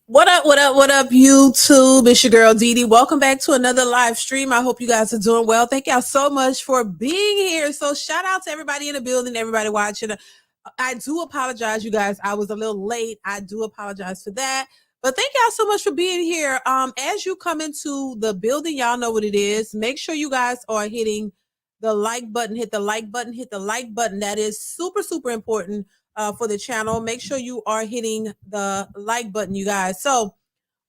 What up, what up, what up, YouTube? It's your girl DeeDee. Welcome back to another live stream. I hope you guys are doing well. Thank y'all so much for being here. So shout out to everybody in the building, everybody watching. I do apologize, you guys. I was a little late. I do apologize for that. But thank y'all so much for being here. As you come into the building, y'all know what it is. Make sure you guys are hitting the like button. Hit the like button. Hit the like button. That is super, super important for the channel. Make sure you are hitting the like button, you guys. So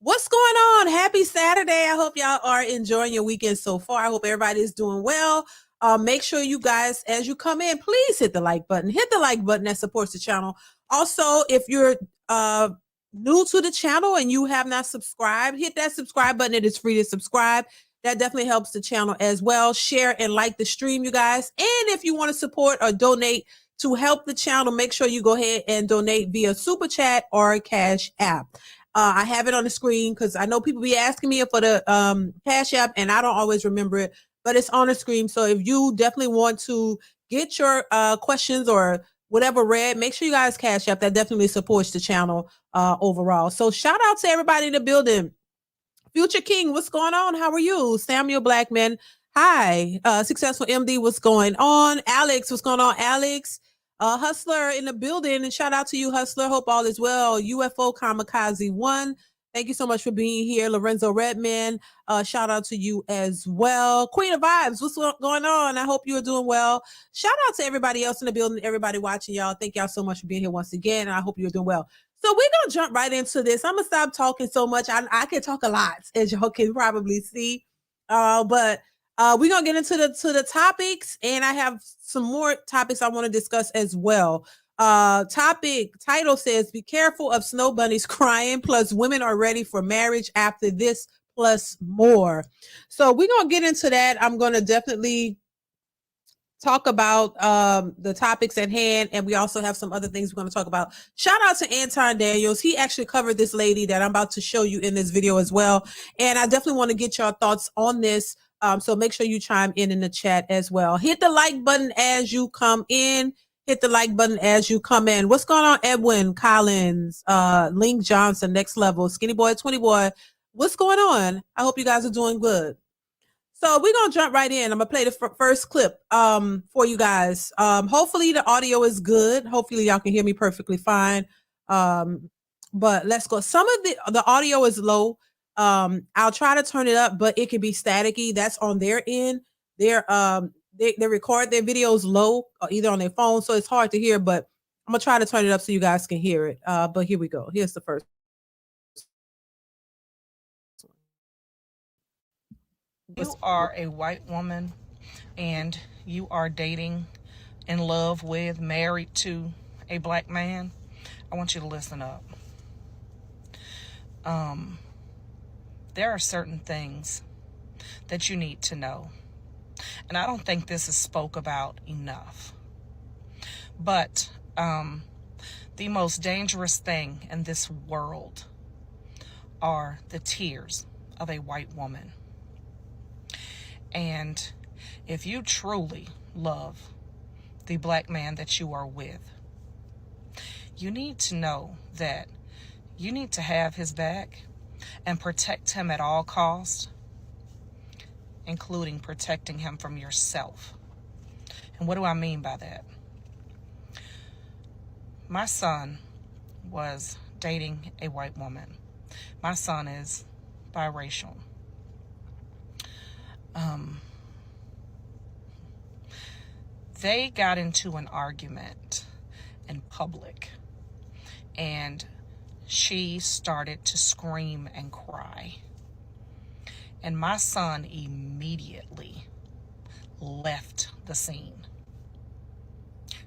what's going on? Happy Saturday. I hope y'all are enjoying your weekend so far. I hope everybody is doing well. Make sure you guys, as you come in, please hit the like button. Hit the like button that supports the channel. Also, if you're new to the channel and you have not subscribed, hit that subscribe button. It is free to subscribe. That definitely helps the channel as well. Share and like the stream, you guys. And if you want to support or donate to help the channel, make sure you go ahead and donate via Super Chat or Cash App. I have it on the screen because I know people be asking me for the Cash App, and I don't always remember it, but it's on the screen. So if you definitely want to get your questions or whatever read, make sure you guys Cash App. That definitely supports the channel overall. So shout out to everybody in the building. Future King, what's going on? How are you? Samuel Blackman, hi. Successful MD, what's going on? Alex, what's going on? Alex, Hustler in the building, and shout out to you, Hustler. Hope all is well. UFO Kamikaze 1, thank you so much for being here. Lorenzo Redman, shout out to you as well. Queen of Vibes, what's going on? I hope you are doing well. Shout out to everybody else in the building, everybody watching, y'all. Thank y'all so much for being here once again, and I hope you're doing well. So we're going to jump right into this. I'm going to stop talking so much. I can talk a lot, as y'all can probably see. But we're going to get into the topics, and I have some more topics I want to discuss as well. Title says, be careful of snow bunnies crying, plus women are ready for marriage after this, plus more. So we're going to get into that. I'm going to definitely talk about the topics at hand, and we also have some other things we're going to talk about. Shout out to Anton Daniels. He actually covered this lady that I'm about to show you in this video as well, and I definitely want to get your thoughts on this. So make sure you chime in the chat as well. Hit the like button as you come in. Hit the like button as you come in. What's going on, Edwin Collins, Link Johnson, Next Level, Skinny Boy, 20 Boy? What's going on? I hope you guys are doing good. So we're going to jump right in. I'm going to play the first clip for you guys. Hopefully the audio is good. Hopefully y'all can hear me perfectly fine. But let's go. Some of the audio is low. I'll try to turn it up, but it can be staticky. That's on their end. They record their videos low, either on their phone, so it's hard to hear, but I'm going to try to turn it up so you guys can hear it. But here we go. Here's the first. You are a white woman and you are dating, in love with, married to a black man, I want you to listen up. There are certain things that you need to know. And I don't think this is spoke about enough. But the most dangerous thing in this world are the tears of a white woman. And if you truly love the black man that you are with, you need to know that you need to have his back and protect him at all costs, including protecting him from yourself. And what do I mean by that? My son was dating a white woman. My son is biracial. They got into an argument in public, and she started to scream and cry. And my son immediately left the scene.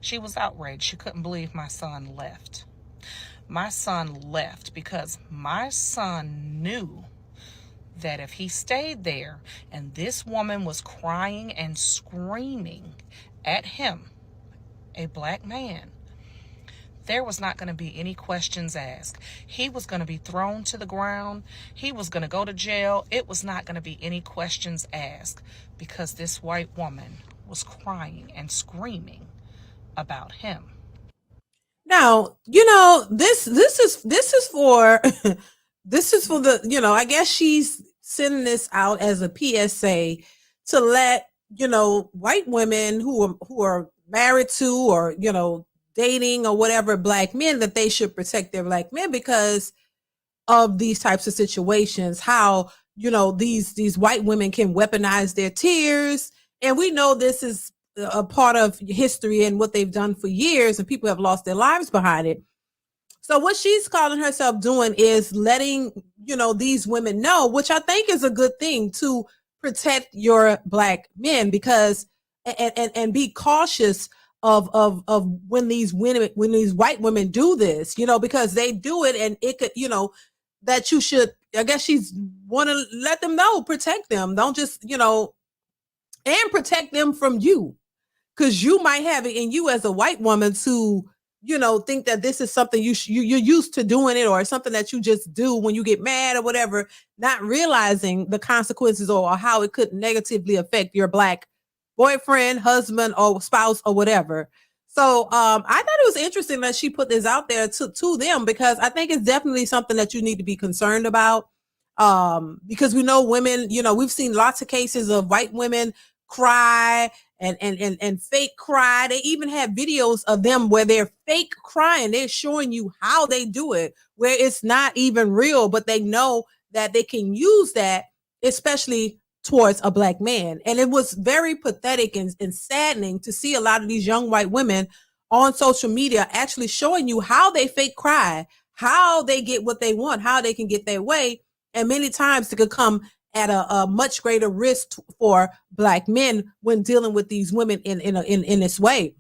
She was outraged. She couldn't believe my son left. My son left because my son knew that if he stayed there and this woman was crying and screaming at him, a black man, there was not going to be any questions asked. He was going to be thrown to the ground. He was going to go to jail. It was not going to be any questions asked because this white woman was crying and screaming about him. Now, you know, this is for this is for the, I guess she's sending this out as a PSA to let, white women who are married to, or, dating or whatever, black men, that they should protect their black men because of these types of situations, how, these white women can weaponize their tears. And we know this is a part of history and what they've done for years, and people have lost their lives behind it. So what she's calling herself doing is letting, these women know, which I think is a good thing, to protect your black men, because and be cautious of when these women, when these white women do this, because they do it, and it could, that you should, I guess she's want to let them know, protect them. Don't just, and protect them from you, because you might have it in you as a white woman to, think that this is something you're used to doing it, or something that you just do when you get mad or whatever, not realizing the consequences or how it could negatively affect your black boyfriend, husband, or spouse or whatever. So I thought it was interesting that she put this out there to them, because I think it's definitely something that you need to be concerned about. Because we know women, we've seen lots of cases of white women cry and fake cry. They even have videos of them where they're fake crying. They're showing you how they do it, where it's not even real, but they know that they can use that, especially towards a black man. And it was very pathetic and saddening to see a lot of these young white women on social media actually showing you how they fake cry, how they get what they want, how they can get their way. And many times it could come at a much greater risk for black men when dealing with these women in this way.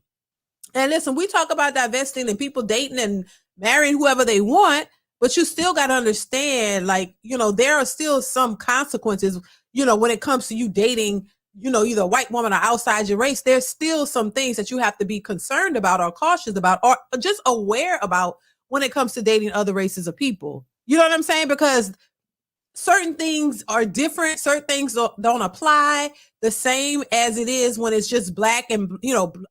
And listen, we talk about divesting and people dating and marrying whoever they want, but you still got to understand, like, there are still some consequences, when it comes to you dating, either a white woman or outside your race. There's still some things that you have to be concerned about or cautious about or just aware about when it comes to dating other races of people. You know what I'm saying? Because certain things are different. Certain things don't apply the same as it is when it's just black and,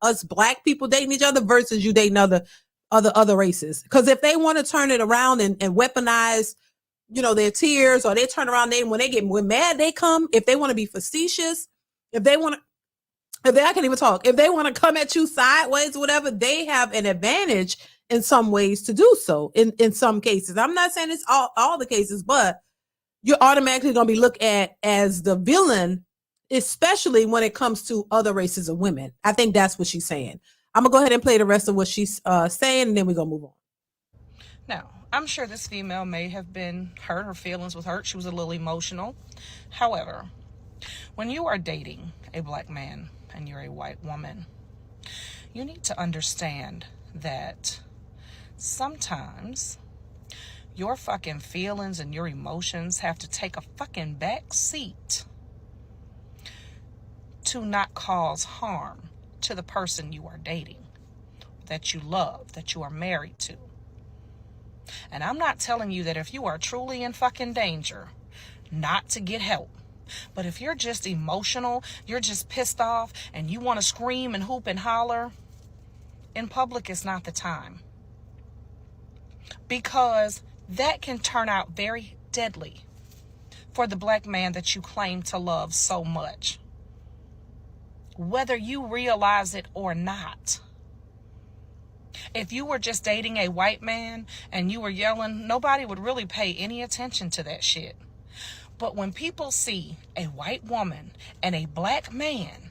us black people dating each other versus you dating other races. Because if they want to turn it around and weaponize, their tears, or they turn around, when mad, they come, if they want to be facetious, if they I can't even talk, if they want to come at you sideways or whatever, they have an advantage in some ways to do so in some cases. I'm not saying it's all the cases, but you're automatically going to be looked at as the villain, especially when it comes to other races of women. I think that's what she's saying. I'm going to go ahead and play the rest of what she's saying, and then we're going to move on. Now, I'm sure this female may have been hurt. Her feelings was hurt. She was a little emotional. However, when you are dating a black man and you're a white woman, you need to understand that sometimes your fucking feelings and your emotions have to take a fucking back seat to not cause harm to the person you are dating, that you love, that you are married to. And I'm not telling you that if you are truly in fucking danger, not to get help. But if you're just emotional, you're just pissed off, and you want to scream and hoop and holler, in public is not the time. Because that can turn out very deadly for the black man that you claim to love so much, whether you realize it or not. If you were just dating a white man and you were yelling, nobody would really pay any attention to that shit. But when people see a white woman and a black man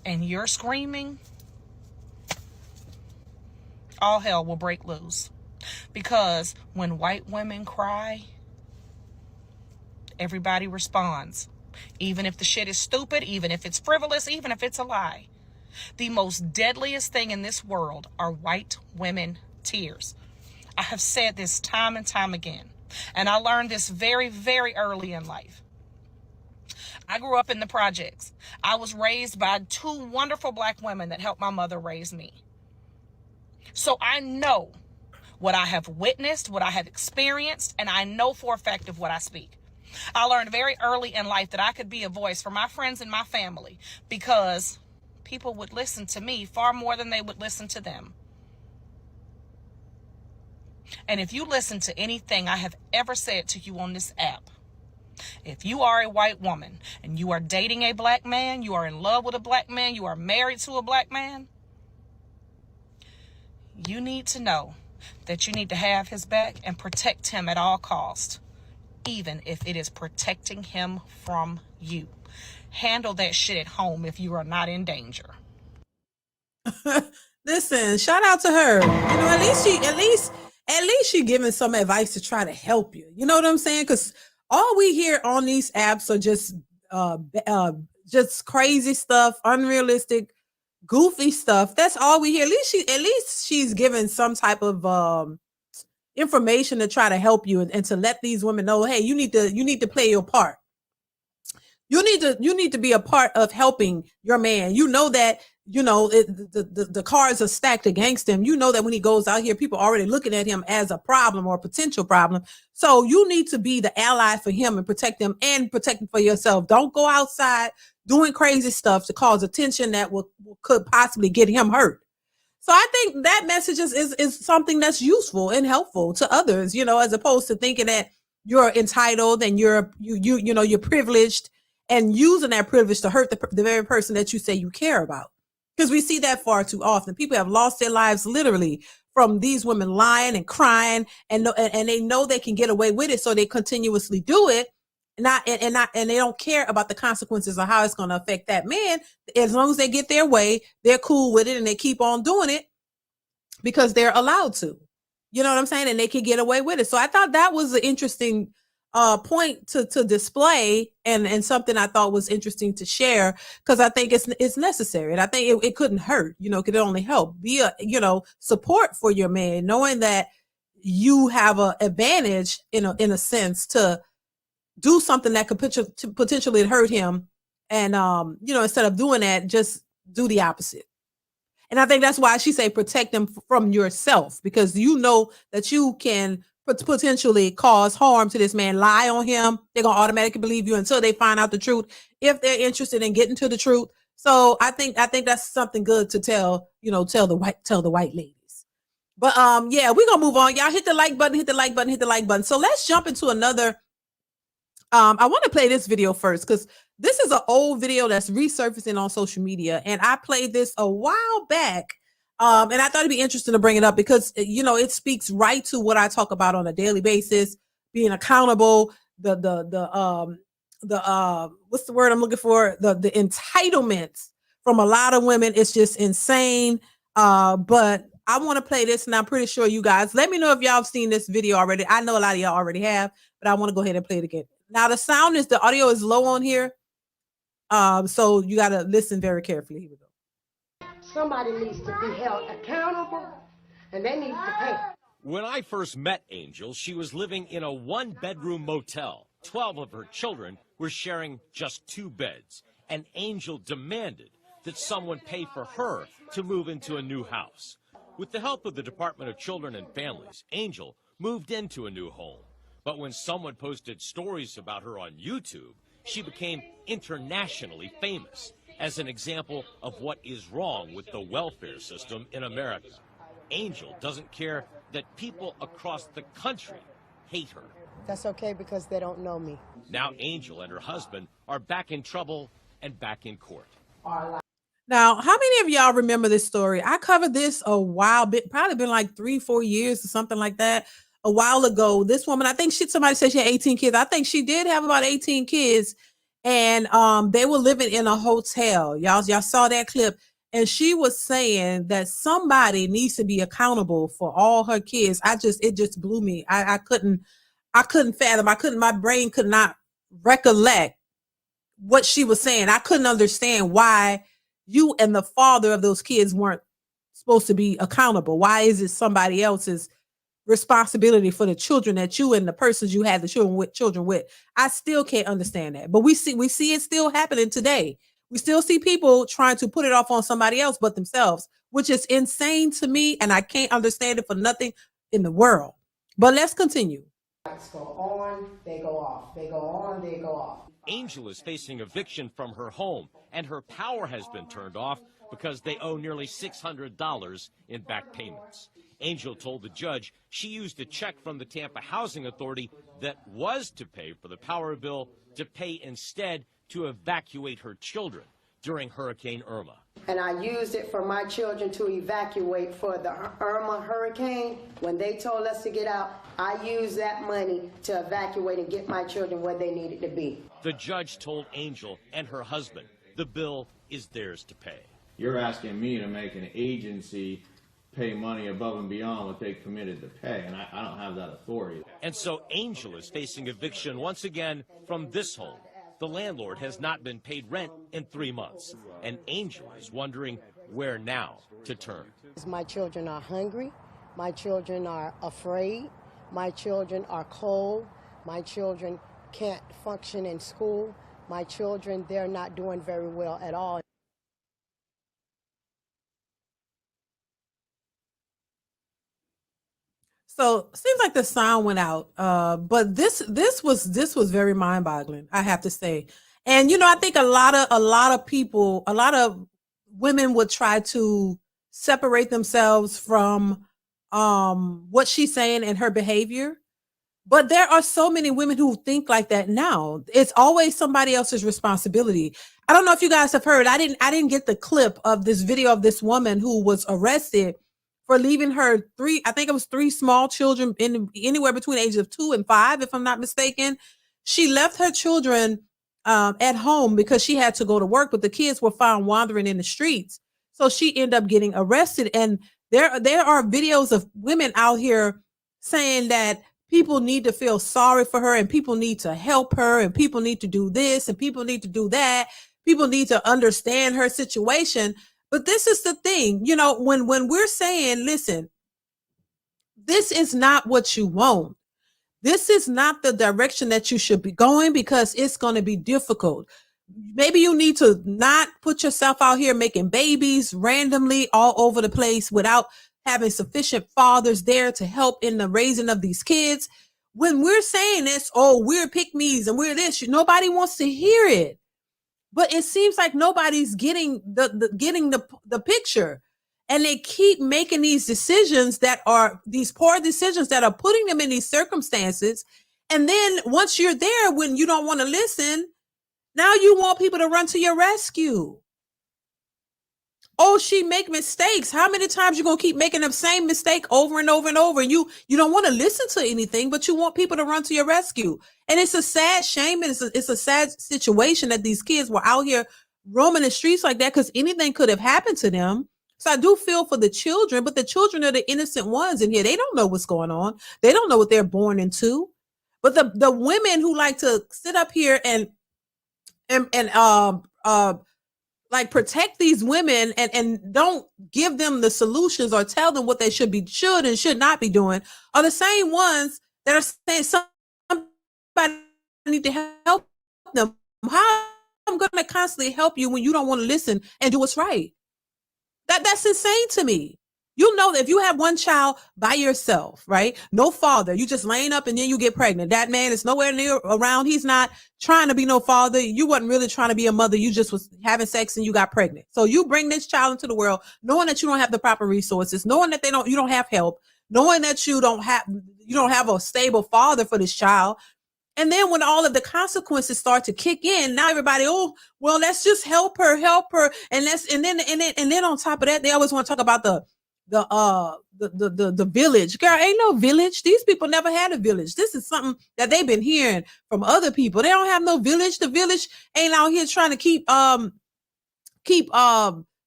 and you're screaming, all hell will break loose. Because when white women cry, everybody responds. Even if the shit is stupid, even if it's frivolous, even if it's a lie. The most deadliest thing in this world are white women tears. I have said this time and time again. And I learned this very, very early in life. I grew up in the projects. I was raised by two wonderful black women that helped my mother raise me. So I know what I have witnessed, what I have experienced, and I know for a fact of what I speak. I learned very early in life that I could be a voice for my friends and my family because people would listen to me far more than they would listen to them. And if you listen to anything I have ever said to you on this app, if you are a white woman and you are dating a black man, you are in love with a black man, you are married to a black man, you need to know that you need to have his back and protect him at all costs, even if it is protecting him from you. Handle that shit at home if you are not in danger. Listen, shout out to her. You know, at least she giving some advice to try to help you. You know what I'm saying? Because all we hear on these apps are just crazy stuff, unrealistic, goofy stuff. That's all we hear. At least she's giving some type of information to try to help you and to let these women know, hey, you need to play your part. You need to be a part of helping your man. You know that the cards are stacked against him. You know that when he goes out here, people are already looking at him as a problem or a potential problem. So you need to be the ally for him and protect him and protect him for yourself. Don't go outside doing crazy stuff to cause attention that could possibly get him hurt. So I think that message is something that's useful and helpful to others, as opposed to thinking that you're entitled and you're privileged and using that privilege to hurt the very person that you say you care about. Because we see that far too often. People have lost their lives literally from these women lying and crying, and they know they can get away with it, so they continuously do it. And they don't care about the consequences of how it's going to affect that man. As long as they get their way, they're cool with it and they keep on doing it because they're allowed to. You know what I'm saying? And they can get away with it. So I thought that was an interesting point to display and something I thought was interesting to share, because I think it's necessary, and I think it couldn't hurt. Could only help. Be a support for your man, knowing that you have an advantage in a sense to do something that could potentially hurt him, and instead of doing that, just do the opposite. And I think that's why she say protect them from yourself, because you know that you can potentially cause harm to this man. Lie on him, they're gonna automatically believe you until they find out the truth, if they're interested in getting to the truth. So I think that's something good to tell the white ladies. But yeah, we're gonna move on. Y'all hit the like button. So let's jump into another. I want to play this video first, because this is an old video that's resurfacing on social media, and I played this a while back. And I thought it'd be interesting to bring it up because, it speaks right to what I talk about on a daily basis, being accountable, the what's the word I'm looking for? The entitlements from a lot of women. It's just insane. But I want to play this, and I'm pretty sure you guys, let me know if y'all have seen this video already. I know a lot of y'all already have, but I want to go ahead and play it again. Now the audio is low on here. So you got to listen very carefully. Here we go. Somebody needs to be held accountable, and they need to pay. When I first met Angel, she was living in a one-bedroom motel. 12 of her children were sharing just 2 beds, and Angel demanded that someone pay for her to move into a new house. With the help of the Department of Children and Families, Angel moved into a new home. But when someone posted stories about her on YouTube, she became internationally famous as an example of what is wrong with the welfare system in America. Angel doesn't care that people across the country hate her. That's okay, because they don't know me. Now Angel and her husband are back in trouble and back in court. Now, how many of y'all remember this story? I covered this a while, probably been like 3-4 years or something like that. A while ago, this woman, I think somebody said she had 18 kids. I think she did have about 18 kids. And they were living in a hotel. Y'all saw that clip. And she was saying that somebody needs to be accountable for all her kids. It just blew me. I couldn't fathom. My brain could not recollect what she was saying. I couldn't understand why you and the father of those kids weren't supposed to be accountable. Why is it somebody else's responsibility for the children that you and the persons you had the children with? I still can't understand that. But we see it still happening today. We still see people trying to put it off on somebody else but themselves, which is insane to me, and I can't understand it for nothing in the world. But let's continue. Lights go on, they go off. They go on, they go off. Angel is facing eviction from her home, and her power has been turned off because they owe nearly $600 in back payments. Angel told the judge she used a check from the Tampa Housing Authority that was to pay for the power bill to pay instead to evacuate her children during Hurricane Irma. And I used it for my children to evacuate for the Irma hurricane. When they told us to get out, I used that money to evacuate and get my children where they needed to be. The judge told Angel and her husband the bill is theirs to pay. You're asking me to make an agency pay money above and beyond what they committed to pay, and I don't have that authority. And so Angel is facing eviction once again from this home. The landlord has not been paid rent in 3 months, and Angel is wondering where now to turn. My children are hungry. My children are afraid. My children are cold. My children can't function in school. My children, they're not doing very well at all. So seems like the sound went out, but this was very mind-boggling, I have to say. And I think a lot of people, a lot of women would try to separate themselves from what she's saying and her behavior. But there are so many women who think like that now. It's always somebody else's responsibility. I don't know if you guys have heard. I didn't get the clip of this video of this woman who was arrested for leaving her three small children in anywhere between ages of 2 and 5, if I'm not mistaken. She left her children at home because she had to go to work, but the kids were found wandering in the streets. So she ended up getting arrested. And there are videos of women out here saying that people need to feel sorry for her and people need to help her and people need to do this and people need to do that. People need to understand her situation. But this is the thing, when we're saying, listen, this is not what you want. This is not the direction that you should be going because it's going to be difficult. Maybe you need to not put yourself out here making babies randomly all over the place without having sufficient fathers there to help in the raising of these kids. When we're saying this, we're pick-me's and we're this, nobody wants to hear it. But it seems like nobody's getting the picture. And they keep making these decisions that are these poor decisions that are putting them in these circumstances. And then once you're there, when you don't want to listen, now you want people to run to your rescue. Oh, she make mistakes. How many times you going to keep making the same mistake over and over and over? And you don't want to listen to anything, but you want people to run to your rescue. And it's a sad shame. And it's a sad situation that these kids were out here roaming the streets like that because anything could have happened to them. So I do feel for the children, but the children are the innocent ones in here. They don't know what's going on. They don't know what they're born into. But the women who like to sit up here and like protect these women and don't give them the solutions or tell them what they should and should not be doing are the same ones that are saying somebody need to help them. How I'm going to constantly help you when you don't want to listen and do what's right? That's insane to me. You know that if you have one child by yourself, right? No father, you just laying up and then you get pregnant. That man is nowhere near around. He's not trying to be no father. You wasn't really trying to be a mother. You just was having sex and you got pregnant. So you bring this child into the world, knowing that you don't have the proper resources, knowing that you don't have help, knowing that you don't have a stable father for this child. And then when all of the consequences start to kick in, now everybody, let's just help her. And then on top of that, they always want to talk about the village. Girl, ain't no village. These people never had a village. This is something that they've been hearing from other people. They don't have no village. The village ain't out here trying to keep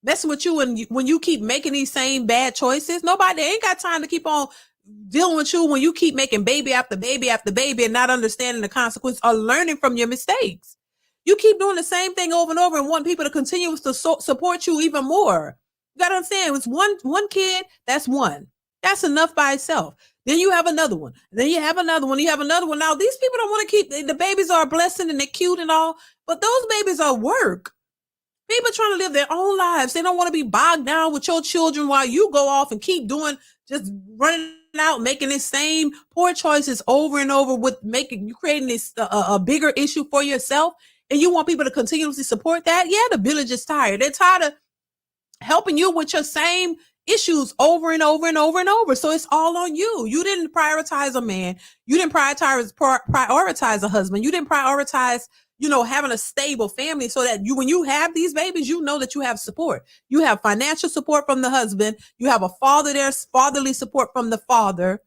messing with you when you keep making these same bad choices. Nobody ain't got time to keep on dealing with you when you keep making baby after baby after baby and not understanding the consequence or learning from your mistakes. You keep doing the same thing over and over and want people to continue to support you even more. You gotta understand, it's one kid, that's one. That's enough by itself. Then you have another one. Then you have another one. You have another one. Now, these people don't want to keep, the babies are a blessing and they're cute and all, but those babies are work. People trying to live their own lives. They don't want to be bogged down with your children while you go off and keep doing, just running out, making the same poor choices over and over with you creating this a bigger issue for yourself. And you want people to continuously support that. Yeah, the village is tired. They're tired of helping you with your same issues over and over and over and over. So it's all on you. You didn't prioritize a man. You didn't prioritize a husband. You didn't prioritize, having a stable family so that when you have these babies, you know that you have support. You have financial support from the husband. You have a father there's fatherly support from the father.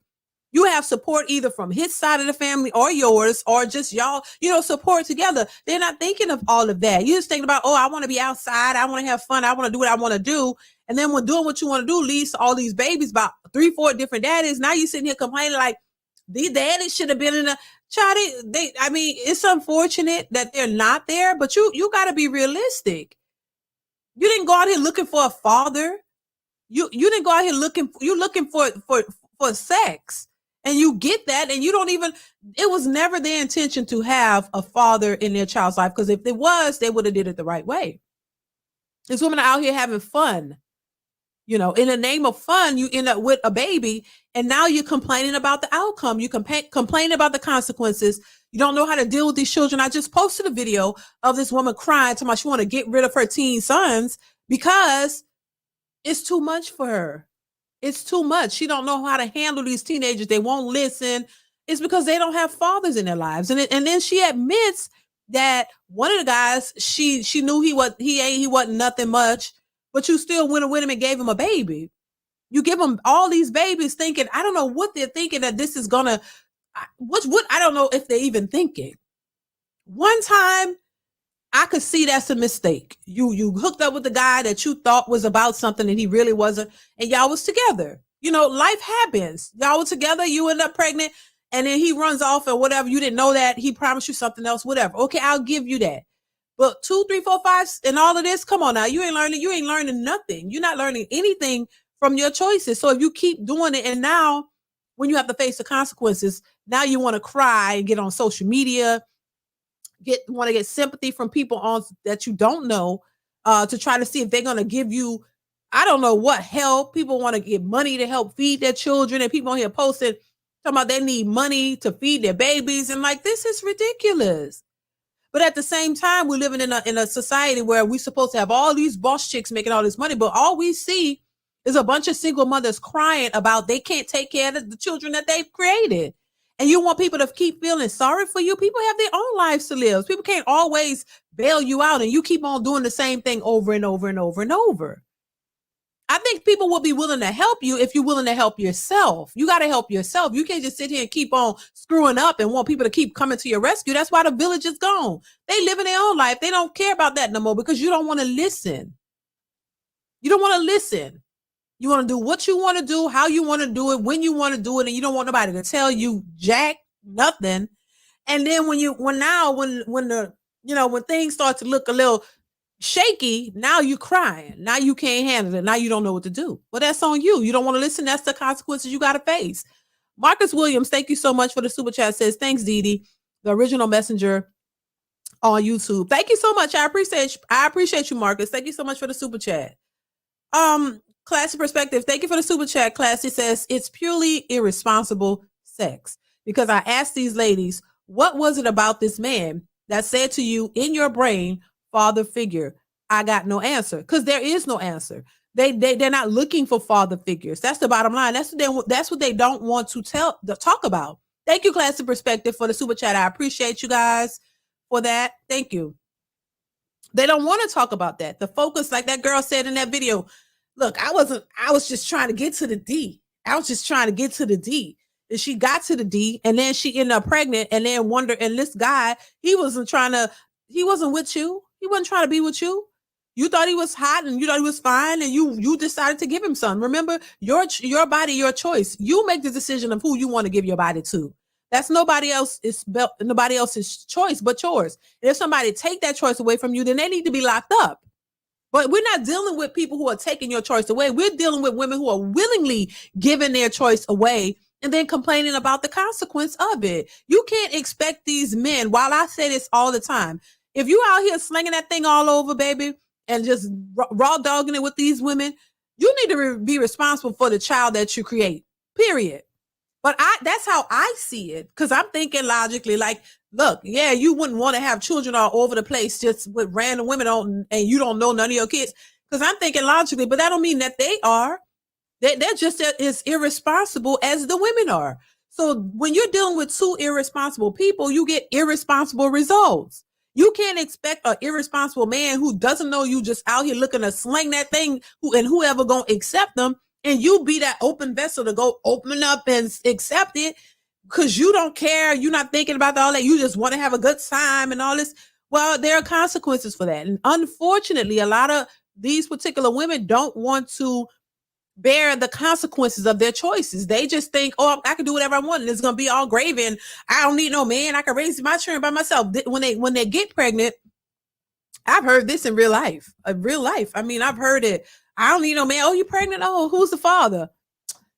You have support either from his side of the family or yours, or just y'all, support together. They're not thinking of all of that. You're just thinking about, I want to be outside. I want to have fun. I want to do what I want to do. And then when doing what you want to do leads to all these babies, about 3-4 different daddies. Now you sitting here complaining like these daddies should have been in a child. It's unfortunate that they're not there, but you got to be realistic. You didn't go out here looking for a father. You didn't go out here looking for sex. And you get that, and it was never their intention to have a father in their child's life, because if it was, they would have did it the right way. These women are out here having fun. In the name of fun, you end up with a baby, and now you're complaining about the outcome. You complain about the consequences. You don't know how to deal with these children. I just posted a video of this woman crying to my she want to get rid of her teen sons because it's too much for her. It's too much. She don't know how to handle these teenagers. They won't listen. It's because they don't have fathers in their lives. And then she admits that one of the guys, she knew he wasn't nothing much, but you still went with him and gave him a baby. You give them all these babies thinking, I don't know what they're thinking, that this is gonna, what I don't know if they're even thinking. One time, I could see that's a mistake. You hooked up with the guy that you thought was about something and he really wasn't, and y'all was together. Life happens. Y'all were together, you end up pregnant, and then he runs off or whatever. You didn't know that. He promised you something else, whatever. Okay, I'll give you that. But 2, 3, 4, 5, and all of this, come on now. You ain't learning nothing. You're not learning anything from your choices. So if you keep doing it, and now when you have to face the consequences, now you want to cry and get on social media, want to get sympathy from people that you don't know, to try to see if they're going to give you, I don't know what help. People want to get money to help feed their children, and people on here posting talking about they need money to feed their babies, and like, this is ridiculous. But at the same time, we're living in a society where we're supposed to have all these boss chicks making all this money, but all we see is a bunch of single mothers crying about they can't take care of the children that they've created. And you want people to keep feeling sorry for you. People have their own lives to live. People can't always bail you out, and you keep on doing the same thing over and over and over and over. I think people will be willing to help you if you're willing to help yourself. You got to help yourself. You can't just sit here and keep on screwing up and want people to keep coming to your rescue. That's why the village is gone. They live in their own life. They don't care about that no more because you don't want to listen. You don't want to listen. You want to do what you want to do, how you want to do it, when you want to do it, and you don't want nobody to tell you jack nothing. And then when things start to look a little shaky, now you crying. Now you can't handle it. Now you don't know what to do. Well, that's on you. You don't want to listen. That's the consequences you got to face. Marcus Williams, thank you so much for the super chat. Says, thanks, DeeDee, the original messenger on YouTube. Thank you so much. I appreciate you, Marcus. Thank you so much for the super chat. Classy Perspective, thank you for the super chat. Classy says, it's purely irresponsible sex. Because I asked these ladies, what was it about this man that said to you in your brain, father figure? I got no answer, because there is no answer. They're not looking for father figures. That's the bottom line. That's what they don't want to talk about. Thank you, Classy Perspective, for the super chat. I appreciate you guys for that. Thank you. They don't want to talk about that. The focus, like that girl said in that video, look, I was just trying to get to the D. I was just trying to get to the D. And she got to the D, and then she ended up pregnant, and then and this guy, he wasn't with you. He wasn't trying to be with you. You thought he was hot, and you thought he was fine, and you decided to give him some. Remember, your body, your choice. You make the decision of who you want to give your body to. That's nobody else's choice but yours. And if somebody take that choice away from you, then they need to be locked up. But we're not dealing with people who are taking your choice away. We're dealing with women who are willingly giving their choice away and then complaining about the consequence of it. You can't expect these men, while I say this all the time, if you out here slinging that thing all over, baby, and just raw dogging it with these women, you need to be responsible for the child that you create, period. But that's how I see it, because I'm thinking logically, like, look, yeah, you wouldn't want to have children all over the place just with random women on, and you don't know none of your kids. Because I'm thinking logically, but that don't mean that they are. They're just as irresponsible as the women are. So when you're dealing with two irresponsible people, you get irresponsible results. You can't expect an irresponsible man who doesn't know you just out here looking to sling that thing, and whoever gonna accept them, and you be that open vessel to go open up and accept it because you don't care. You're not thinking about all that. You just want to have a good time and all this. Well, there are consequences for that. And unfortunately, a lot of these particular women don't want to bear the consequences of their choices. They just think, oh, I can do whatever I want and it's going to be all gravy and I don't need no man. I can raise my children by myself. When they get pregnant, I've heard this in real life. I mean, I've heard it. I don't need no man. Oh, you pregnant? Oh, who's the father?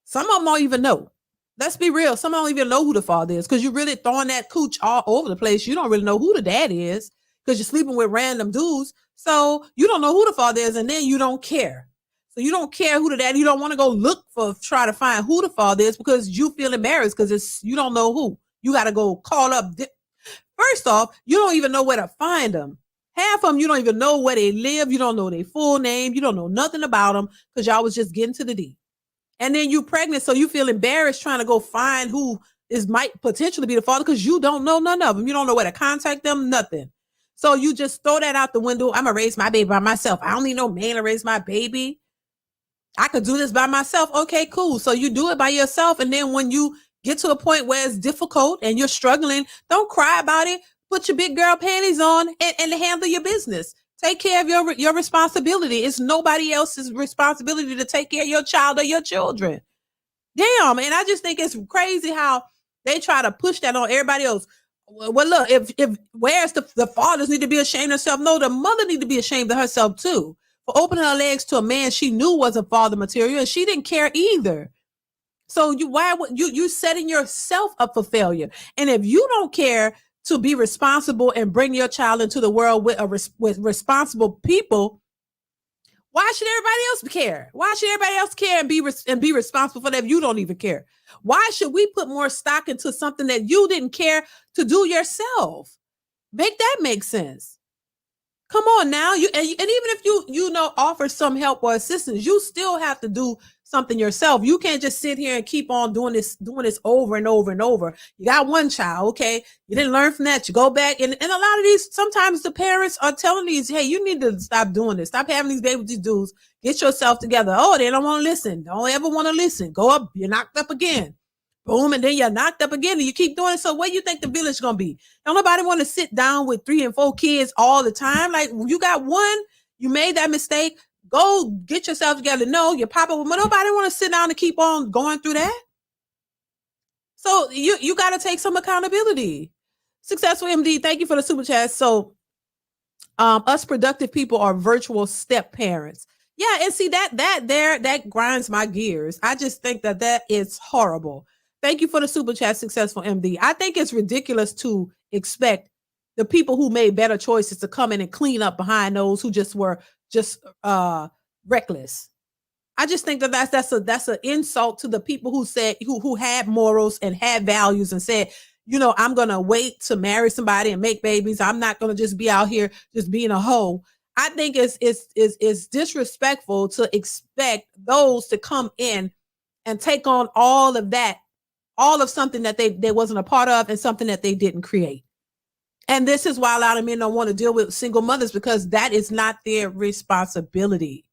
Some of them don't even know. Let's be real. Some don't even know who the father is because you're really throwing that cooch all over the place. You don't really know who the dad is because you're sleeping with random dudes. So you don't know who the father is, and then you don't care. So you don't care who the dad. You don't want to go try to find who the father is because you feel embarrassed because you don't know who. You got to go call up. First off, you don't even know where to find them. Half of them, you don't even know where they live. You don't know their full name. You don't know nothing about them because y'all was just getting to the D. And then you pregnant, so you feel embarrassed trying to go find who might potentially be the father because you don't know none of them. You don't know where to contact them, nothing. So you just throw that out the window. I'm going to raise my baby by myself. I don't need no man to raise my baby. I could do this by myself. Okay, cool. So you do it by yourself. And then when you get to a point where it's difficult and you're struggling, don't cry about it. Put your big girl panties on and handle your business. Take care of your responsibility. It's nobody else's responsibility to take care of your child or your children. Damn. And I just think it's crazy how they try to push that on everybody else. Well, look, if where's the fathers need to be ashamed of themselves? No, the mother need to be ashamed of herself too for opening her legs to a man she knew wasn't father material, and she didn't care either. So you setting yourself up for failure? And if you don't care to be responsible and bring your child into the world with responsible people, why should everybody else care? Why should everybody else care and be responsible for that if you don't even care? Why should we put more stock into something that you didn't care to do yourself? Make that make sense. Come on now. And even if you offer some help or assistance, you still have to do something yourself. You can't just sit here and keep on doing this over and over and over. You got one child, okay? You didn't learn from that. You go back and a lot of these, sometimes the parents are telling these, hey, you need to stop doing this. Stop having these babies with these dudes. Get yourself together. Oh, they don't want to listen. Don't ever want to listen. Go up. You're knocked up again. Boom, and then you're knocked up again, and you keep doing it. So what do you think the village is going to be? Don't nobody want to sit down with 3 and 4 kids all the time. Like, you got one, you made that mistake, go get yourself together. No, your papa, but nobody want to sit down and keep on going through that. So you got to take some accountability. Successful MD, thank you for the super chat. So us productive people are virtual step parents. Yeah, and see that grinds my gears. I just think that is horrible. Thank you for the super chat, Successful MD. I think it's ridiculous to expect the people who made better choices to come in and clean up behind those who just were reckless. I just think that's an insult to the people who said who had morals and had values and said, I'm gonna wait to marry somebody and make babies. I'm not gonna just be out here just being a hoe. I think it's disrespectful to expect those to come in and take on all of that. All of something that they wasn't a part of and something that they didn't create. And this is why a lot of men don't want to deal with single mothers because that is not their responsibility.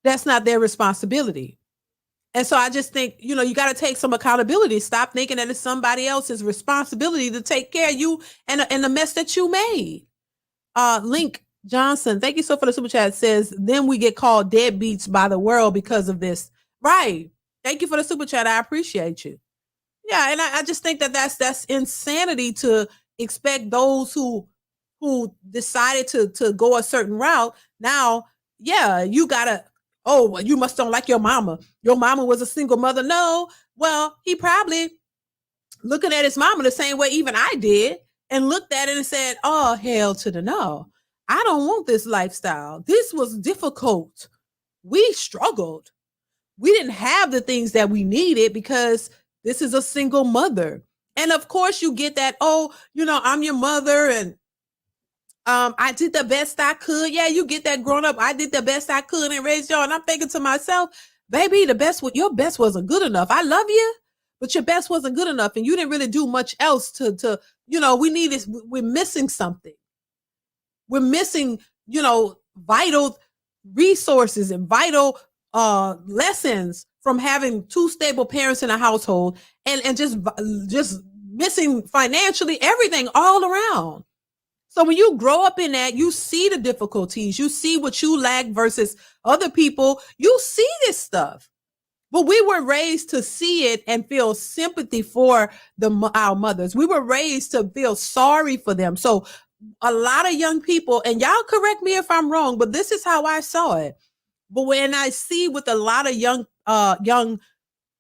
That's not their responsibility. And so I just think, you got to take some accountability. Stop thinking that it's somebody else's responsibility to take care of you and the mess that you made. Link Johnson, thank you so for the super chat, says, then we get called deadbeats by the world because of this. Right. Thank you for the super chat. I appreciate you. Yeah, and I just think that's insanity to expect those who decided to go a certain route. Now, yeah, you gotta, well, you must don't like your mama. Your mama was a single mother. No, well, he probably looking at his mama the same way even I did and looked at it and said, oh, hell to the no. I don't want this lifestyle. This was difficult. We struggled. We didn't have the things that we needed because this is a single mother. And of course you get that, I'm your mother and I did the best I could. Yeah, you get that grown up. I did the best I could and raised y'all. And I'm thinking to myself, baby, your best wasn't good enough. I love you, but your best wasn't good enough. And you didn't really do much else to, we're missing something. We're missing, vital resources and vital lessons from having two stable parents in a household and just missing financially everything all around. So when you grow up in that, you see the difficulties, you see what you lack versus other people, you see this stuff. But we were raised to see it and feel sympathy for our mothers. We were raised to feel sorry for them. So a lot of young people, and y'all correct me if I'm wrong, but this is how I saw it. But when I see with a lot of young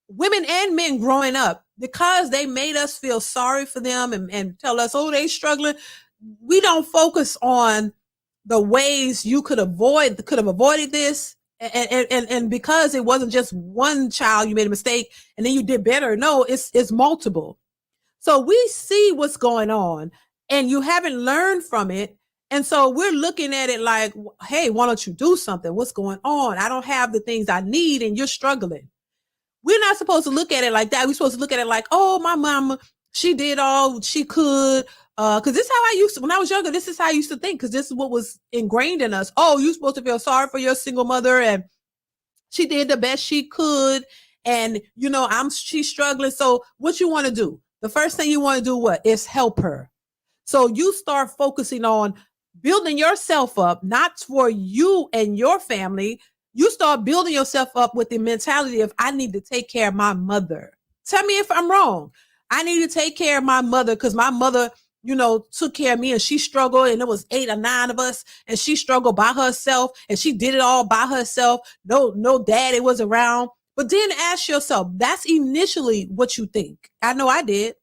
women and men growing up, because they made us feel sorry for them and tell us, oh, they struggling, we don't focus on the ways you could have avoided this. And because it wasn't just one child, you made a mistake and then you did better. No, it's multiple. So we see what's going on and you haven't learned from it. And so we're looking at it like, hey, why don't you do something? What's going on? I don't have the things I need and you're struggling. We're not supposed to look at it like that. We're supposed to look at it like, oh, my mama, she did all she could. Because this is how I used to, when I was younger, this is how I used to think, because this is what was ingrained in us. Oh, you're supposed to feel sorry for your single mother, and she did the best she could, and she's struggling. So what you want to do? The first thing you want to do is help her. So you start focusing on building yourself up, not for you and your family. You start building yourself up with the mentality of, I need to take care of my mother. Tell me if I'm wrong. I need to take care of my mother because my mother, took care of me and she struggled, and it was 8 or 9 of us and she struggled by herself and she did it all by herself. No daddy was around. But then ask yourself, that's initially what you think. I know I did.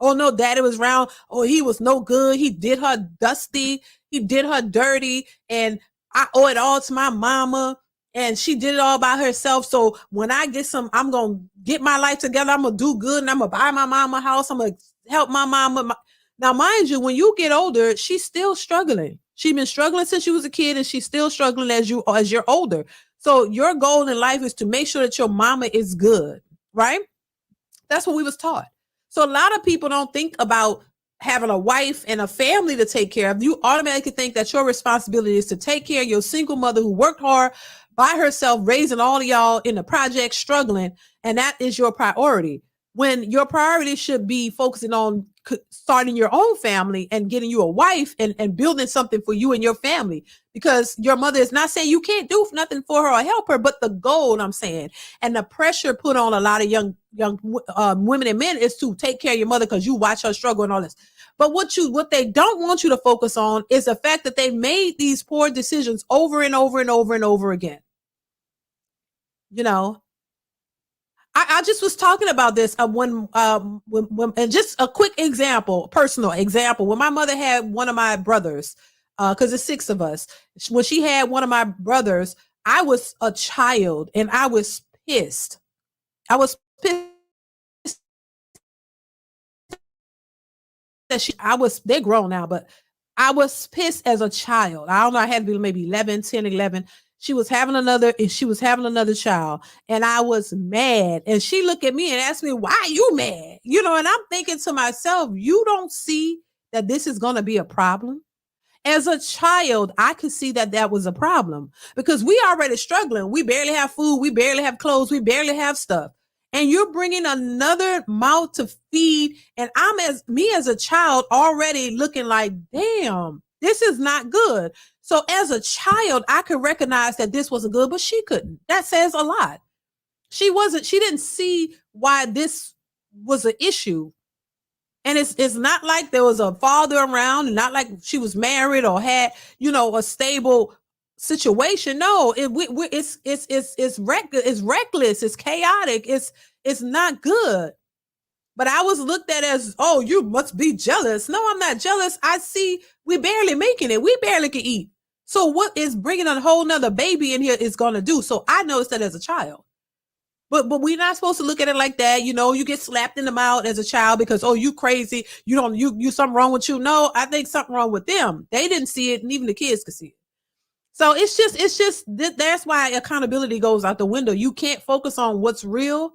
Oh, no, daddy was around. Oh, he was no good. He did her dusty. He did her dirty. And I owe it all to my mama. And she did it all by herself. So when I I'm going to get my life together. I'm going to do good and I'm going to buy my mama a house. I'm going to help my mama. Now, mind you, when you get older, she's still struggling. She's been struggling since she was a kid and she's still struggling as you're older. So your goal in life is to make sure that your mama is good, right? That's what we was taught. So a lot of people don't think about having a wife and a family to take care of. You automatically think that your responsibility is to take care of your single mother who worked hard by herself, raising all of y'all in the project, struggling, and that is your priority. When your priority should be focusing on starting your own family and getting you a wife and building something for you and your family, because your mother is not saying you can't do nothing for her or help her, but the goal, I'm saying, and the pressure put on a lot of young women and men is to take care of your mother because you watch her struggle and all this. But what they don't want you to focus on is the fact that they made these poor decisions over and over and over and over again. I just was talking about this when and just a quick example, personal example. When my mother had one of my brothers, because there's 6 of us, when she had one of my brothers, I was a child and I was pissed. I was pissed that they're grown now, but I was pissed as a child. I don't know, I had to be maybe 10, 11. She was having another child and I was mad. And she looked at me and asked me, why are you mad? And I'm thinking to myself, you don't see that this is going to be a problem? As a child, I could see that was a problem because we already struggling. We barely have food. We barely have clothes. We barely have stuff. And you're bringing another mouth to feed. And me as a child already looking like, damn, this is not good. So as a child, I could recognize that this wasn't good, but she couldn't. That says a lot. She didn't see why this was an issue. And it's not like there was a father around and not like she was married or had, a stable situation. No, it's reckless. It's chaotic. It's not good. But I was looked at as, oh, you must be jealous. No, I'm not jealous. I see we barely making it. We barely can eat. So what is bringing a whole nother baby in here is going to do? So I noticed that as a child. But we're not supposed to look at it like that. You know, you get slapped in the mouth as a child because, oh, you crazy. You something wrong with you. No, I think something wrong with them. They didn't see it, and even the kids could see it. So that's why accountability goes out the window. You can't focus on what's real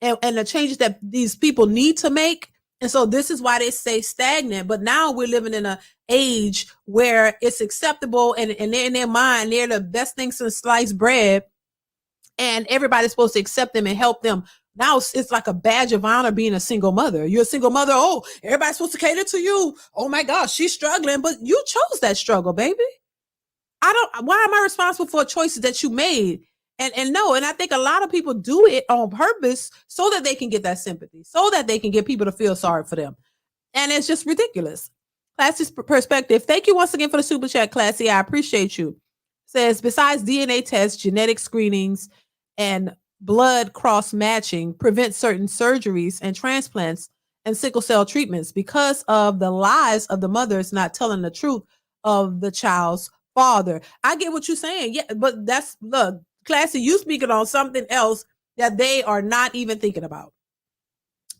and the changes that these people need to make. And so this is why they stay stagnant. But now we're living in an age where it's acceptable, and they're in their mind, they're the best thing since sliced bread, and everybody's supposed to accept them and help them. Now it's like a badge of honor being a single mother. You're a single mother. Oh, everybody's supposed to cater to you. Oh my gosh, she's struggling, but you chose that struggle, baby. Why am I responsible for choices that you made? And no, and I think a lot of people do it on purpose so that they can get that sympathy, so that they can get people to feel sorry for them. And it's just ridiculous. Classy's perspective. Thank you once again for the super chat, Classy. I appreciate you. Says, besides DNA tests, genetic screenings, and blood cross matching prevent certain surgeries and transplants and sickle cell treatments because of the lies of the mothers not telling the truth of the child's father. I get what you're saying. Yeah, but that's, look, Classy, you speaking on something else that they are not even thinking about.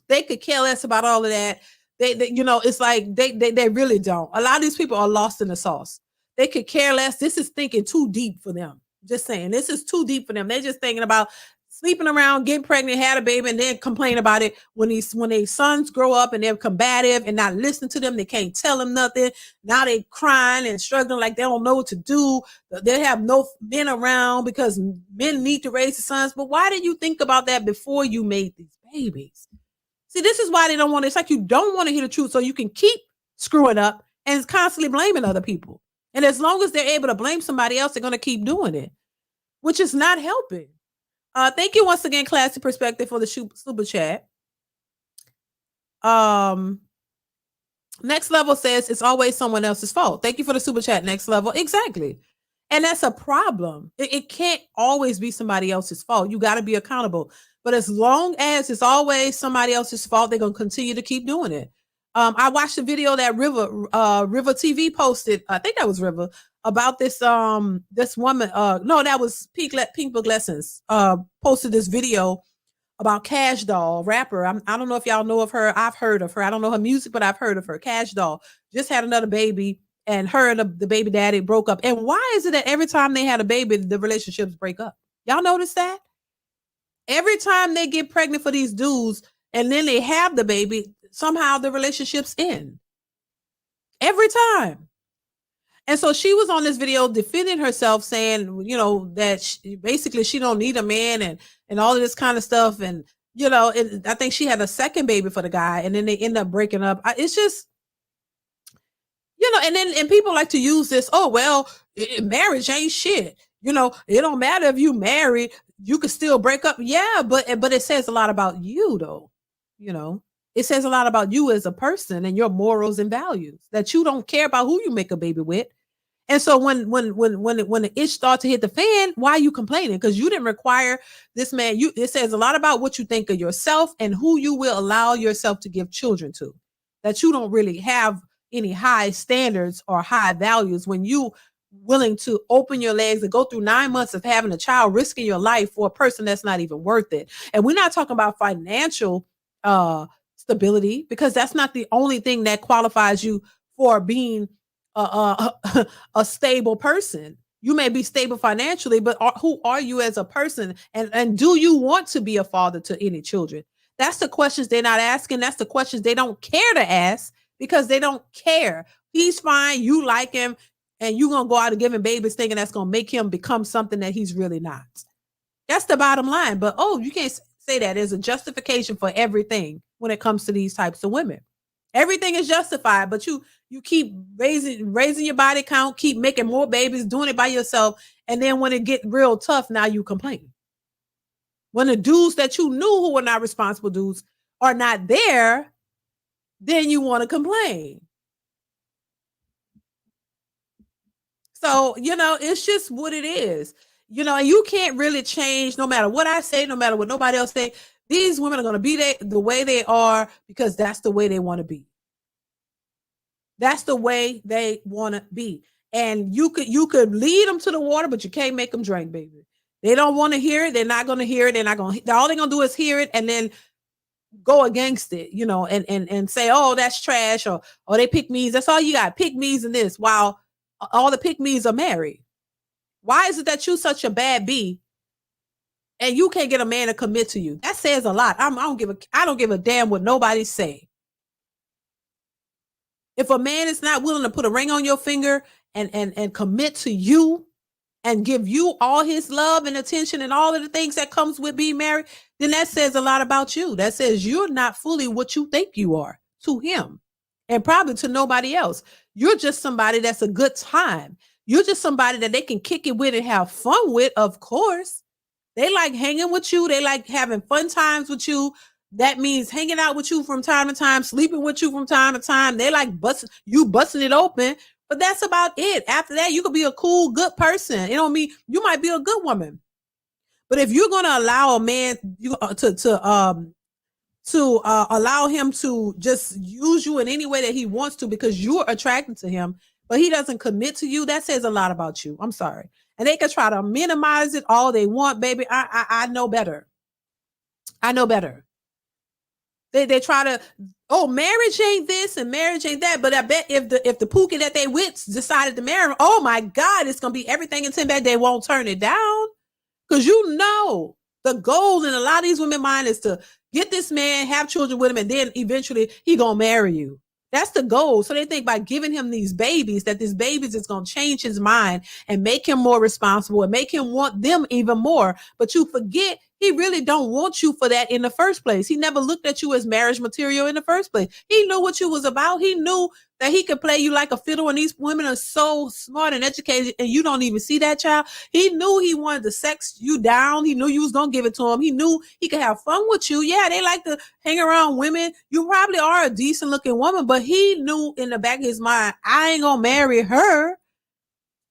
They could care less about all of that. They you know, it's like they really don't. A lot of these people are lost in the sauce. They could care less. This is thinking too deep for them. Just saying, this is too deep for them. They're just thinking about sleeping around, getting pregnant, had a baby, and then complain about it when their sons grow up and they're combative and not listen to them. They can't tell them nothing. Now they crying and struggling like they don't know what to do. They have no men around because men need to raise the sons. But why did you think about that before you made these babies? See, this is why they don't want it. It's like you don't want to hear the truth so you can keep screwing up and constantly blaming other people. And as long as they're able to blame somebody else, they're going to keep doing it, which is not helping. Thank you once again, Classy Perspective, for the super chat. Next Level says it's always someone else's fault. Thank you for the super chat, Next Level. Exactly. And that's a problem. It can't always be somebody else's fault. You got to be accountable. But as long as it's always somebody else's fault, they're going to continue to keep doing it. I watched a video that River TV posted. I think that was River, about this this woman. No, that was Pink Book Lessons. Posted this video about Cash Doll, rapper. I don't know if y'all know of her. I've heard of her. I don't know her music, but I've heard of her. Cash Doll just had another baby, and her and the baby daddy broke up. And why is it that every time they had a baby, the relationships break up? Y'all notice that? Every time they get pregnant for these dudes and then they have the baby, somehow the relationships end. Every time. And so she was on this video defending herself, saying, you know, that she don't need a man and all of this kind of stuff. And, you know, I think she had a second baby for the guy, and then they end up breaking up. It's just, you know, and people like to use this, oh, well, marriage ain't shit. You know, it don't matter if you married, you could still break up. Yeah, but it says a lot about you, though. You know, it says a lot about you as a person and your morals and values, that you don't care about who you make a baby with. And so when the itch starts to hit the fan, why are you complaining? Because you didn't require this man. It says a lot about what you think of yourself and who you will allow yourself to give children to. That you don't really have any high standards or high values when you willing to open your legs and go through 9 months of having a child, risking your life for a person that's not even worth it. And we're not talking about financial stability, because that's not the only thing that qualifies you for being a stable person. You may be stable financially, but who are you as a person? And do you want to be a father to any children? That's the questions they're not asking. That's the questions they don't care to ask, because they don't care. He's fine. You like him. And you're going to go out and give him babies thinking that's going to make him become something that he's really not. That's the bottom line. But, you can't say that. There's a justification for everything when it comes to these types of women. Everything is justified, but you keep raising your body count, keep making more babies, doing it by yourself. And then when it get real tough, now you complain. When the dudes that you knew who were not responsible dudes are not there, then you want to complain. So, you know, it's just what it is. You know, you can't really change no matter what I say, no matter what nobody else say. These women are going to be the way they are because that's the way they want to be. That's the way they want to be. And you could lead them to the water, but you can't make them drink, baby. They don't want to hear it. They're not going to hear it. All they're going to do is hear it and then go against it, and say, oh, that's trash, or they pick me's. That's all you got, pick me's and this, while all the pick me's are married. Why is it that you such a bad B and you can't get a man to commit to you? That says a lot. I don't give a damn what nobody say. If a man is not willing to put a ring on your finger and commit to you and give you all his love and attention and all of the things that comes with being married, then that says a lot about you. That says you're not fully what you think you are to him and probably to nobody else. You're just somebody that's a good time. You're just somebody that they can kick it with and have fun with, of course. They like hanging with you. They like having fun times with you. That means hanging out with you from time to time, sleeping with you from time to time. They like busting it open, but that's about it. After that, you could be a cool, good person. It don't mean you might be a good woman. But if you're going to allow a man to allow him to just use you in any way that he wants to because you're attracted to him, but he doesn't commit to you, that says a lot about you. I'm sorry. And they can try to minimize it all they want, baby. I know better. I know better. They try to, marriage ain't this and marriage ain't that. But I bet if the pookie that they with decided to marry him, oh my God, it's gonna be everything in 10 bed. They won't turn it down. Because the goal in a lot of these women's mind is to get this man, have children with him, and then eventually he gonna marry you. That's the goal. So they think by giving him these babies, that this babies is going to change his mind and make him more responsible and make him want them even more. But you forget he really don't want you for that in the first place. He never looked at you as marriage material in the first place. He knew what you was about. He knew that he could play you like a fiddle, and these women are so smart and educated, and you don't even see that, child. He knew he wanted to sex you down. He knew you was going to give it to him. He knew he could have fun with you. Yeah, they like to hang around women. You probably are a decent looking woman, but he knew in the back of his mind, I ain't going to marry her.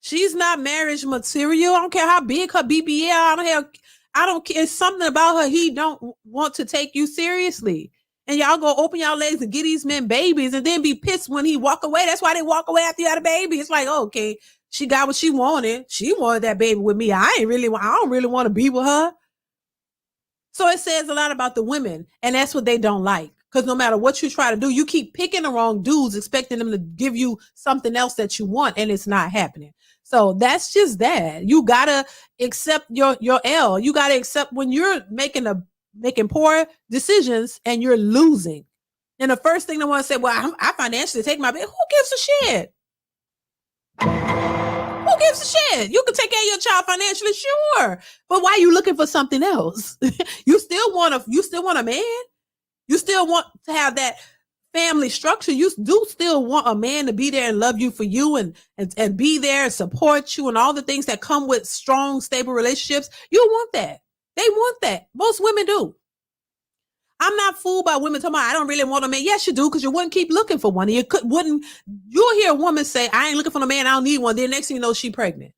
She's not marriage material. I don't care how big her BBL. I don't care. It's something about her. He don't want to take you seriously. And y'all go open y'all legs and get these men babies and then be pissed when he walk away. That's why they walk away after you had a baby. It's like, okay, she got what she wanted. She wanted that baby with me. I don't really want to be with her. So it says a lot about the women, and that's what they don't like. Because no matter what you try to do, you keep picking the wrong dudes, expecting them to give you something else that you want, and it's not happening. So that's just that. You gotta accept your L. You gotta accept when you're making poor decisions and you're losing. And the first thing they want to say, well, I financially take my baby. Who gives a shit? Who gives a shit? You can take care of your child financially, sure. But why are you looking for something else? You still want a man? You still want to have that family structure. You do still want a man to be there and love you for you and be there and support you and all the things that come with strong, stable relationships. You want that. They want that. Most women do. I'm not fooled by women talking about, I don't really want a man. Yes, you do, because you wouldn't keep looking for one. You'll hear a woman say, I ain't looking for a man, I don't need one. Then next thing you know, she pregnant.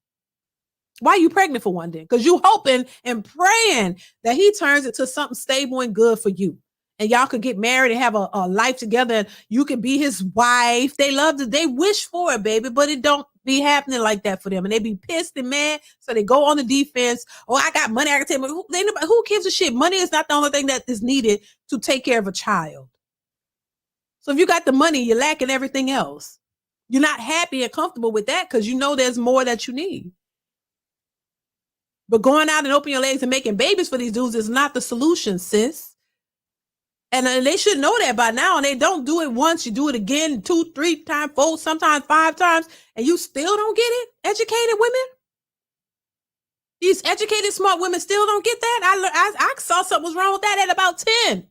Why are you pregnant for one then? Because you hoping and praying that he turns into something stable and good for you. And y'all could get married and have a life together, and you could be his wife. They love it. They wish for it, baby, but it don't be happening like that for them. And they be pissed and mad. So they go on the defense. Oh, I got money. I can take money. Who gives a shit? Money is not the only thing that is needed to take care of a child. So if you got the money, you're lacking everything else. You're not happy and comfortable with that because you know there's more that you need. But going out and opening your legs and making babies for these dudes is not the solution, sis. And they should know that by now. And they don't do it once. You do it again, 2, 3 times, 4, sometimes 5 times. And you still don't get it? Educated women? These educated, smart women still don't get that? I saw something was wrong with that at about 10.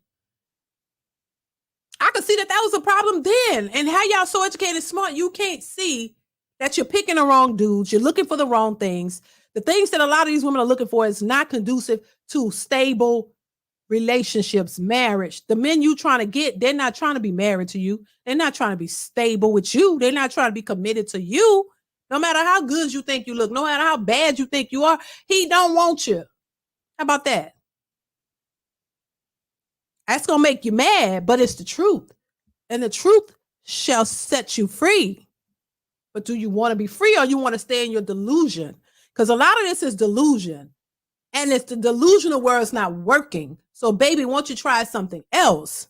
I could see that was a problem then. And how y'all so educated, smart, you can't see that you're picking the wrong dudes. You're looking for the wrong things. The things that a lot of these women are looking for is not conducive to stable relationships, marriage. The men you trying to get, they're not trying to be married to you. They're not trying to be stable with you. They're not trying to be committed to you. No matter how good you think you look, no matter how bad you think you are, he don't want you. How about that? That's going to make you mad, but it's the truth. And the truth shall set you free. But do you want to be free or you want to stay in your delusion? Because a lot of this is delusion. And it's the delusional where it's not working. So, baby, won't you try something else?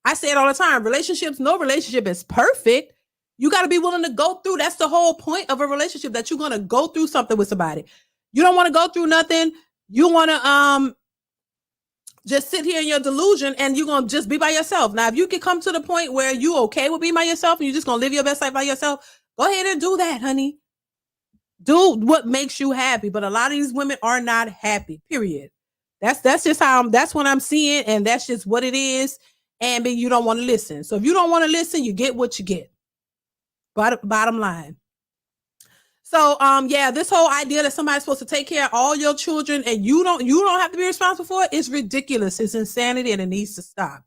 I say it all the time. Relationships, no relationship is perfect. You got to be willing to go through. That's the whole point of a relationship, that you're going to go through something with somebody. You don't want to go through nothing. You want to just sit here in your delusion and you're going to just be by yourself. Now, if you can come to the point where you okay with being by yourself and you're just going to live your best life by yourself, go ahead and do that, honey. Do what makes you happy. But a lot of these women are not happy, period. That's just that's what I'm seeing, and that's just what it is. And you don't want to listen. So if you don't want to listen, you get what you get. Bottom line. So yeah, this whole idea that somebody's supposed to take care of all your children and you don't have to be responsible for it is ridiculous. It's insanity, and it needs to stop.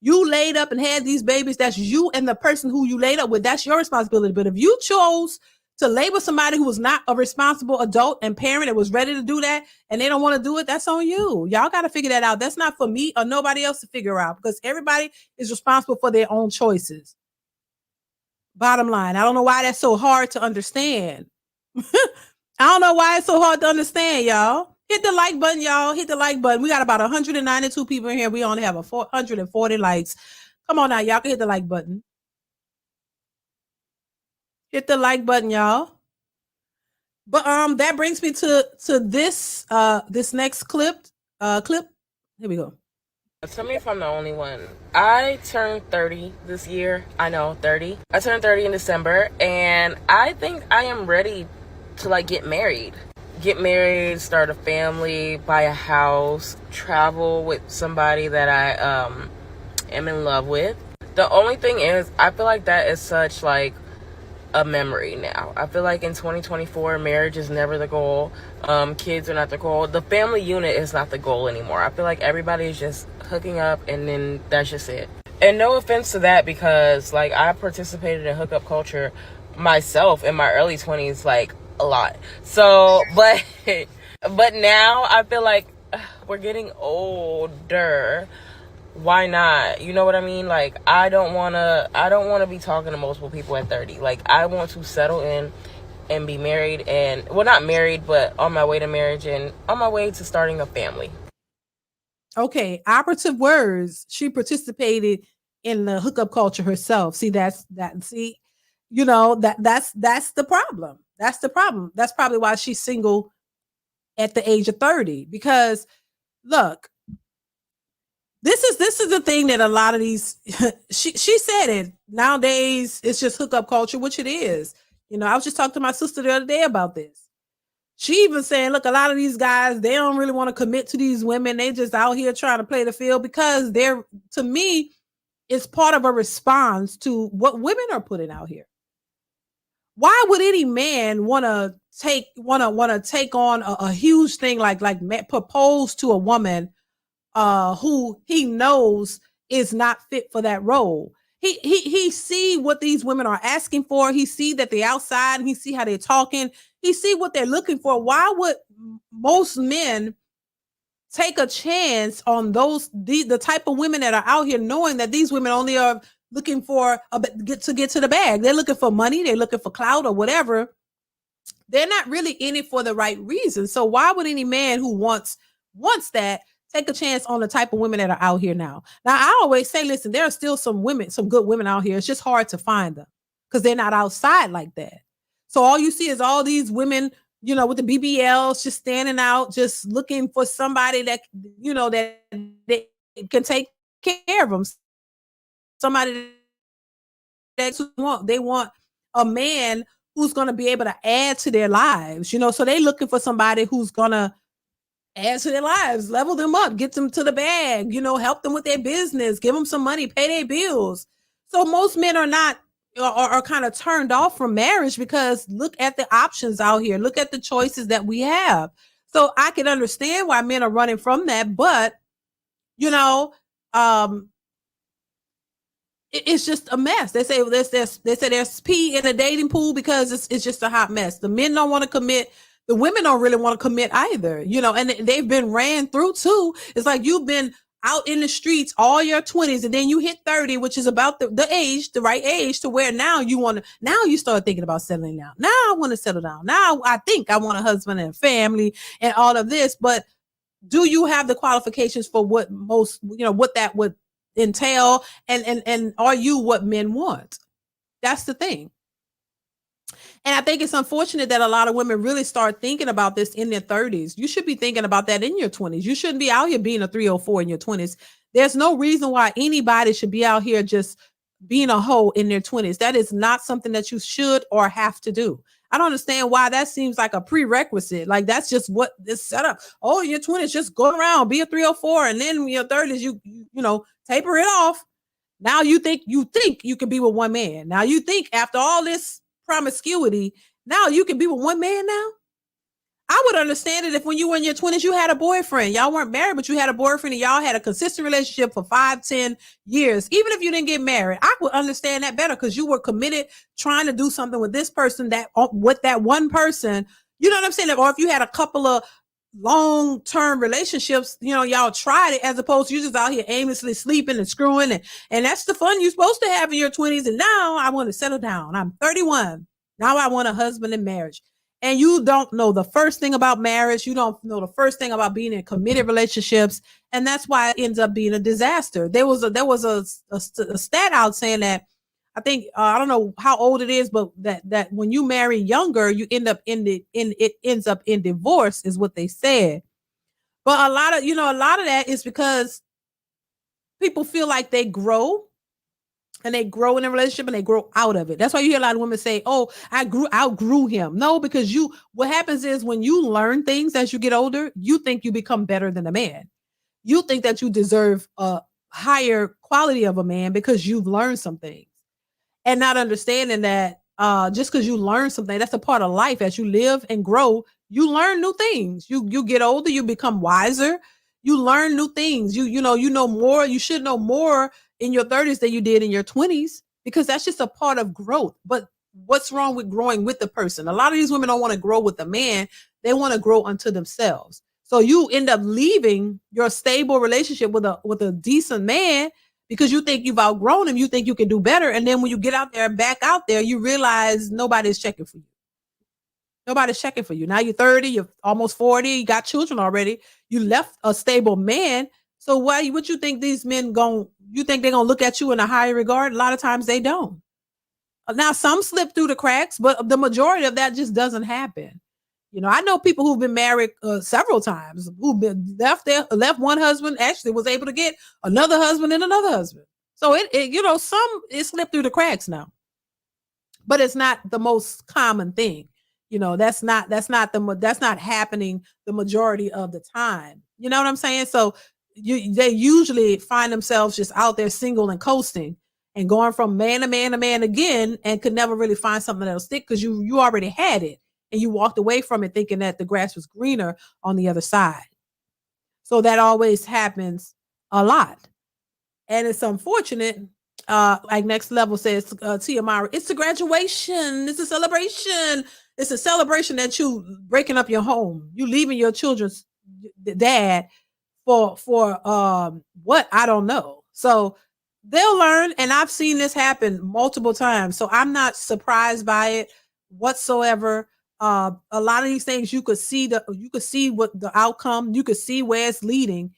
You laid up and had these babies. That's you and the person who you laid up with. That's your responsibility. But if you chose to label somebody who was not a responsible adult and parent that was ready to do that and they don't want to do it, that's on you. Y'all got to figure that out. That's not for me or nobody else to figure out, because everybody is responsible for their own choices. Bottom line. I don't know why that's so hard to understand. I don't know why it's so hard to understand, y'all. Hit the like button, y'all. Hit the like button. We got about 192 people in here. We only have 440 likes. Come on now, y'all can hit the like button. Hit the like button, y'all. But that brings me to this this next clip. Here we go. Tell me if I'm the only one. I turned 30 this year. I know, 30. I turned 30 in December, and I think I am ready to like get married. Get married, start a family, buy a house, travel with somebody that I am in love with. The only thing is, I feel like that is such like a memory now. I feel like in 2024, marriage is never the goal. Kids are not the goal. The family unit is not the goal anymore. I feel like everybody is just hooking up and then that's just it. And no offense to that, because like I participated in hookup culture myself in my early 20s, like a lot. So, but now I feel like we're getting older. Why not? You know what I mean? Like, I don't want to be talking to multiple people at 30. Like, I want to settle in and be married, and well, not married, but on my way to marriage and on my way to starting a family. Okay, operative words. She participated in the hookup culture herself. See, that's you know, that's the problem. That's the problem. That's probably why she's single at the age of 30. Because look, this is the thing that a lot of these she said it. Nowadays it's just hookup culture, which it is. You know, I was just talking to my sister the other day about this. She even saying, look, a lot of these guys, they don't really want to commit to these women. They just out here trying to play the field, because they're, to me, it's part of a response to what women are putting out here. Why would any man want to take on a huge thing like propose to a woman who he knows is not fit for that role? He see what these women are asking for. He see that they're outside, and he see how they're talking. He see what they're looking for. Why would most men take a chance on the type of women that are out here, knowing that these women only are looking for get to the bag? They're looking for money. They're looking for clout or whatever. They're not really in it for the right reason. So why would any man who wants that take a chance on the type of women that are out here now? Now, I always say, listen, there are still some good women out here. It's just hard to find them because they're not outside like that. So all you see is all these women, you know, with the BBLs just standing out, just looking for somebody that, you know, that they can take care of them. Somebody that they want a man who's going to be able to add to their lives, you know, so they're looking for somebody who's going to add to their lives, level them up, get them to the bag, you know, help them with their business, give them some money, pay their bills. So most men are kind of turned off from marriage because look at the options out here. Look at the choices that we have. So I can understand why men are running from that, but you know, it's just a mess. They say there's pee in the dating pool because it's just a hot mess. The men don't want to commit. The women don't really want to commit either, you know, and they've been ran through too. It's like you've been out in the streets all your 20s, and then you hit 30, which is about the age, the right age to where now you start thinking about settling down. Now I want to settle down. Now I think I want a husband and a family and all of this, but do you have the qualifications for what what that would entail? And are you what men want? That's the thing. And I think it's unfortunate that a lot of women really start thinking about this in their 30s. You should be thinking about that in your 20s. You shouldn't be out here being a 304 in your 20s. There's no reason why anybody should be out here just being a hoe in their 20s. That is not something that you should or have to do. I don't understand why that seems like a prerequisite. Like that's just what this setup. Oh, in your 20s, just go around, be a 304, and then in your 30s, you taper it off. Now you think you can be with one man. Now you think after all this promiscuity, now you can be with one man now? I would understand it if when you were in your 20s, you had a boyfriend. Y'all weren't married, but you had a boyfriend and y'all had a consistent relationship for 5-10 years. Even if you didn't get married, I would understand that better because you were committed trying to do something with this person, with that one person. You know what I'm saying? Or if you had a couple of long-term relationships, y'all tried it, as opposed to you just out here aimlessly sleeping and screwing. And that's the fun you're supposed to have in your 20s. And now I want to settle down. I'm 31. Now I want a husband and marriage. And you don't know the first thing about marriage. You don't know the first thing about being in committed relationships. And that's why it ends up being a disaster. There was a stat out saying that, I think, I don't know how old it is, but that when you marry younger, you end up it ends up in divorce is what they said. But a lot of that is because people feel like they grow. And they grow in a relationship and they grow out of it. That's why you hear a lot of women say, oh, outgrew him. No, because what happens is when you learn things as you get older, you think you become better than a man. You think that you deserve a higher quality of a man because you've learned some things. And not understanding that just because you learn something, that's a part of life. As you live and grow, you learn new things. You get older, you become wiser. You learn new things. You know more. You should know more in your 30s than you did in your 20s, because that's just a part of growth. But what's wrong with growing with the person? A lot of these women don't want to grow with a man. They want to grow unto themselves. So you end up leaving your stable relationship with a decent man because you think you've outgrown him. You think you can do better. And then when you get out there, back out there, you realize nobody's checking for you. Nobody's checking for you. Now you're 30, you're almost 40, you got children already. You left a stable man. So what you think these men you think they're going to look at you in a higher regard? A lot of times they don't. Now some slip through the cracks, but the majority of that just doesn't happen. I know people who've been married several times, who've been left one husband, actually was able to get another husband and another husband. So it slipped through the cracks now, but it's not the most common thing. That's not happening the majority of the time. You know what I'm saying? So they usually find themselves just out there single and coasting and going from man to man to man again, and could never really find something that'll stick because you already had it and you walked away from it thinking that the grass was greener on the other side. So that always happens a lot. And it's unfortunate. Like Next Level says, Tia Mara, it's a graduation. It's a celebration. It's a celebration that you breaking up your home. You leaving your children's dad for what? I don't know. So they'll learn. And I've seen this happen multiple times. So I'm not surprised by it whatsoever. A lot of these things you could see what the outcome, you could see where it's leading.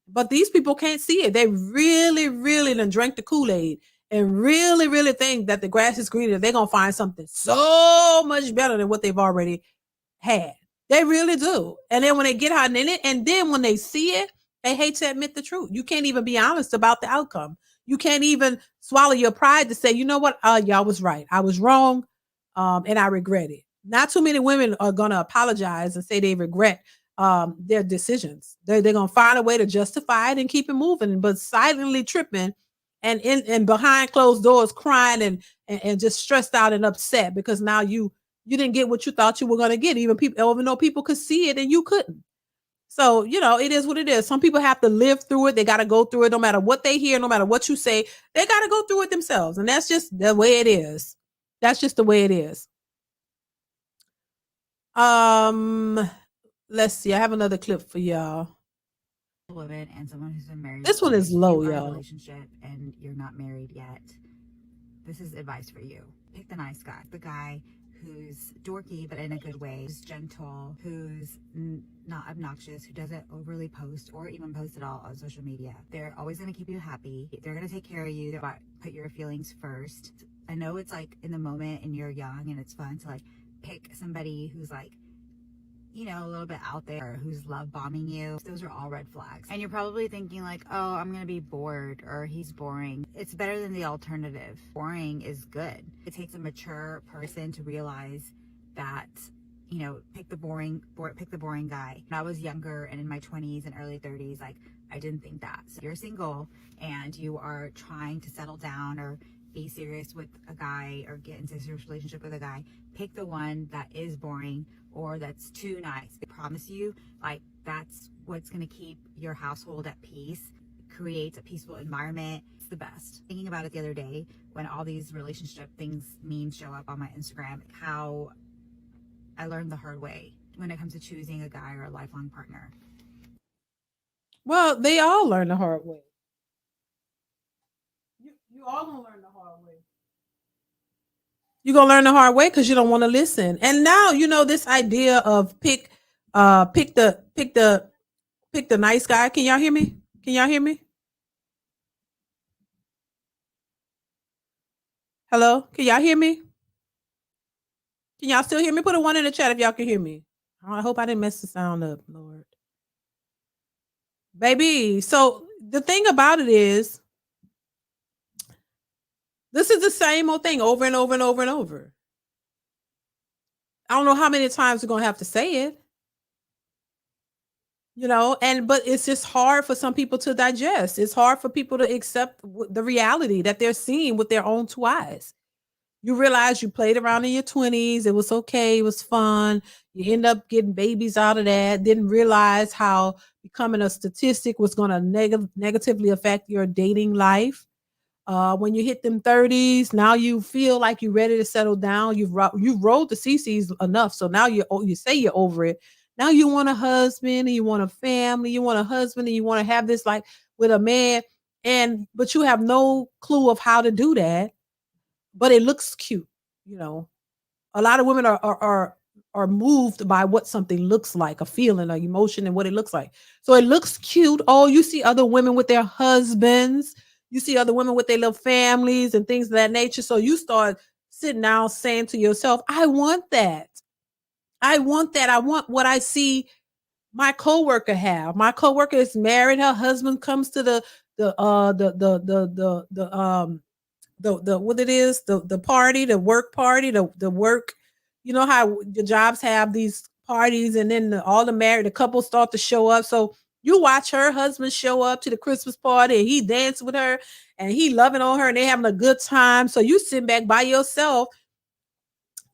But these people can't see it. They really, really done drank the Kool-Aid and really, really think that the grass is greener. They're going to find something so much better than what they've already had. They really do. And then when they get out in it, and then when they see it, they hate to admit the truth. You can't even be honest about the outcome. You can't even swallow your pride to say, you know what? Y'all was right. I was wrong. And I regret it. Not too many women are going to apologize and say they regret their decisions. They're going to find a way to justify it and keep it moving, but silently tripping and behind closed doors crying and just stressed out and upset because now you didn't get what you thought you were going to get. Even though people could see it and you couldn't. So, it is what it is. Some people have to live through it. They got to go through it no matter what they hear, no matter what you say. They got to go through it themselves. And that's just the way it is. That's just the way it is. Let's see. I have another clip for y'all. woman and someone who's been married. This one is low, you are in a y'all. relationship and you're not married yet. This is advice for you. Pick the nice guy. The guy who's dorky, but in a good way, who's gentle, who's not obnoxious, who doesn't overly post or even post at all on social media. They're always going to keep you happy. They're going to take care of you. They're put your feelings first. I know it's like in the moment and you're young and it's fun to like pick somebody who's like, you know, a little bit out there, who's love bombing you. Those are all red flags. And you're probably thinking like, oh, I'm gonna be bored, or he's boring. It's better than the alternative. Boring is good. It takes a mature person to realize that, you know, pick the boring guy. When I was younger and in my 20s and early 30s, like, I didn't think that. So you're single and you are trying to settle down or be serious with a guy or get into a serious relationship with a guy, pick the one that is boring or that's too nice. I promise you, like, that's what's going to keep your household at peace, creates a peaceful environment. It's the best. Thinking about it the other day when all these relationship memes show up on my Instagram, how I learned the hard way when it comes to choosing a guy or a lifelong partner. Well, they all learn the hard way. You all gonna learn the hard way. You're gonna learn the hard way because you don't want to listen. And now you know this idea of pick the nice guy. Can y'all hear me? Can y'all hear me? Hello? Can y'all hear me? Can y'all still hear me? Put a 1 in the chat if y'all can hear me. I hope I didn't mess the sound up, Lord. Baby, so the thing about it is, this is the same old thing over and over and over and over. I don't know how many times we're going to have to say it. You know, but it's just hard for some people to digest. It's hard for people to accept the reality that they're seeing with their own 2 eyes. You realize you played around in your 20s. It was okay. It was fun. You end up getting babies out of that. Didn't realize how becoming a statistic was going to negatively affect your dating life. When you hit them 30s, now you feel like you're ready to settle down. You've rolled the CCs enough. So now you say you're over it. Now you want a husband and you want a family. You want a husband and you want to have this like with a man. But you have no clue of how to do that. But it looks cute. You know, a lot of women are moved by what something looks like, a feeling, an emotion, and what it looks like. So it looks cute. Oh, you see other women with their husbands. You see other women with their little families and things of that nature. So you start sitting down saying to yourself, I want that. I want that. I want what I see my coworker have. My coworker is married. Her husband comes to the what it is, the party, the work party, the work. You know how the jobs have these parties, and then all the couples start to show up. So you watch her husband show up to the Christmas party and he dance with her and he loving on her and they having a good time. So you sit back by yourself.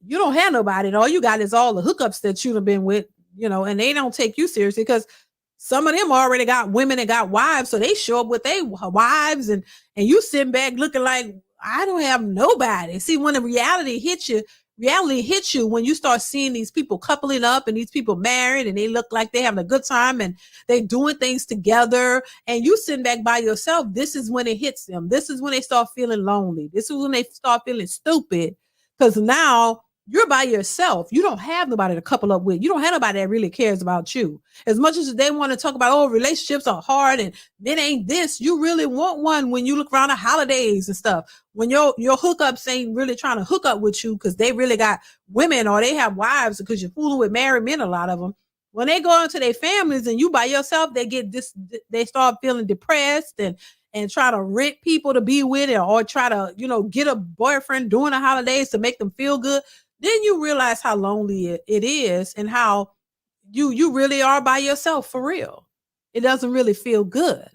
You don't have nobody. And all you got is all the hookups that you've been with, you know, and they don't take you seriously because some of them already got women and got wives. So they show up with their wives and you sitting back looking like, I don't have nobody. See, when the reality hits you when you start seeing these people coupling up and these people married and they look like they're having a good time and they doing things together and you sitting back by yourself. This is when it hits them. This is when they start feeling lonely. This is when they start feeling stupid because now you're by yourself. You don't have nobody to couple up with. You don't have nobody that really cares about you. As much as they want to talk about, oh, relationships are hard and it ain't this. You really want one when you look around the holidays and stuff. When your hookups ain't really trying to hook up with you because they really got women or they have wives because you're fooling with married men, a lot of them. When they go into their families and you by yourself, they start feeling depressed and try to rent people to be with it or try to, you know, get a boyfriend during the holidays to make them feel good. Then you realize how lonely it is and how you really are by yourself for real. It doesn't really feel good.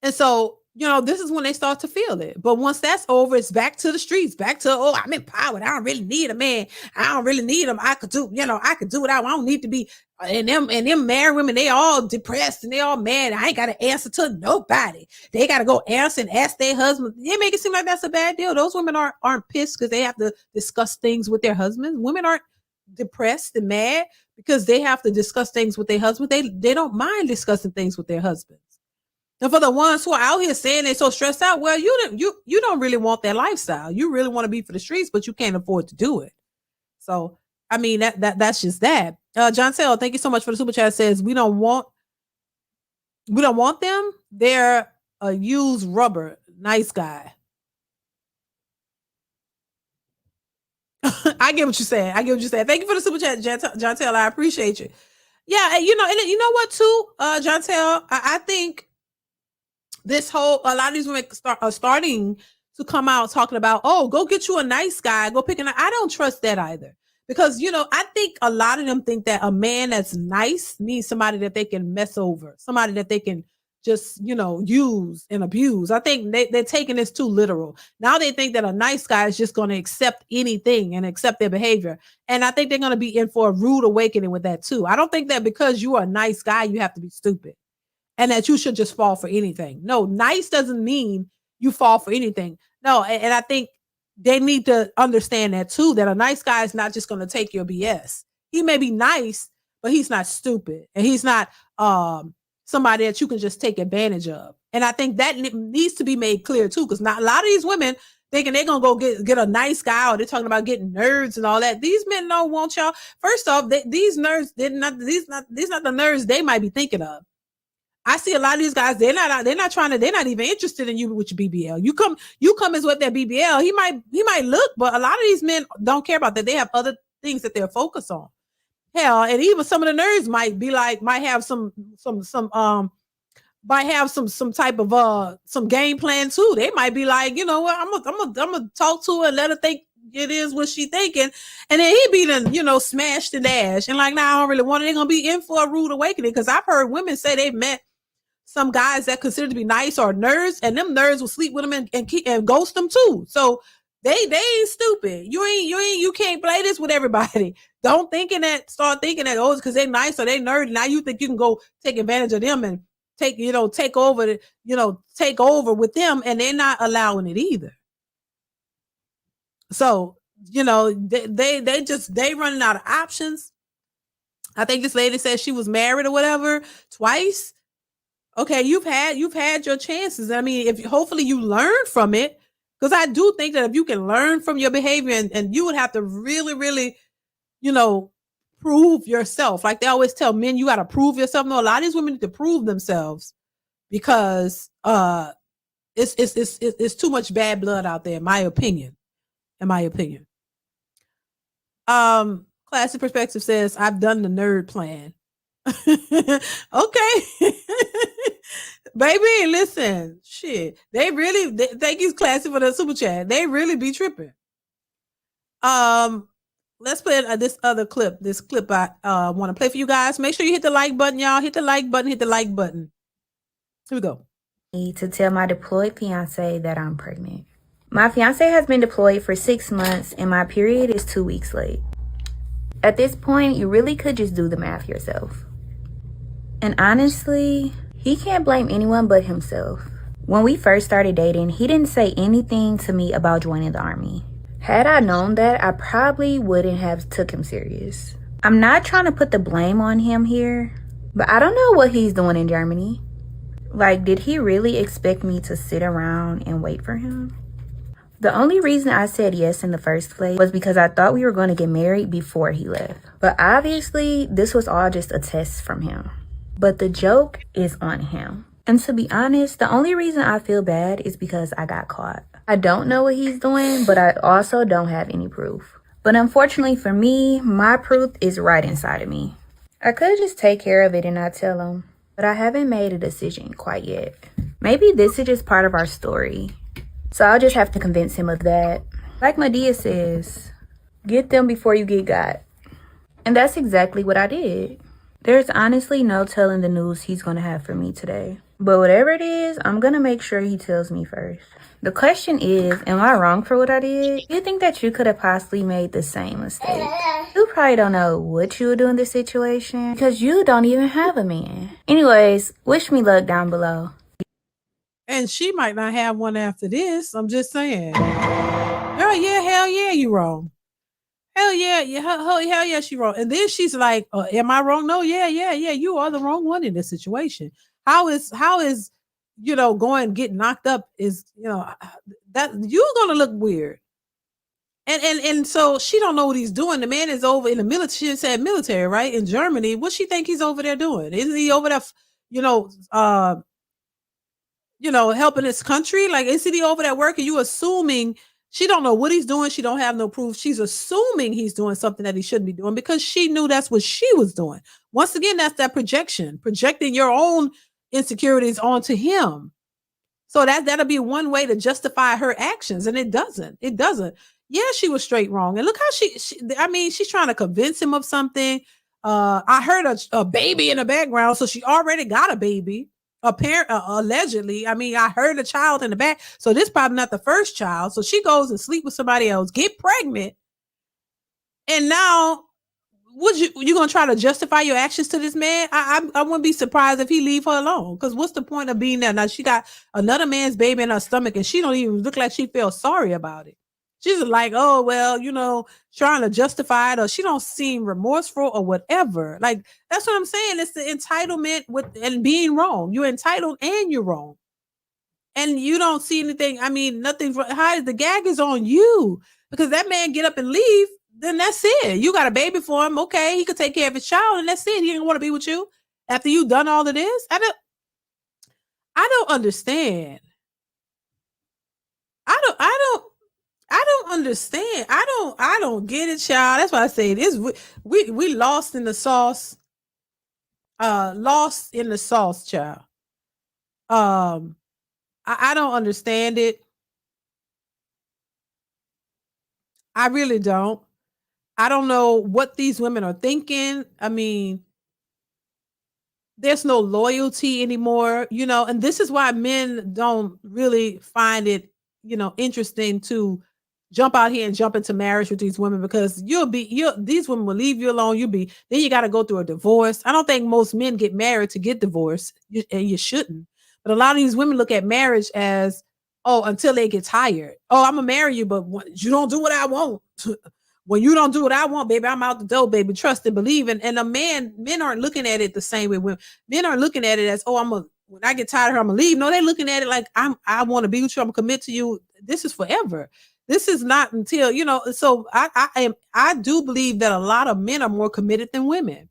And so, you know, this is when they start to feel it. But once that's over, it's back to the streets, back to, oh, I'm empowered. I don't really need a man. I don't really need him. I could do what I don't need to be. And them married women, they all depressed and they all mad. I ain't got to answer to nobody. They got to go answer and ask their husband. They make it seem like that's a bad deal. Those women aren't pissed because they have to discuss things with their husbands. Women aren't depressed and mad because they have to discuss things with their husband. They don't mind discussing things with their husbands. And for the ones who are out here saying they're so stressed out, well, you don't really want that lifestyle. You really want to be for the streets, but you can't afford to do it. So I mean that's just that. John Sale, thank you so much for the super chat. Says we don't want them. They're a used rubber. Nice guy. I get what you're saying. Thank you for the super chat, John Taylor. I appreciate you. Yeah, and you know what too, John Taylor. I think a lot of these women are starting to come out talking about, oh, go get you a nice guy, go pick I don't trust that either. Because, I think a lot of them think that a man that's nice means somebody that they can mess over, somebody that they can just, use and abuse. I think they're taking this too literal. Now they think that a nice guy is just going to accept anything and accept their behavior. And I think they're going to be in for a rude awakening with that too. I don't think that because you are a nice guy, you have to be stupid and that you should just fall for anything. No, nice doesn't mean you fall for anything. No, and I think they need to understand that too, that a nice guy is not just going to take your BS. He may be nice, but he's not stupid. And he's not somebody that you can just take advantage of. And I think that needs to be made clear too, because not a lot of these women thinking they're going to go get a nice guy, or they're talking about getting nerds and all that. These men don't want y'all. First off, these nerds, these not the nerds they might be thinking of. I see a lot of these guys, they're not even interested in you with your BBL. You come as with their BBL. He might look, but a lot of these men don't care about that. They have other things that they're focused on. Hell, and even some of the nerds might have some type of some game plan too. They might be like, you know what, I'm gonna talk to her and let her think it is what she thinking, and then he be done, smashed and dashed, and like, nah, I don't really want it. They're gonna be in for a rude awakening, because I've heard women say they've met some guys that consider to be nice or nerds, and them nerds will sleep with them and ghost them too. So they ain't stupid. You can't play this with everybody. Start thinking that, oh, it's because they nice or they nerdy. Now you think you can go take advantage of them and take over with them, and they're not allowing it either. So, they running out of options. I think this lady said she was married or whatever twice. Okay, you've had your chances. I mean, hopefully you learn from it, because I do think that if you can learn from your behavior, and you would have to really, really, prove yourself. Like they always tell men, you got to prove yourself. No, a lot of these women need to prove themselves, because it's too much bad blood out there, in my opinion. Classic Perspective says, I've done the nerd plan. Okay. Baby, listen, shit. Thank you, Classic, for the super chat. They really be tripping. Let's play this other clip. This clip I want to play for you guys. Make sure you hit the like button, y'all. Hit the like button. Here we go. To tell my deployed fiance that I'm pregnant. My fiance has been deployed for 6 months, and my period is 2 weeks late. At this point, you really could just do the math yourself. And honestly, he can't blame anyone but himself. When we first started dating, he didn't say anything to me about joining the army. Had I known that, I probably wouldn't have took him serious. I'm not trying to put the blame on him here, but I don't know what he's doing in Germany. Like, did he really expect me to sit around and wait for him? The only reason I said yes in the first place was because I thought we were going to get married before he left. But obviously, this was all just a test from him. But the joke is on him. And to be honest, the only reason I feel bad is because I got caught. I don't know what he's doing, but I also don't have any proof. But unfortunately for me, my proof is right inside of me. I could just take care of it and not tell him, but I haven't made a decision quite yet. Maybe this is just part of our story. So I'll just have to convince him of that. Like Medea says, get them before you get got. And that's exactly what I did. There's honestly no telling the news he's going to have for me today. But whatever it is, I'm going to make sure he tells me first. The question is, am I wrong for what I did? You think that you could have possibly made the same mistake? You probably don't know what you would do in this situation, because you don't even have a man. Anyways, wish me luck down below. And she might not have one after this. I'm just saying. Girl, yeah, hell yeah, you wrong. Hell yeah, yeah, hell yeah, she wrong. And then she's like, "Am I wrong? No, yeah, you are the wrong one in this situation. How is going get knocked up is that you're gonna look weird." And so she don't know what he's doing. The man is over in the military. She said military, right? In Germany. What she think he's over there doing? Isn't he over there, you know, uh, helping his country? Like, is he over there working? You assuming she don't know what he's doing. She don't have no proof. She's assuming he's doing something that he shouldn't be doing because she knew that's what she was doing. Once again, that's that projection, projecting your own insecurities onto him. So that'll be one way to justify her actions, and it doesn't. It doesn't. Yeah, she was straight wrong, and look how I mean, she's trying to convince him of something. I heard a baby in the background, so she already got a baby. Allegedly. I mean, I heard a child in the back, so this probably not the first child. So she goes and sleep with somebody else, get pregnant, and now would you gonna try to justify your actions to this man? I wouldn't be surprised if he leave her alone. Because what's the point of being there? Now she got another man's baby in her stomach, and she don't even look like she feels sorry about it. She's like, oh well, trying to justify it, or she don't seem remorseful or whatever. Like that's what I'm saying. It's the entitlement and being wrong. You're entitled and you're wrong, and you don't see anything. I mean, nothing. How the gag is on you because that man get up and leave. Then that's it. You got a baby for him. Okay, he could take care of his child, and that's it. He didn't want to be with you after you done all of this. I don't understand. I don't understand. I don't get it, child. That's why I say this. We lost in the sauce. Lost in the sauce, child. I don't understand it. I really don't. I don't know what these women are thinking. I mean, there's no loyalty anymore, and this is why men don't really find it, interesting to jump out here and jump into marriage with these women because these women will leave you alone. Then you got to go through a divorce. I don't think most men get married to get divorced, and you shouldn't. But a lot of these women look at marriage as, oh, until they get tired. Oh, I'm gonna marry you, but you don't do what I want. When you don't do what I want, baby, I'm out the door, baby. Trust and believe. And men aren't looking at it the same way. Men aren't looking at it as, oh, when I get tired of her, I'm gonna leave. No, they're looking at it like I want to be with you. I'm gonna commit to you. This is forever. This is not until, so I do believe that a lot of men are more committed than women.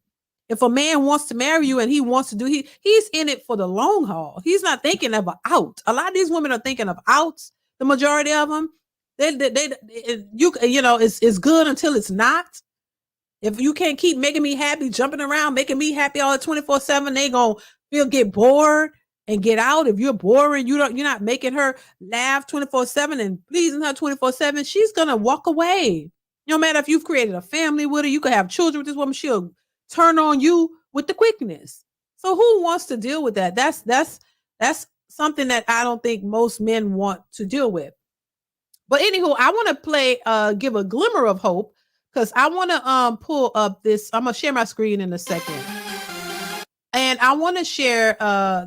If a man wants to marry you and he wants to he's in it for the long haul. He's not thinking of an out. A lot of these women are thinking of outs. The majority of them, it's good until it's not. If you can't keep making me happy, jumping around, making me happy all 24/7, they gonna get bored and get out. If you're boring, you're not making her laugh 24/7 and pleasing her 24/7, she's gonna walk away. No matter if you've created a family with her, you could have children with this woman, she'll turn on you with the quickness. So who wants to deal with that? That's something that I don't think most men want to deal with. But anywho, I want to give a glimmer of hope because I want to pull up this. I'm gonna share my screen in a second, and I want to share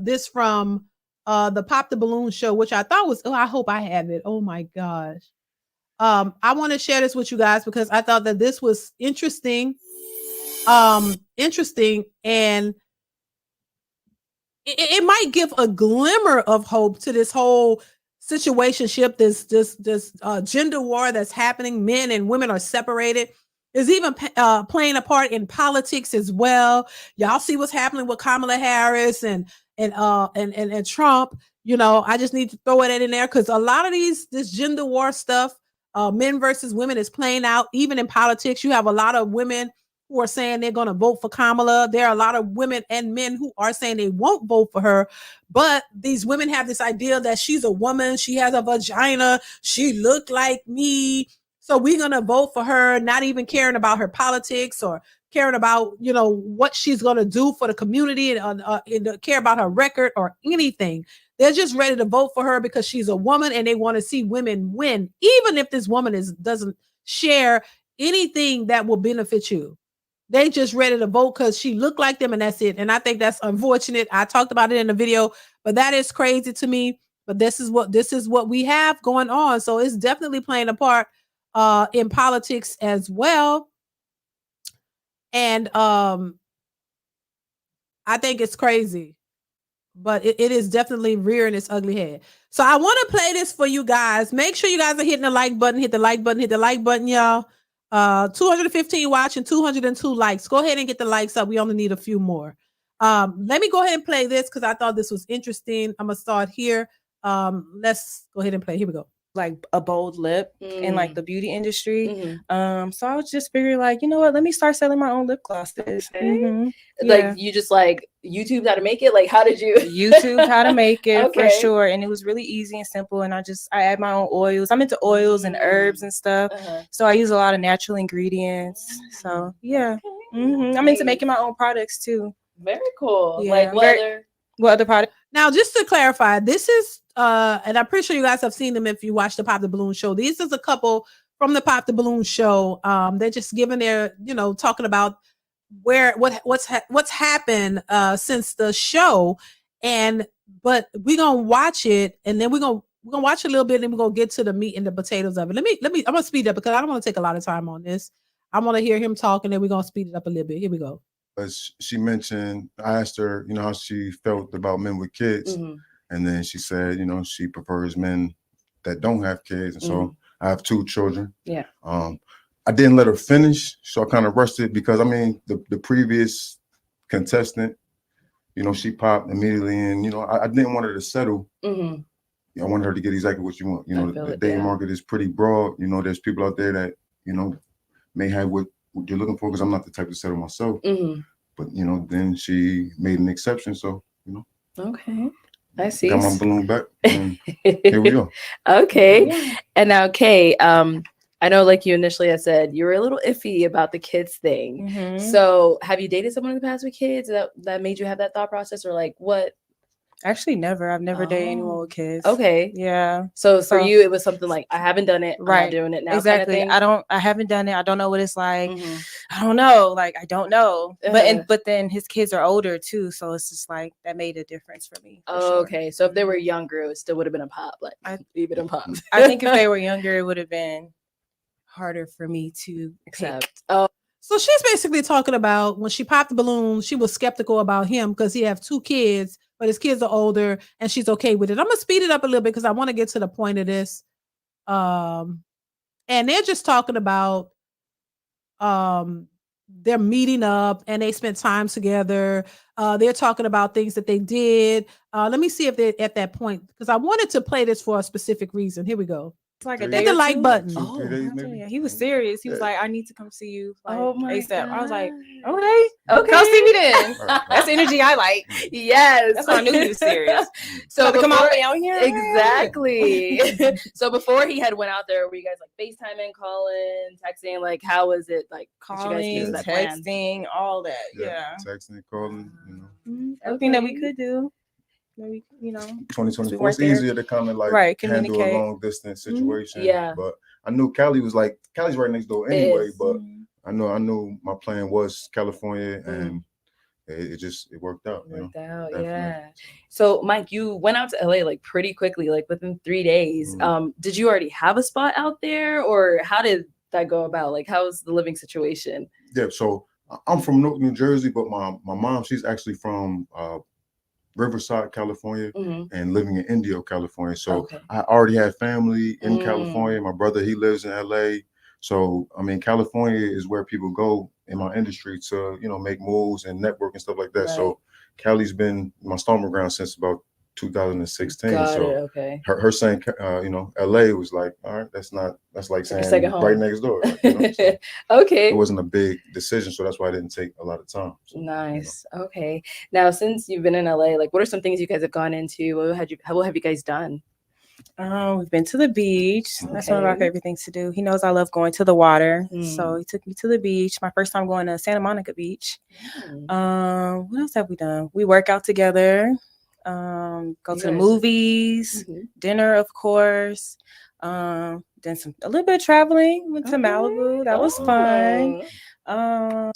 this from the Pop the Balloon show, which I thought was. Oh, I hope I have it. Oh my gosh, I want to share this with you guys because I thought that this was interesting, and it might give a glimmer of hope to this whole situationship, this gender war that's happening. Men and women are separated. Is even playing a part in politics as well. Y'all see what's happening with Kamala Harris and Trump. I just need to throw it in there because a lot of this gender war stuff, men versus women, is playing out even in politics. You have a lot of women who are saying they're going to vote for Kamala. There are a lot of women and men who are saying they won't vote for her. But these women have this idea that she's a woman. She has a vagina. She looked like me. So we're going to vote for her, not even caring about her politics or caring about, what she's going to do for the community and care about her record or anything. They're just ready to vote for her because she's a woman and they want to see women win, even if this woman doesn't share anything that will benefit you. They just ready to vote because she looked like them and that's it. And I think that's unfortunate. I talked about it in the video, but that is crazy to me. But this is what we have going on. So it's definitely playing a part. in politics as well. And I think it's crazy, but it is definitely rearing its ugly head. So I want to play this for you guys. Make sure you guys are hitting the like button, hit the like button, y'all. 215 watching, 202 likes. Go ahead and get the likes up. We only need a few more. Let me go ahead and play this because I thought this was interesting. I'm gonna start here. Let's go ahead and play. Here we go. Like a bold lip in like the beauty industry. So I was just figuring like, you know what, let me start selling my own lip glosses. Okay. Like you just like YouTube how to make it? Like how did you YouTube how to make it Okay. for sure. And it was really easy and simple. And I add my own oils. I'm into oils and herbs and stuff. So I use a lot of natural ingredients. So yeah. I'm into making my own products too. Very cool. Yeah. Like what other product? Now, just to clarify, this is and I'm pretty sure you guys have seen them if you watch the Pop the Balloon show. These is a couple from the Pop the Balloon show. They're just giving their, talking about what's happened since the show. But we're gonna watch it, and then we're gonna watch a little bit, and we're gonna get to the meat and the potatoes of it. I'm gonna speed up because I don't want to take a lot of time on this. I want to hear him talk, and then we're gonna speed it up a little bit. Here we go. She mentioned, I asked her, how she felt about men with kids. And then she said, she prefers men that don't have kids. And so I have 2 children. Yeah. I didn't let her finish, so I kind of rushed it because the previous contestant, she popped immediately, and I didn't want her to settle. I wanted her to get exactly what you want. The dating market is pretty broad. There's people out there that may have what you're looking for, because I'm not the type to settle myself. But then she made an exception, so Okay. I see. Got my balloon back. And here we go. Okay. Yeah. And now, Kay, I know like you initially had said you were a little iffy about the kids thing. So have you dated someone in the past with kids that made you have that thought process, or like what? Actually, never. I've never dated anyone with kids. Okay. Yeah. So for you, it was something like, I haven't done it. Right. I'm not doing it now. Exactly. Kind of thing? I haven't done it. I don't know what it's like. I don't know. Like, I don't know. But then his kids are older too. So it's just like, that made a difference for me. Oh, okay. So if they were younger, it still would have been a pop. Like, even a pop. I think if they were younger, it would have been harder for me to accept. Oh. So she's basically talking about when she popped the balloon, she was skeptical about him because he have 2 kids, but his kids are older, and she's okay with it. I'm gonna speed it up a little bit because I want to get to the point of this. And they're just talking about they're meeting up and they spent time together. They're talking about things that they did. Let me see if they're at that point, because I wanted to play this for a specific reason. Here we go. It's like hit the like button. Oh, yeah, he was serious. He was like, I need to come see you. Like, ASAP. God. I was like, okay. Come see me then. That's the energy I like. Yes. That's why I knew he was serious. So come all the way out here. Exactly. So before he had went out there, were you guys like FaceTiming, calling, texting? Like, how was it? Like calling, texting, all that. Yeah. Texting, calling, everything that we could do. Maybe, 2024 it's easier to kind of like handle a long distance situation. Yeah. But I knew Cali's right next door anyway. But I knew my plan was California, and it worked out. Yeah. So Mike, you went out to LA like pretty quickly, like within 3 days. Did you already have a spot out there, or how did that go about? Like, how's the living situation? Yeah. So I'm from Newark, New Jersey, but my mom, she's actually from Riverside, California, and living in Indio, California. So I already had family in California. My brother, he lives in LA. So, California is where people go in my industry to, make moves and network and stuff like that. Right. So Cali's been my stomping ground since about 2016. Her saying, LA was like, all right, that's like saying right next door. So okay. It wasn't a big decision, so that's why it didn't take a lot of time. So, nice. Okay. Now, since you've been in LA, like, what are some things you guys have gone into? What have you guys done? We've been to the beach. That's one of our favorite things to do. He knows I love going to the water. So he took me to the beach. My first time going to Santa Monica Beach. What else have we done? We work out together. Go to the movies, dinner, of course. Done a little bit of traveling. Went to Malibu. That was fun. Now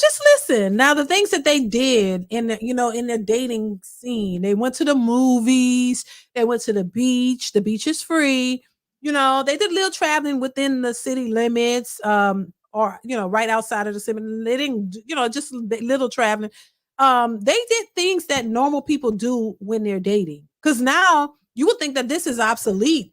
just listen. Now the things that they did in their dating scene. They went to the movies. They went to the beach. The beach is free. They did a little traveling within the city limits, or right outside of the city. They didn't, just little traveling. They did things that normal people do when they're dating. Because now you would think that this is obsolete,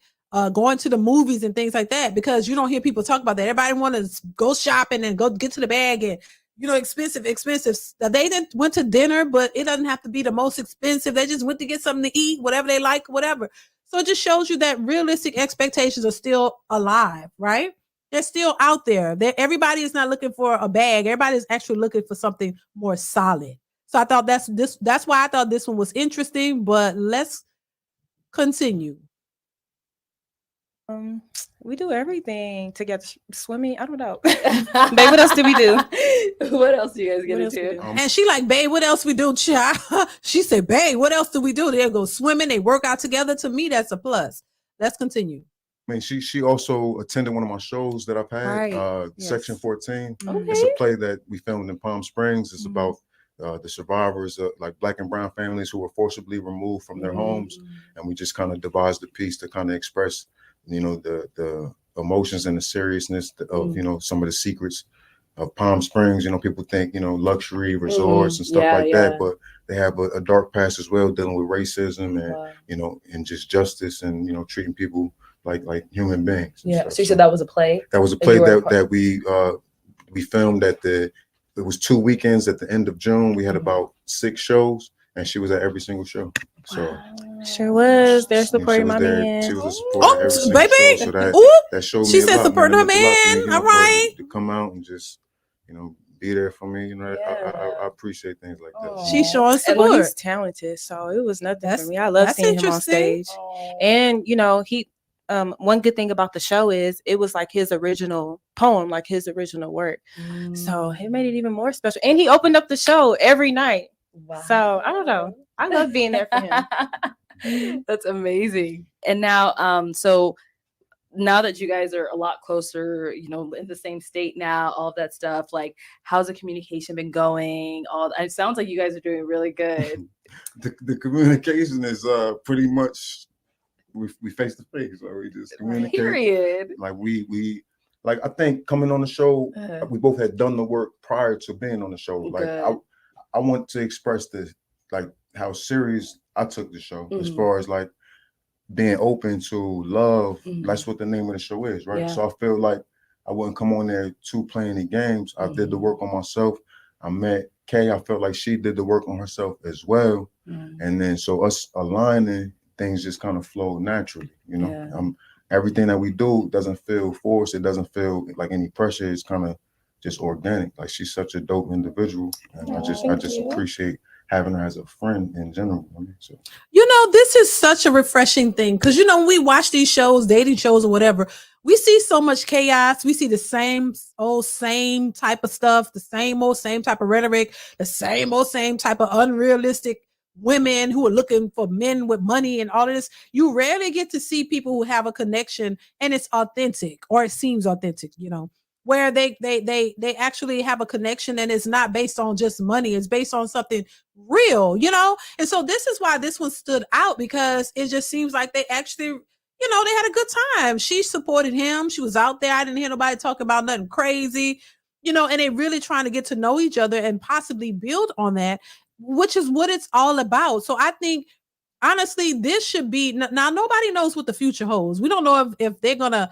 going to the movies and things like that, because you don't hear people talk about that. Everybody want to go shopping and go get to the bag and expensive. They didn't went to dinner, but it doesn't have to be the most expensive. They just went to get something to eat, whatever they like, whatever. So it just shows you that realistic expectations are still alive, right? They're still out there. Everybody is not looking for a bag. Everybody is actually looking for something more solid. So I thought that's why I thought this one was interesting, but let's continue. We do everything together. Swimming, I don't know. Babe, what else do we do? What else do you guys get into? And she like, babe, what else we do, child? She said, babe, what else do we do? They go swimming, they work out together. To me, that's a plus. Let's continue. I mean, she also attended one of my shows that I've had, Right. Section 14. Okay. It's a play that we filmed in Palm Springs. It's about the survivors, like Black and brown families who were forcibly removed from their homes. And we just kind of devised a piece to kind of express, the emotions and the seriousness of, some of the secrets of Palm Springs. People think, luxury resorts and stuff like that, but they have a dark past as well, dealing with racism and, and just justice and, treating people like human beings. Yeah. So you said that was a play? That was a play that we filmed it was 2 weekends at the end of June. We had about 6 shows, and she was at every single show. So sure was. They're supporting my man. She was a supporter every single baby. show. So that showed me She a said lot, support man. her man. All right. To come out and just, be there for me. I appreciate things like that. She's showing And support. he's talented, so it was nothing for me. I love seeing him on stage. And he one good thing about the show is it was like his original poem, like his original work. So it made it even more special. And he opened up the show every night. Wow. So I don't know. I love being there for him. That's amazing. And now, so now that you guys are a lot closer, in the same state now, all of that stuff, like how's the communication been going? It sounds like you guys are doing really good. The communication is pretty much we face to face, or we just communicate. Period. Like we I think coming on the show, we both had done the work prior to being on the show. Like I want to express this, like how serious I took the show, as far as like being open to love. That's what the name of the show is, right? So I feel like I wouldn't come on there to play any games. I did the work on myself. I met Kay. I felt like she did the work on herself as well. And then so us aligning, things just kind of flow naturally, everything that we do doesn't feel forced. It doesn't feel like any pressure. It's kind of just organic. Like she's such a dope individual, and I just appreciate having her as a friend in general. This is such a refreshing thing, because when we watch these shows, dating shows or whatever, we see so much chaos. We see the same type of stuff, the same type of rhetoric, the same type of unrealistic women who are looking for men with money and all of this. You rarely get to see people who have a connection and it's authentic, or it seems authentic, where they actually have a connection and it's not based on just money. It's based on something real, And so this is why this one stood out, because it just seems like they actually, they had a good time. She supported him. She was out there. I didn't hear nobody talk about nothing crazy, and they really trying to get to know each other and possibly build on that, which is what it's all about. So I think, honestly, this should be, now nobody knows what the future holds. We don't know if they're going to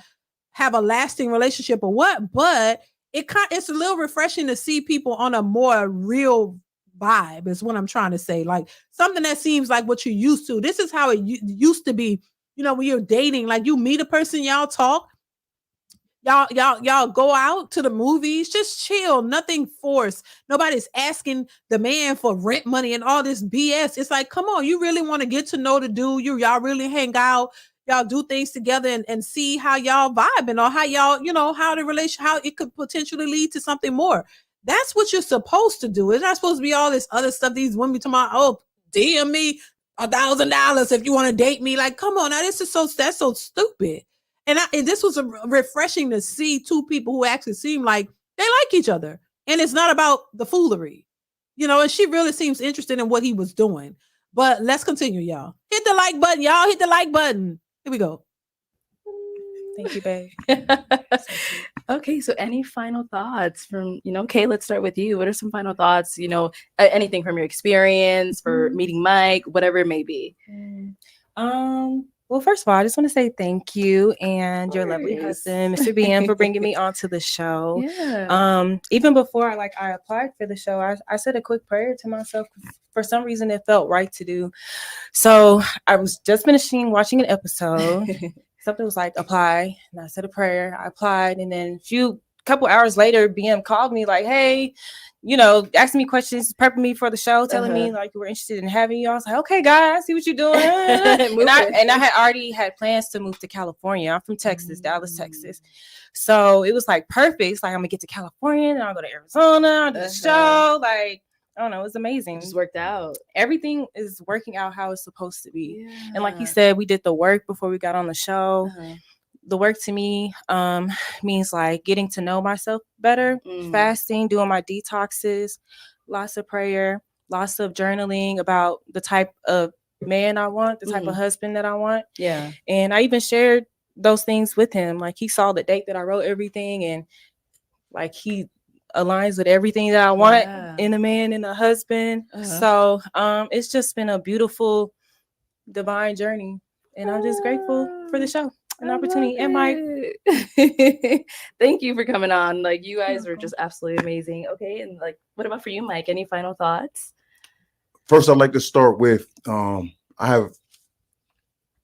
have a lasting relationship or what, but it's a little refreshing to see people on a more real vibe, is what I'm trying to say. Like something that seems like what you're used to. This is how it used to be, when you're dating, like you meet a person, y'all talk, y'all go out to the movies, just chill, nothing forced. Nobody's asking the man for rent money and all this BS. It's like, come on, you really want to get to know the dude. Y'all really hang out, y'all do things together and see how y'all vibing, or how y'all, how the relation, how it could potentially lead to something more. That's what you're supposed to do. It's not supposed to be all this other stuff. These women talking about, DM me $1,000 if you want to date me. Like, come on, now that's so stupid. And this was refreshing to see two people who actually seem like they like each other. And it's not about the foolery, and she really seems interested in what he was doing. But let's continue, y'all. Hit the like button, y'all. Hit the like button. Here we go. Thank you, babe. Okay, so any final thoughts from, Kay, let's start with you. What are some final thoughts, anything from your experience for meeting Mike, whatever it may be? Well, first of all, I just want to say thank you and your lovely husband, Mr. BM, for bringing me onto the show. Yeah. Even before I applied for the show, I said a quick prayer to myself. For some reason, it felt right to do. So I was just finishing watching an episode. Something was like, apply. And I said a prayer. I applied. And then couple hours later, BM called me like, hey, asking me questions, prepping me for the show, telling me like you were interested in having you. I was like, okay, guys, I see what you're doing. and I had already had plans to move to California. I'm from Texas, Dallas, Texas. So it was like perfect. It's like I'm gonna get to California, and I'll go to Arizona, I'll do the show. Like, I don't know, it was amazing. It just worked out. Everything is working out how it's supposed to be. Yeah. And like you said, we did the work before we got on the show. The work to me means like getting to know myself better, fasting, doing my detoxes, lots of prayer, lots of journaling about the type of man I want, the type of husband that I want. Yeah. And I even shared those things with him. Like he saw the date that I wrote everything, and like he aligns with everything that I want in a man and a husband. So it's just been a beautiful divine journey, and I'm just grateful for the show. An opportunity. And Mike, thank you for coming on. Like, you guys were just absolutely amazing. Okay, and like, what about for you, Mike? Any final thoughts? First, I'd like to start with I have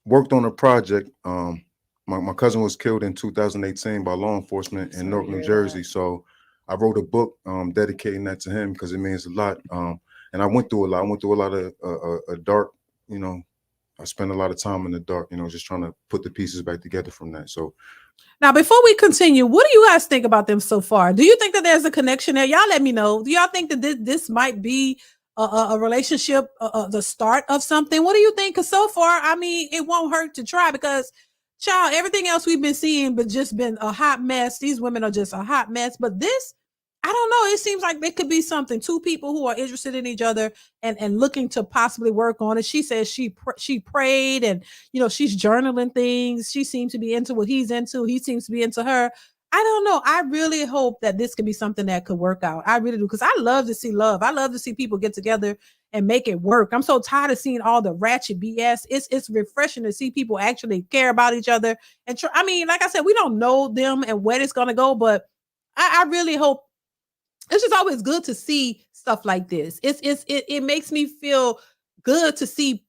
worked on a project. My cousin was killed in 2018 by law enforcement in Newark, New Jersey. So I wrote a book dedicating that to him because it means a lot. And I went through a lot. I went through a lot of dark, I spent a lot of time in the dark, just trying to put the pieces back together from that. So now, before we continue, what do you guys think about them so far? Do you think that there's a connection there? Y'all let me know. Do y'all think that this might be a relationship, the start of something? What do you think? Because so far, I mean, it won't hurt to try because, child, everything else we've been seeing but just been a hot mess. These women are just a hot mess. But this, I don't know. It seems like there could be something. Two people who are interested in each other and looking to possibly work on it. She says she prayed and, she's journaling things. She seems to be into what he's into. He seems to be into her. I don't know. I really hope that this could be something that could work out. I really do. Because I love to see love. I love to see people get together and make it work. I'm so tired of seeing all the ratchet BS. It's refreshing to see people actually care about each other. And I mean, like I said, we don't know them and where it's going to go, but I really hope. It's just always good to see stuff like this. It makes me feel good to see,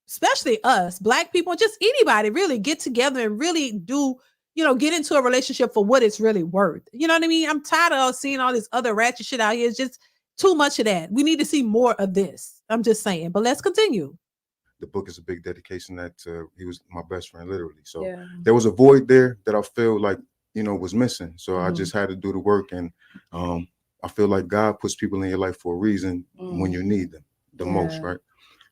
especially us, Black people, just anybody really get together and really do, get into a relationship for what it's really worth. You know what I mean? I'm tired of seeing all this other ratchet shit out here. It's just too much of that. We need to see more of this. I'm just saying, but let's continue. The book is a big dedication that he was my best friend, literally. So there was a void there that I feel like, was missing. So I just had to do the work. And I feel like God puts people in your life for a reason when you need them the most, right?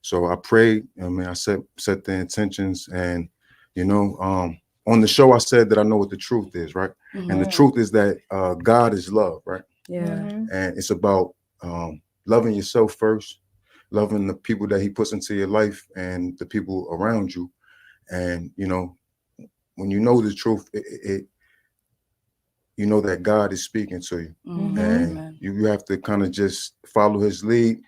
So I prayed. I set the intentions, and on the show I said that I know what the truth is, right? And the truth is that God is love, right? And it's about loving yourself first, loving the people that He puts into your life and the people around you. And when you know the truth, you know that God is speaking to you, and you have to kind of just follow His lead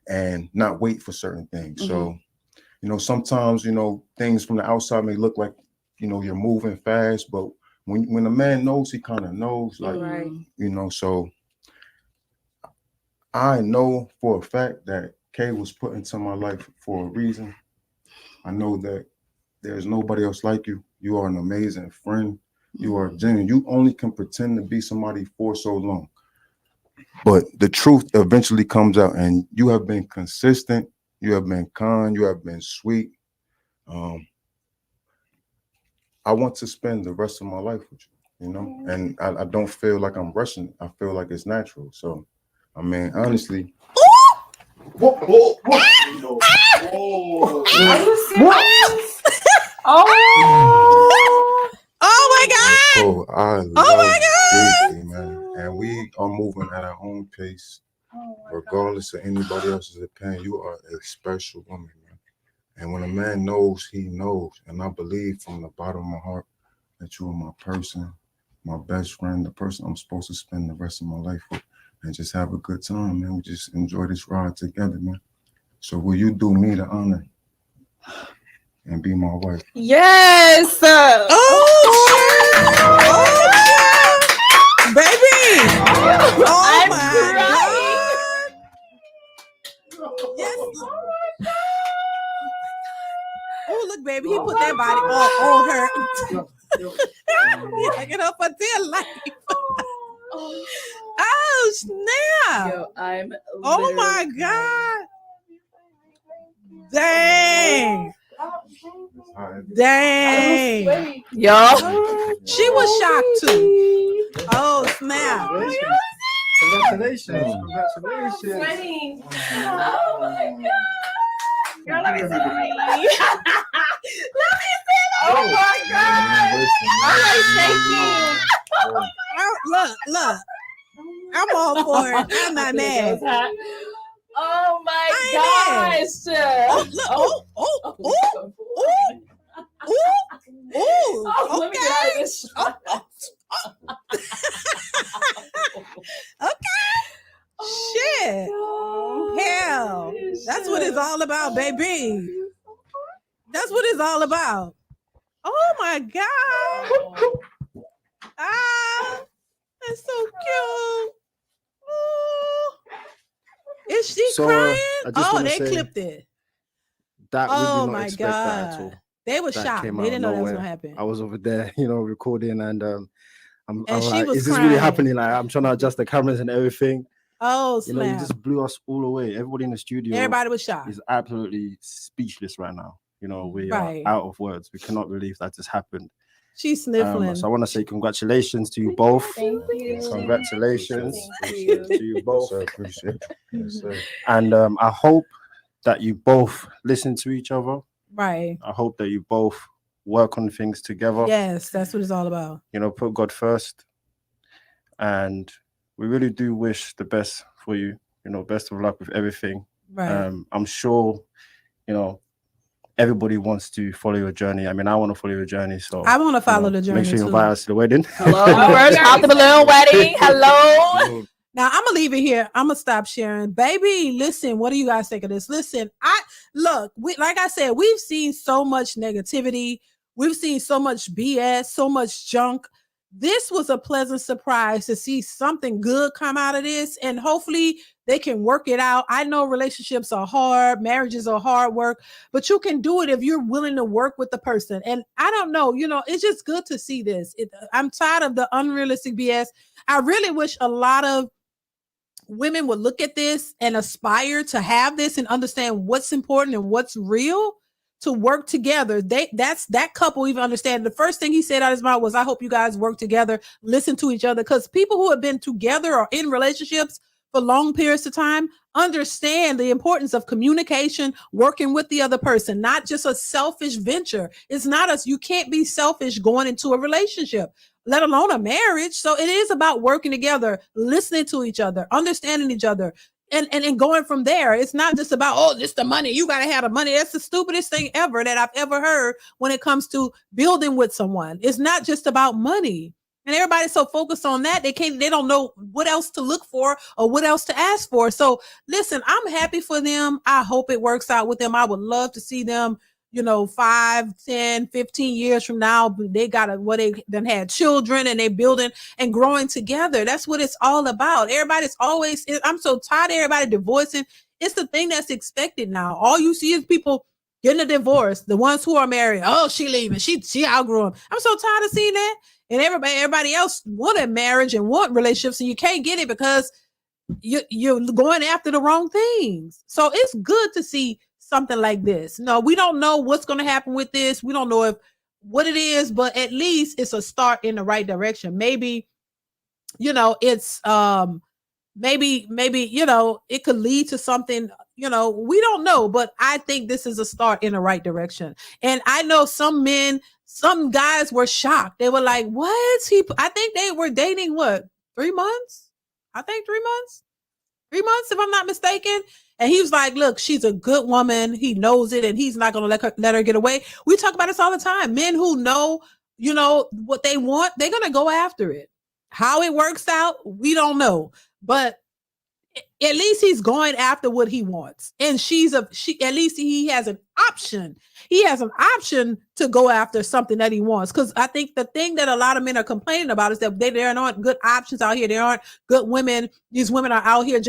and not wait for certain things. So, sometimes, things from the outside may look like, you're moving fast, but when a man knows, he kind of knows, like, so I know for a fact that Kay was put into my life for a reason. I know that there's nobody else like you. You are an amazing friend. You are genuine. You only can pretend to be somebody for so long. But the truth eventually comes out, and you have been consistent. You have been kind. You have been sweet. I want to spend the rest of my life with you, and I don't feel like I'm rushing. I feel like it's natural. So, I mean, honestly. Oh my God! So I love DeeDee, man, and we are moving at our own pace, regardless of anybody else's opinion. You are a special woman, man. And when a man knows, he knows, and I believe from the bottom of my heart that you are my person, my best friend, the person I'm supposed to spend the rest of my life with, and just have a good time, man. We just enjoy this ride together, man. So will you do me the honor and be my wife? Yes. Baby. Oh I'm my crying. God. Yes. Oh, look, baby. He put that body on her. He's taking her for dear life. Oh, snap. Yo, I'm Oh my God. Dang. Dang. Yo. She was shocked too. Oh, snap. Congratulations. Congratulations. Oh my God. Girl, let me see. Let me see. Oh my God. Look. I'm all for it. I'm not mad. Oh my gosh. Oh, let me get out of this. Okay. Shit. Hell. That's what it's all about, baby. That's what it's all about. Oh my God. Ah, that's so cute. Oh. Is she crying? They clipped it. That we Oh did not my expect that at all. God. They were That shocked. came They out didn't know that was nowhere. gonna happen. I was over there, recording, and I'm And she like, was is this really crying. happening? Like, I'm trying to adjust the cameras and everything. Oh, You snap. just blew us all away. Everybody in the studio Everybody was shocked. is absolutely speechless right now. We Right. are out of words. We cannot believe that just happened. She's sniffling. So I want to say congratulations to you both. Thank you. Congratulations Thank you. to you both. I appreciate it. Yes, sir. And I hope that you both listen to each other. Right. I hope that you both work on things together. Yes, that's what it's all about. Put God first. And we really do wish the best for you. Best of luck with everything. Right. I'm sure, everybody wants to follow your journey. I mean, I want to follow your journey. So I want to follow the journey make sure you too. invite us to the wedding. Hello. First off the balloon wedding. Hello. Now I'm gonna leave it here. I'm gonna stop sharing. Baby, listen, what do you guys think of this? Listen, like I said, we've seen so much negativity, we've seen so much BS, so much junk. This was a pleasant surprise to see something good come out of this, and hopefully they can work it out. I know relationships are hard, marriages are hard work, but you can do it if you're willing to work with the person. And I don't know, it's just good to see this. I'm tired of the unrealistic BS. I really wish a lot of women would look at this and aspire to have this and understand what's important and what's real to work together. That couple even understand. The first thing he said out of his mouth was, I hope you guys work together, listen to each other. Because people who have been together or in relationships for long periods of time understand the importance of communication, working with the other person, not just a selfish venture. It's not you can't be selfish going into a relationship, let alone a marriage. So it is about working together, listening to each other, understanding each other, and going from there. It's not just about, just the money. You got to have the money. That's the stupidest thing ever that I've ever heard when it comes to building with someone. It's not just about money. And everybody's so focused on that, they don't know what else to look for or what else to ask for. So listen, I'm happy for them. I hope it works out with them. I would love to see them, 5, 10, 15 years from now, they they done had children and they building and growing together. That's what it's all about. I'm so tired of everybody divorcing. It's the thing that's expected now. All you see is people getting a divorce. The ones who are married, she leaving. She outgrew him. I'm so tired of seeing that. And everybody else wanted marriage and want relationships, and you can't get it because you're going after the wrong things. So it's good to see something like this. No, we don't know what's going to happen with this. We don't know what it is, but at least it's a start in the right direction. Maybe, it's maybe it could lead to something. We don't know, but I think this is a start in the right direction. And I know some guys were shocked. They were like, what? I think they were dating 3 months? I think 3 months. 3 months, if I'm not mistaken. And he was like, look, she's a good woman. He knows it, and he's not going to let her get away. We talk about this all the time. Men who know what they want, they're going to go after it. How it works out, we don't know. But at least he's going after what he wants. And at least he has an option. He has an option to go after something that he wants. Because I think the thing that a lot of men are complaining about is that there aren't good options out here. There aren't good women. These women are out here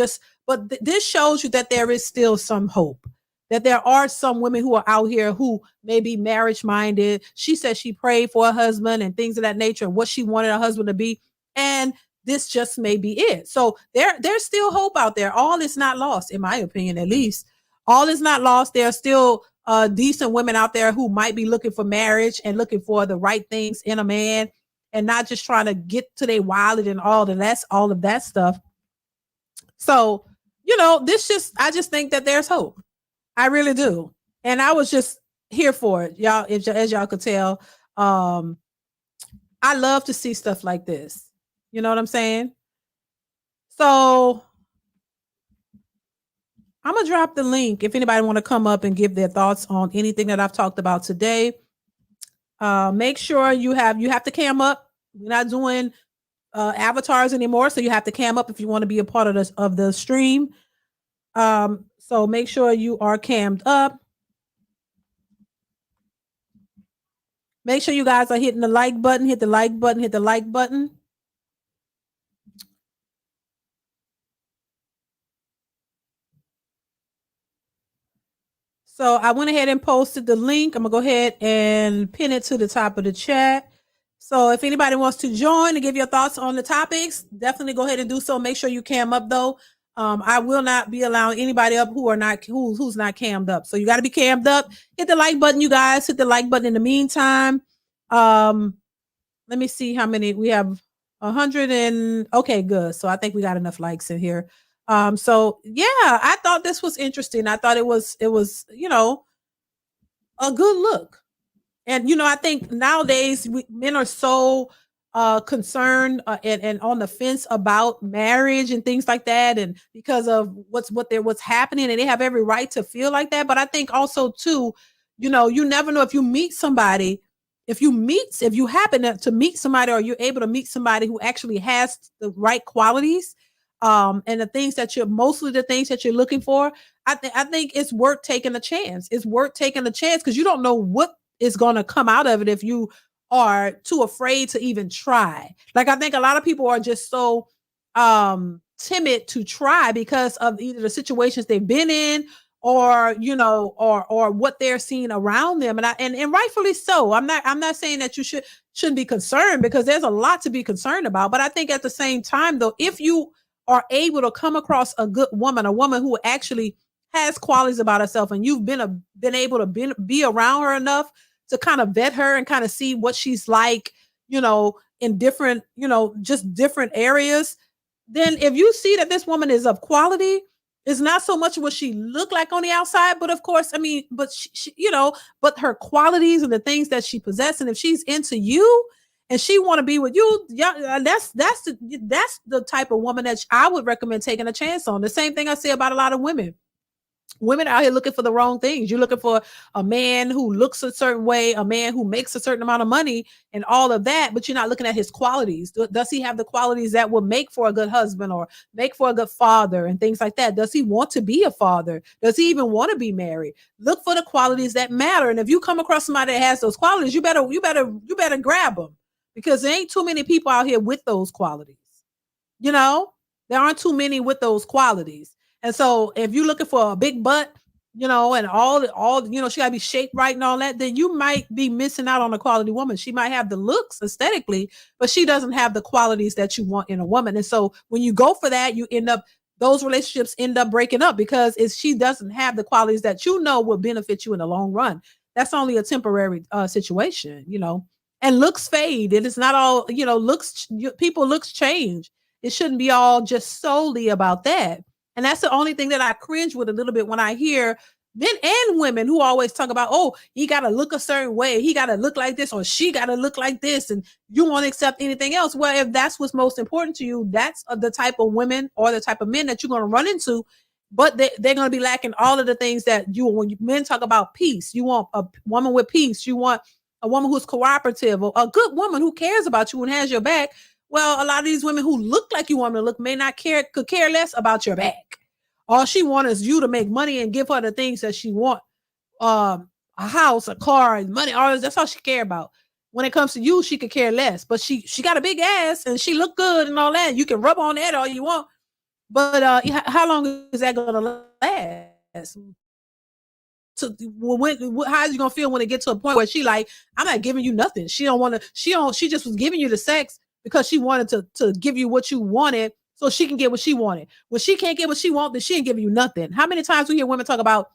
but this shows you that there is still some hope. That there are some women who are out here who may be marriage minded. She said she prayed for a husband and things of that nature and what she wanted her husband to be. And this just may be it. So there's still hope out there. All is not lost, in my opinion, at least. All is not lost. There are still decent women out there who might be looking for marriage and looking for the right things in a man and not just trying to get to their wallet and all of that stuff. So, I just think that there's hope. I really do. And I was just here for it. Y'all, as y'all could tell, I love to see stuff like this. You know what I'm saying? So I'm going to drop the link if anybody want to come up and give their thoughts on anything that I've talked about today. Make sure you have to cam up. We're not doing avatars anymore, so you have to cam up if you want to be a part of the stream. So make sure you are cammed up. Make sure you guys are hitting the like button, hit the like button, hit the like button. So I went ahead and posted the link. I'm going to go ahead and pin it to the top of the chat. So if anybody wants to join and give your thoughts on the topics, definitely go ahead and do so. Make sure you cam up though. I will not be allowing anybody up who's not cammed up. So you got to be cammed up. Hit the like button, you guys. Hit the like button in the meantime. Let me see how many we have. 100 and okay, good. So I think we got enough likes in here. So yeah, I thought this was interesting. I thought it was, a good look. And, I think nowadays men are so concerned and on the fence about marriage and things like that. And because of what's happening, and they have every right to feel like that. But I think also too, you never know if you meet somebody, if you happen to meet somebody, or you're able to meet somebody who actually has the right qualities, and the things that you're looking for, I think it's worth taking a chance. It's worth taking a chance because you don't know what is going to come out of it if you are too afraid to even try. Like, I think a lot of people are just so timid to try because of either the situations they've been in, or or what they're seeing around them, and rightfully so. I'm not saying that you shouldn't be concerned, because there's a lot to be concerned about. But I think at the same time, though, if you are able to come across a good woman, a woman who actually has qualities about herself, and you've been able to be around her enough to kind of vet her and kind of see what she's like, in different, just different areas, then if you see that this woman is of quality, it's not so much what she look like on the outside, but of course, but she, but her qualities and the things that she possesses, and if she's into you and she want to be with you, yeah, that's the type of woman that I would recommend taking a chance on. The same thing I say about a lot of women. Women out here looking for the wrong things. You're looking for a man who looks a certain way, a man who makes a certain amount of money and all of that, but you're not looking at his qualities. Does he have the qualities that will make for a good husband or make for a good father and things like that? Does he want to be a father? Does he even want to be married? Look for the qualities that matter. And if you come across somebody that has those qualities, you better grab them, because there ain't too many people out here with those qualities. There aren't too many with those qualities. And so if you're looking for a big butt, and all, she gotta be shaped right and all that, then you might be missing out on a quality woman. She might have the looks aesthetically, but she doesn't have the qualities that you want in a woman. And so when you go for that, those relationships end up breaking up, because she doesn't have the qualities that will benefit you in the long run. That's only a temporary situation, and looks fade. It is not all, people looks change. It shouldn't be all just solely about that. And that's the only thing that I cringe with a little bit when I hear men and women who always talk about, oh, he got to look a certain way. He got to look like this, or she got to look like this. And you won't accept anything else. Well, if that's what's most important to you, that's the type of women or the type of men that you're going to run into. But they're going to be lacking all of the things that when men talk about peace, you want a woman with peace. You want a woman who's cooperative, or a good woman who cares about you and has your back. Well, a lot of these women who look like you want them to look may not care, could care less about your back. All she wants is you to make money and give her the things that she wants. A house, a car, and money, all this, that's all she care about. When it comes to you, she could care less. But she got a big ass and she look good and all that. You can rub on that all you want. But how long is that gonna last? So how's you gonna feel when it gets to a point where she like, I'm not giving you nothing. She don't want to. She just was giving you the sex because she wanted to give you what you wanted, so she can get what she wanted. When she can't get what she wants, then she ain't giving you nothing. How many times we hear women talk about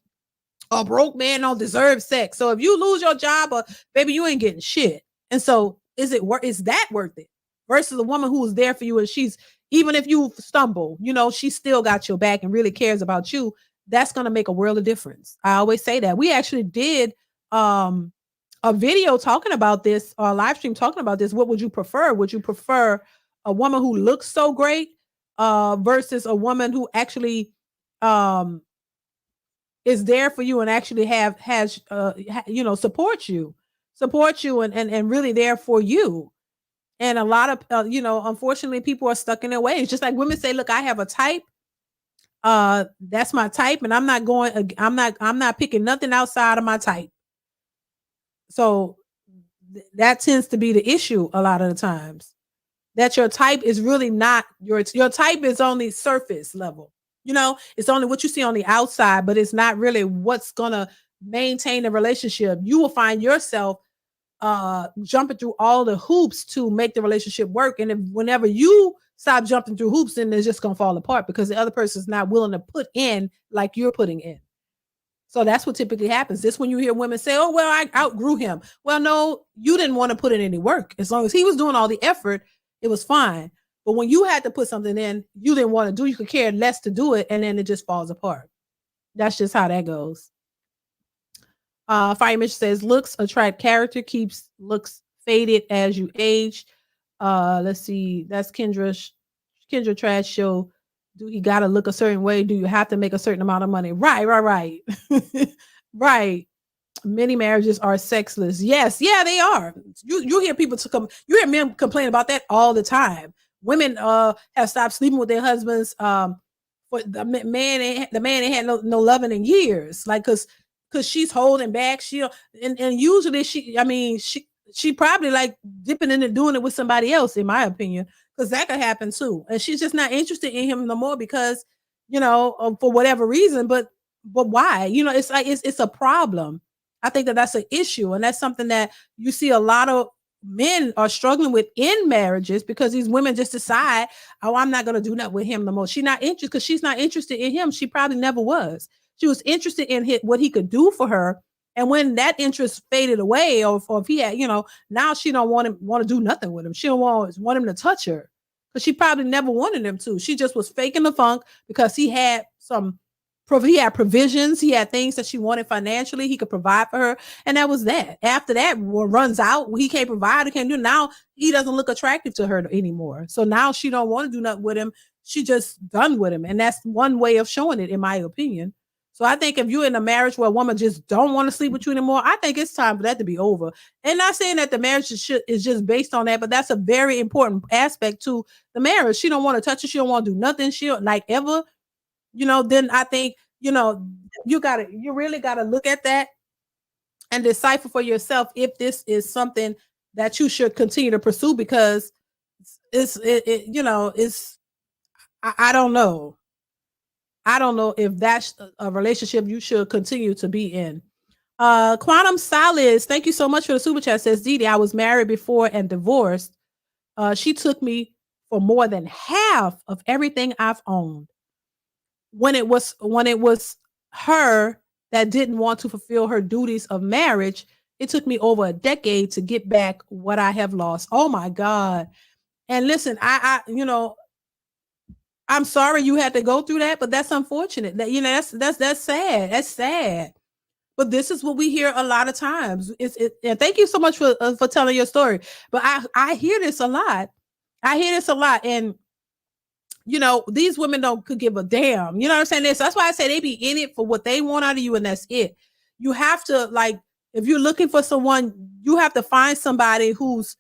a broke man don't deserve sex? So if you lose your job, or baby, you ain't getting shit. And so is that worth it? Versus a woman who is there for you, and she's, even if you stumble, she still got your back and really cares about you. That's going to make a world of difference. I always say that. We actually did a video talking about this, or a live stream talking about this. What would you prefer? Would you prefer a woman who looks so great versus a woman who actually is there for you and actually has support you and really there for you? And a lot of unfortunately, people are stuck in their ways. Just like women say, look, I have a type. That's my type, and I'm not picking nothing outside of my type. So that tends to be the issue a lot of the times, that your type is really not your type is only surface level. It's only what you see on the outside, but it's not really what's gonna maintain the relationship. You will find yourself jumping through all the hoops to make the relationship work, and whenever you stop jumping through hoops, then it's just gonna fall apart because the other person's not willing to put in like you're putting in. So that's what typically happens. This when you hear women say, oh, well, I outgrew him. Well, no, you didn't want to put in any work. As long as he was doing all the effort, it was fine. But when you had to put something in, you didn't want to do, you could care less to do it, and then it just falls apart. That's just how that goes. Fire Mitch says, looks attract character, keeps looks faded as you age. Let's see. That's Kendra Trash Show. Do you gotta look a certain way? Do you have to make a certain amount of money? Right. Right. Many marriages are sexless. Yes, yeah, they are. You hear people you hear men complain about that all the time. Women have stopped sleeping with their husbands. For the man ain't had no loving in years. Like because she's holding back. And usually she probably like dipping in and doing it with somebody else, in my opinion, because that could happen too. And she's just not interested in him no more because, for whatever reason. But why? It's like it's a problem. I think that's an issue, and that's something that you see a lot of men are struggling with in marriages because these women just decide, oh, I'm not going to do that with him no more. She's not interested because she's not interested in him. She probably never was. She was interested in what he could do for her. And when that interest faded away, or if he had, now she don't want to do nothing with him. She don't want him to touch her because she probably never wanted him to. She just was faking the funk because he had provisions. He had things that she wanted financially. He could provide for her. And that was that. After that runs out, he can't provide, he can't do. Now he doesn't look attractive to her anymore. So now she don't want to do nothing with him. She just done with him. And that's one way of showing it, in my opinion. So I think if you're in a marriage where a woman just don't want to sleep with you anymore, I think it's time for that to be over. And not saying that the marriage is just based on that, but that's a very important aspect to the marriage. She don't want to touch it. She don't want to do nothing. She don't like ever. Then I think, you really got to look at that and decipher for yourself if this is something that you should continue to pursue, because I don't know. I don't know if that's a relationship you should continue to be in. Quantum Solace, thank you so much for the super chat. Says, DeeDee, I was married before and divorced. She took me for more than half of everything I've owned. When it was her that didn't want to fulfill her duties of marriage, it took me over a decade to get back what I have lost. Oh my God. And listen, I'm sorry you had to go through that, but that's unfortunate. That that's sad. That's sad. But this is what we hear a lot of times. And thank you so much for telling your story. But I hear this a lot. And these women could give a damn. You know what I'm saying? So that's why I say they be in it for what they want out of you, and that's it. You have to If you're looking for someone, you have to find somebody who's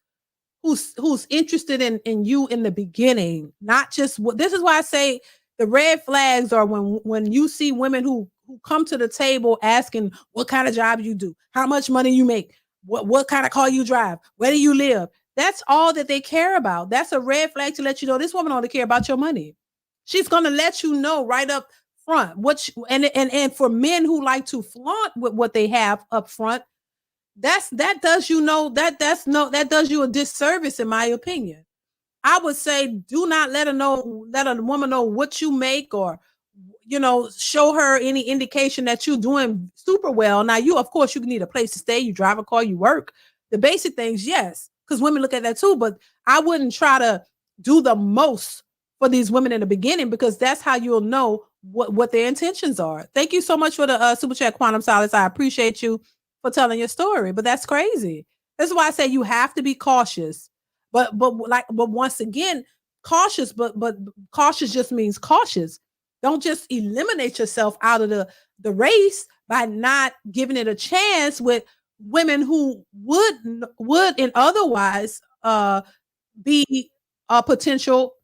interested in you in the beginning, not just what. This is why I say the red flags are when you see women who come to the table asking what kind of job you do, how much money you make, what kind of car you drive, where do you live. That's all that they care about. That's a red flag to let you know this woman only care about your money. She's going to let you know right up front and for men who like to flaunt with what they have up front, that does you a disservice, in my opinion. I would say do not let a woman know what you make, or show her any indication that you're doing super well. Now, of course you need a place to stay, you drive a car, you work, the basic things, yes, because women look at that too. But I wouldn't try to do the most for these women in the beginning, because that's how you'll know what their intentions are. Thank you so much for the super chat, Quantum Solace. I appreciate you for telling your story, but that's crazy. That's why I say you have to be cautious. But once again, cautious, but cautious just means cautious. Don't just eliminate yourself out of the race by not giving it a chance with women who would and otherwise be potential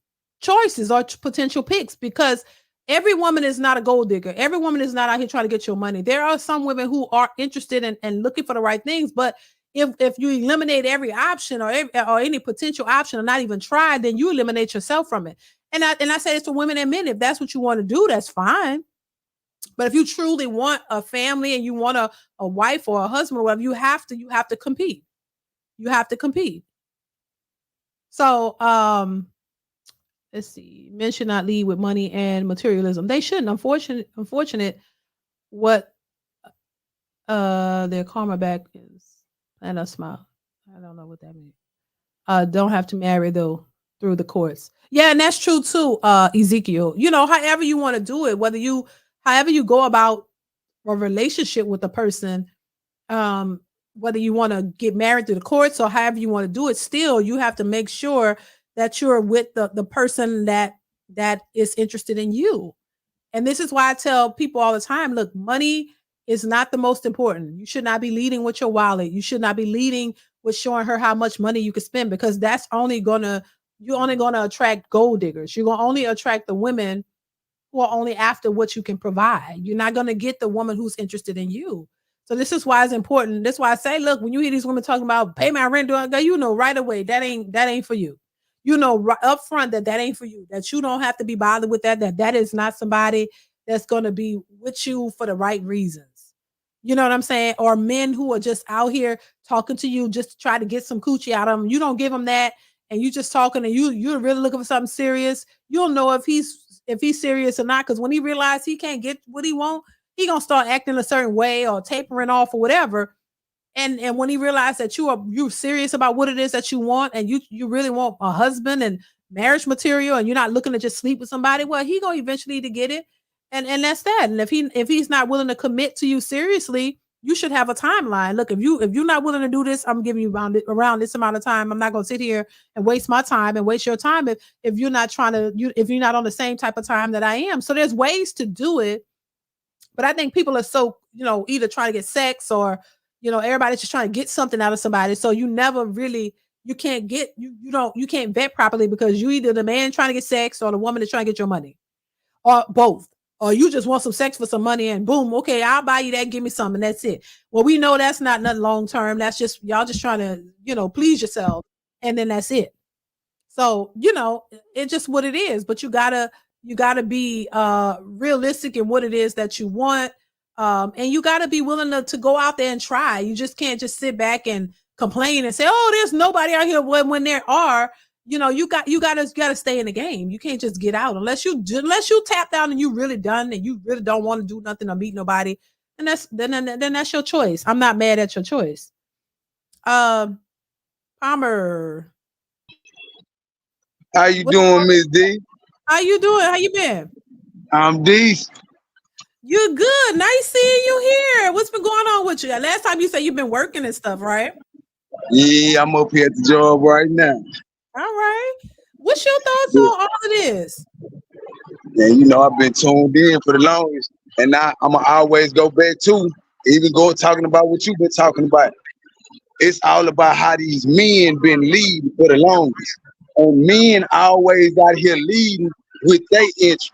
choices or potential picks, because every woman is not a gold digger. Every woman is not out here trying to get your money. There are some women who are interested in and looking for the right things, but if you eliminate every option or any potential option or not even try, then you eliminate yourself from it. And I say this to women and men: if that's what you want to do, that's fine. But if you truly want a family and you want a wife or a husband or whatever, you have to compete. You have to compete. So let's see. Men should not lead with money and materialism. They shouldn't. Unfortunate what their karma back is. And a smile. I don't know what that means. Don't have to marry though through the courts. Yeah, and that's true too, Ezekiel. However you want to do it, however you go about a relationship with a person, whether you want to get married through the courts or however you want to do it, still you have to make sure that you're with the person that is interested in you. And this is why I tell people all the time, look, money is not the most important. You should not be leading with your wallet. You should not be leading with showing her how much money you can spend, because that's you're only gonna attract gold diggers. You're gonna only attract the women who are only after what you can provide. You're not gonna get the woman who's interested in you. So this is why it's important. That's why I say, look, when you hear these women talking about pay my rent, right away that ain't for you. Right up front that ain't for you. That you don't have to be bothered with that is not somebody that's gonna be with you for the right reasons. You know what I'm saying? Or men who are just out here talking to you just to try to get some coochie out of them. You don't give them that, and you just talking, and you're really looking for something serious. You'll know if he's serious or not, because when he realizes he can't get what he wants, he gonna start acting a certain way or tapering off or whatever. And when he realizes that you're serious about what it is that you want, and you really want a husband and marriage material, and you're not looking to just sleep with somebody, well, he gonna eventually to get it. And that's that. And if he's not willing to commit to you seriously, you should have a timeline. Look, if you're not willing to do this, I'm giving you around this amount of time. I'm not going to sit here and waste my time and waste your time if you're not if you're not on the same type of time that I am. So there's ways to do it, but I think people are so either trying to get sex or everybody's just trying to get something out of somebody. So you never really you can't vet properly, because you either the man trying to get sex or the woman is trying to get your money, or both. Or you just want some sex for some money and boom, okay, I'll buy you that, give me some, and that's it. Well, we know that's not nothing long term. That's just y'all just trying to, please yourself, and then that's it. So, it's just what it is. But you gotta be realistic in what it is that you want. And you gotta be willing to go out there and try. You just can't just sit back and complain and say, oh, there's nobody out here, when there are. You gotta stay in the game. You can't just get out unless you tap down and you really done and you really don't want to do nothing or meet nobody. And then that's your choice. I'm not mad at your choice. Palmer, how you doing, Miss D? How you doing? How you been? I'm decent. You good? Nice seeing you here. What's been going on with you? Last time you said you've been working and stuff, right? Yeah, I'm up here at the job right now. All right. What's your thoughts on all of this? Yeah, I've been tuned in for the longest, and I'm gonna always go back to even talking about what you've been talking about. It's all about how these men been leading for the longest. And men always out here leading with their interest.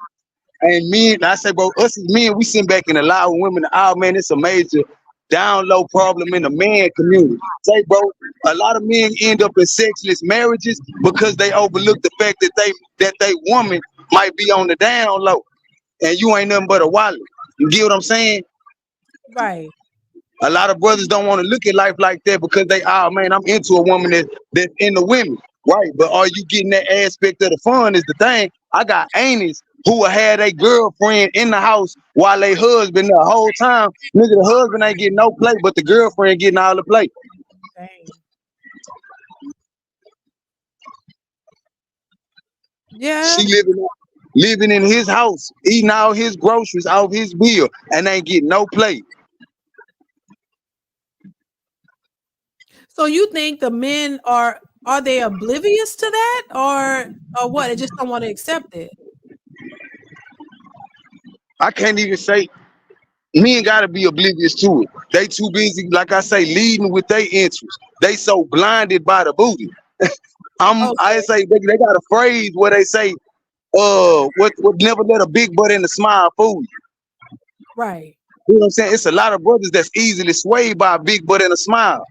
And men, I say, bro, us as men, we sit back and allow women, oh man, it's a major down low problem in the man community. Say, bro, a lot of men end up in sexless marriages because they overlook the fact that they woman might be on the down low. And you ain't nothing but a wallet. You get what I'm saying? Right. A lot of brothers don't want to look at life like that because they, oh man, I'm into a woman that's into women. Right. But are you getting that aspect of the fun is the thing. I got aunties who will have their girlfriend in the house while their husband the whole time. Nigga, the husband ain't getting no play, but the girlfriend getting all the play. Dang. Yeah. She living in his house, eating all his groceries off his bill, and ain't getting no play. So you think the men are they oblivious to that, or what? They just don't want to accept it. I can't even say men gotta be oblivious to it. They too busy, like I say, leading with their interests. They so blinded by the booty. I say they got a phrase where they say, what never let a big butt in a smile fool you. Right. You know what I'm saying? It's a lot of brothers that's easily swayed by a big butt and a smile.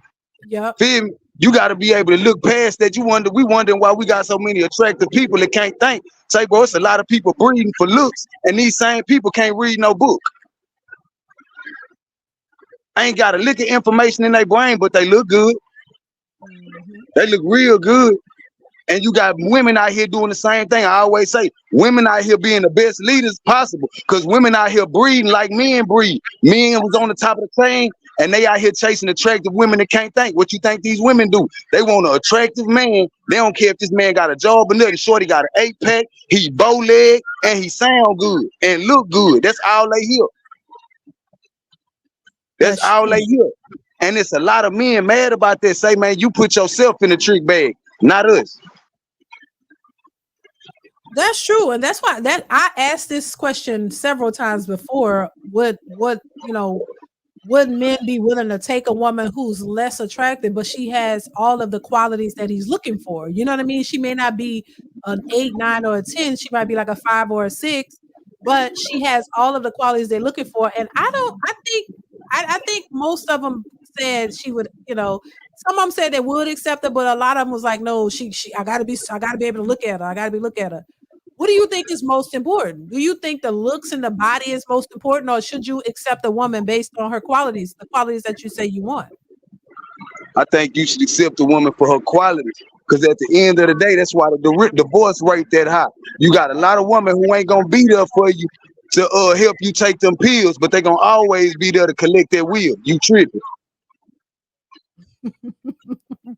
Yep. Feel me? You got to be able to look past that. We wondering why we got so many attractive people that can't think. Say, bro, it's a lot of people breeding for looks, and these same people can't read no book. Ain't got a lick of information in their brain, but they look good. They look real good. And you got women out here doing the same thing. I always say, women out here being the best leaders possible, because women out here breeding like men breed. Men was on the top of the chain, and they out here chasing attractive women that can't think. What you think these women do? They want an attractive man. They don't care if this man got a job or nothing. Shorty got an 8-pack, he bow leg, and he sound good and look good. That's all they hear. That's all they hear. And it's a lot of men mad about that. Say, man, you put yourself in the trick bag, not us. That's true, and that's why I asked this question several times before. Would men be willing to take a woman who's less attractive, but she has all of the qualities that he's looking for? You know what I mean? She may not be an 8, 9, or a 10. She might be like a 5 or a 6, but she has all of the qualities they're looking for. And I think most of them said she would. Some of them said they would accept her, but a lot of them was like, no, I gotta be able to look at her. I gotta look at her. What do you think is most important? Do you think the looks and the body is most important, or should you accept a woman based on her qualities, the qualities that you say you want? I think you should accept a woman for her qualities, because at the end of the day, that's why the divorce rate that high. You got a lot of women who ain't gonna be there for you to help you take them pills, but they gonna always be there to collect that wheel. You tripping.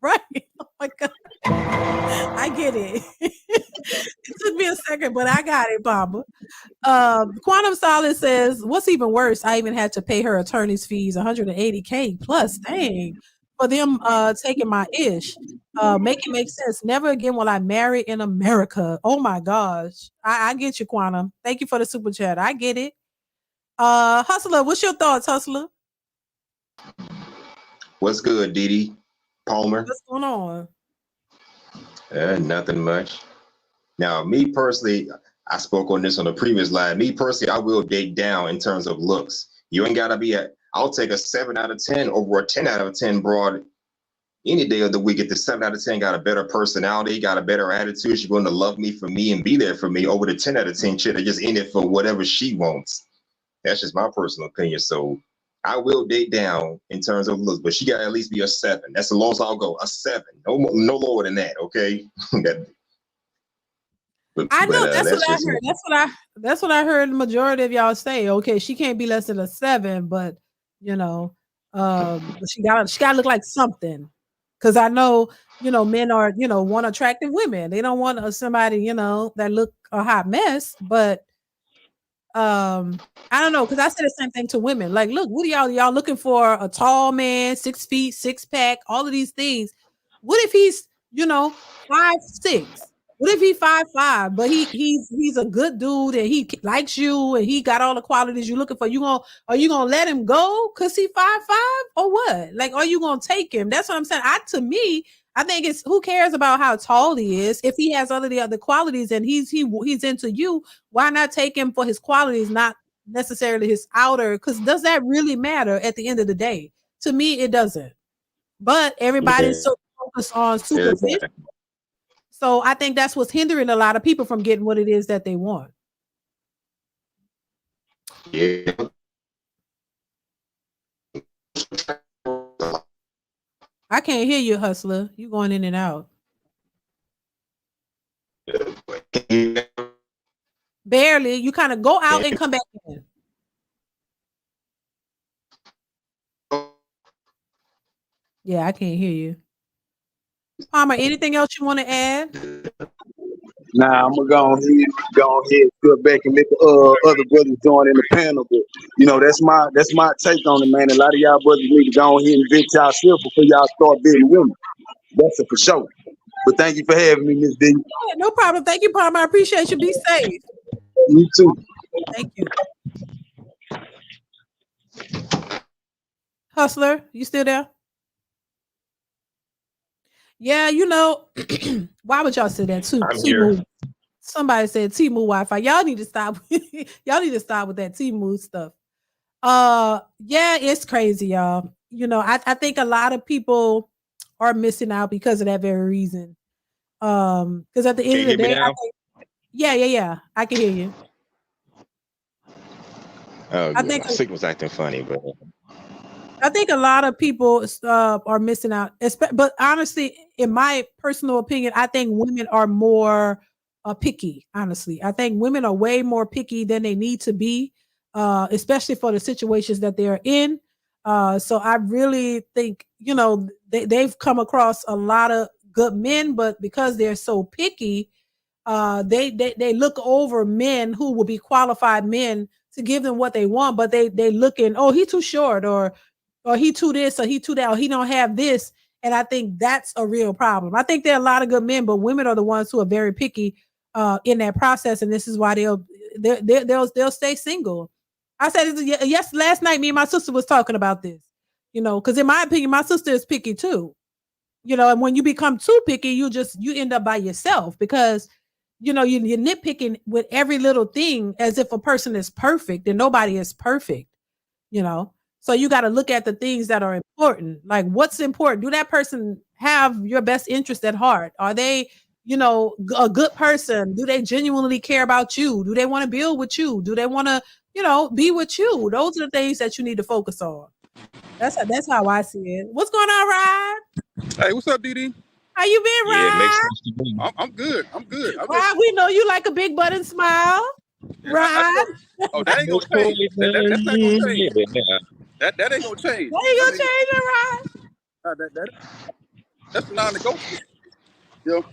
Right. Oh my God. I get it. It took me a second, but I got it, Baba. Quantum Solid says, what's even worse, I even had to pay her attorney's fees, $180K plus, dang, for them taking my ish. Make it make sense. Never again will I marry in America. Oh my gosh. I get you, Quantum. Thank you for the super chat. I get it. Hustler, what's your thoughts, Hustler? What's good, DeeDee? Palmer? What's going on? Nothing much. Now, me personally, I spoke on this on the previous line. Me personally, I will date down in terms of looks. You ain't gotta be I'll take a 7 out of 10 over a 10 out of 10 broad any day of the week. If the 7 out of 10 got a better personality, got a better attitude, she's going to love me for me and be there for me, over the 10 out of 10 chick that just in it for whatever she wants. That's just my personal opinion. So I will date down in terms of looks, but she got to at least be a 7. That's the lowest I'll go, a 7. No lower than that, okay? I know that's what I heard. That's what I heard the majority of y'all say. Okay, she can't be less than a 7, but she gotta look like something. Because I know, men are, want attractive women. They don't want somebody, that look a hot mess. But I don't know, because I said the same thing to women. Like, look, what are y'all looking for? A tall man, 6 feet, 6-pack, all of these things. What if he's, 5'6"? What if he 5'5", but he's a good dude and he likes you and he got all the qualities you're looking for? Are you gonna let him go because he 5'5" or what? Like, are you gonna take him? That's what I'm saying. To me, I think it's who cares about how tall he is if he has all of the other qualities and he's into you. Why not take him for his qualities, not necessarily his outer? Because does that really matter at the end of the day? To me, it doesn't. But everybody's so focused on superficial. So I think that's what's hindering a lot of people from getting what it is that they want. Yeah. I can't hear you, Hustler. You going in and out. Barely. You kind of go out and come back in. Yeah, I can't hear you. Palmer, anything else you want to add? Nah, I'm gonna go ahead, sit back and let the other brothers join in the panel. But you know, that's my take on it, man. A lot of y'all brothers need to go ahead and vet yourself before y'all start dating women. That's it for sure. But thank you for having me, Miss D. Yeah, no problem. Thank you, Palmer. I appreciate you. Be safe. You too. Thank you. Hustler, you still there? Yeah, you know, why would y'all say that too? Somebody said Temu Wi-Fi. Y'all need to stop. Y'all need to stop with that Temu stuff. Yeah, it's crazy, y'all. You know, I think a lot of people are missing out because of that very reason. Because at the end of the day, yeah, I can hear you. Oh, I yeah, think my signal's acting funny, but I think a lot of people are missing out. But honestly, in my personal opinion, I think women are more picky. Honestly, I think women are way more picky than they need to be, especially for the situations that they're in. So I really think they've come across a lot of good men, but because they're so picky, they look over men who will be qualified men to give them what they want, but they looking, oh, he too short, or he too this, or he too that, or he don't have this. And I think that's a real problem. I think there are a lot of good men, but women are the ones who are very picky in that process, and this is why they'll stay single. I said yes last night. Me and my sister was talking about this, because in my opinion, my sister is picky too. And when you become too picky, you end up by yourself because you're nitpicking with every little thing as if a person is perfect, and nobody is perfect. So you got to look at the things that are important. Like, what's important? Do that person have your best interest at heart? Are they, a good person? Do they genuinely care about you? Do they want to build with you? Do they want to, be with you? Those are the things that you need to focus on. That's how I see it. What's going on, Rod? Hey, what's up, DeeDee? How you been, Rod? yeah, it makes sense to me. I'm good. I'm good. Rod, we know you like a big butt and smile. Rod. Oh, that ain't gonna change. That's not gonna change. That ain't gonna change. That ain't gonna change it, Rod. That's non-negotiable. You know?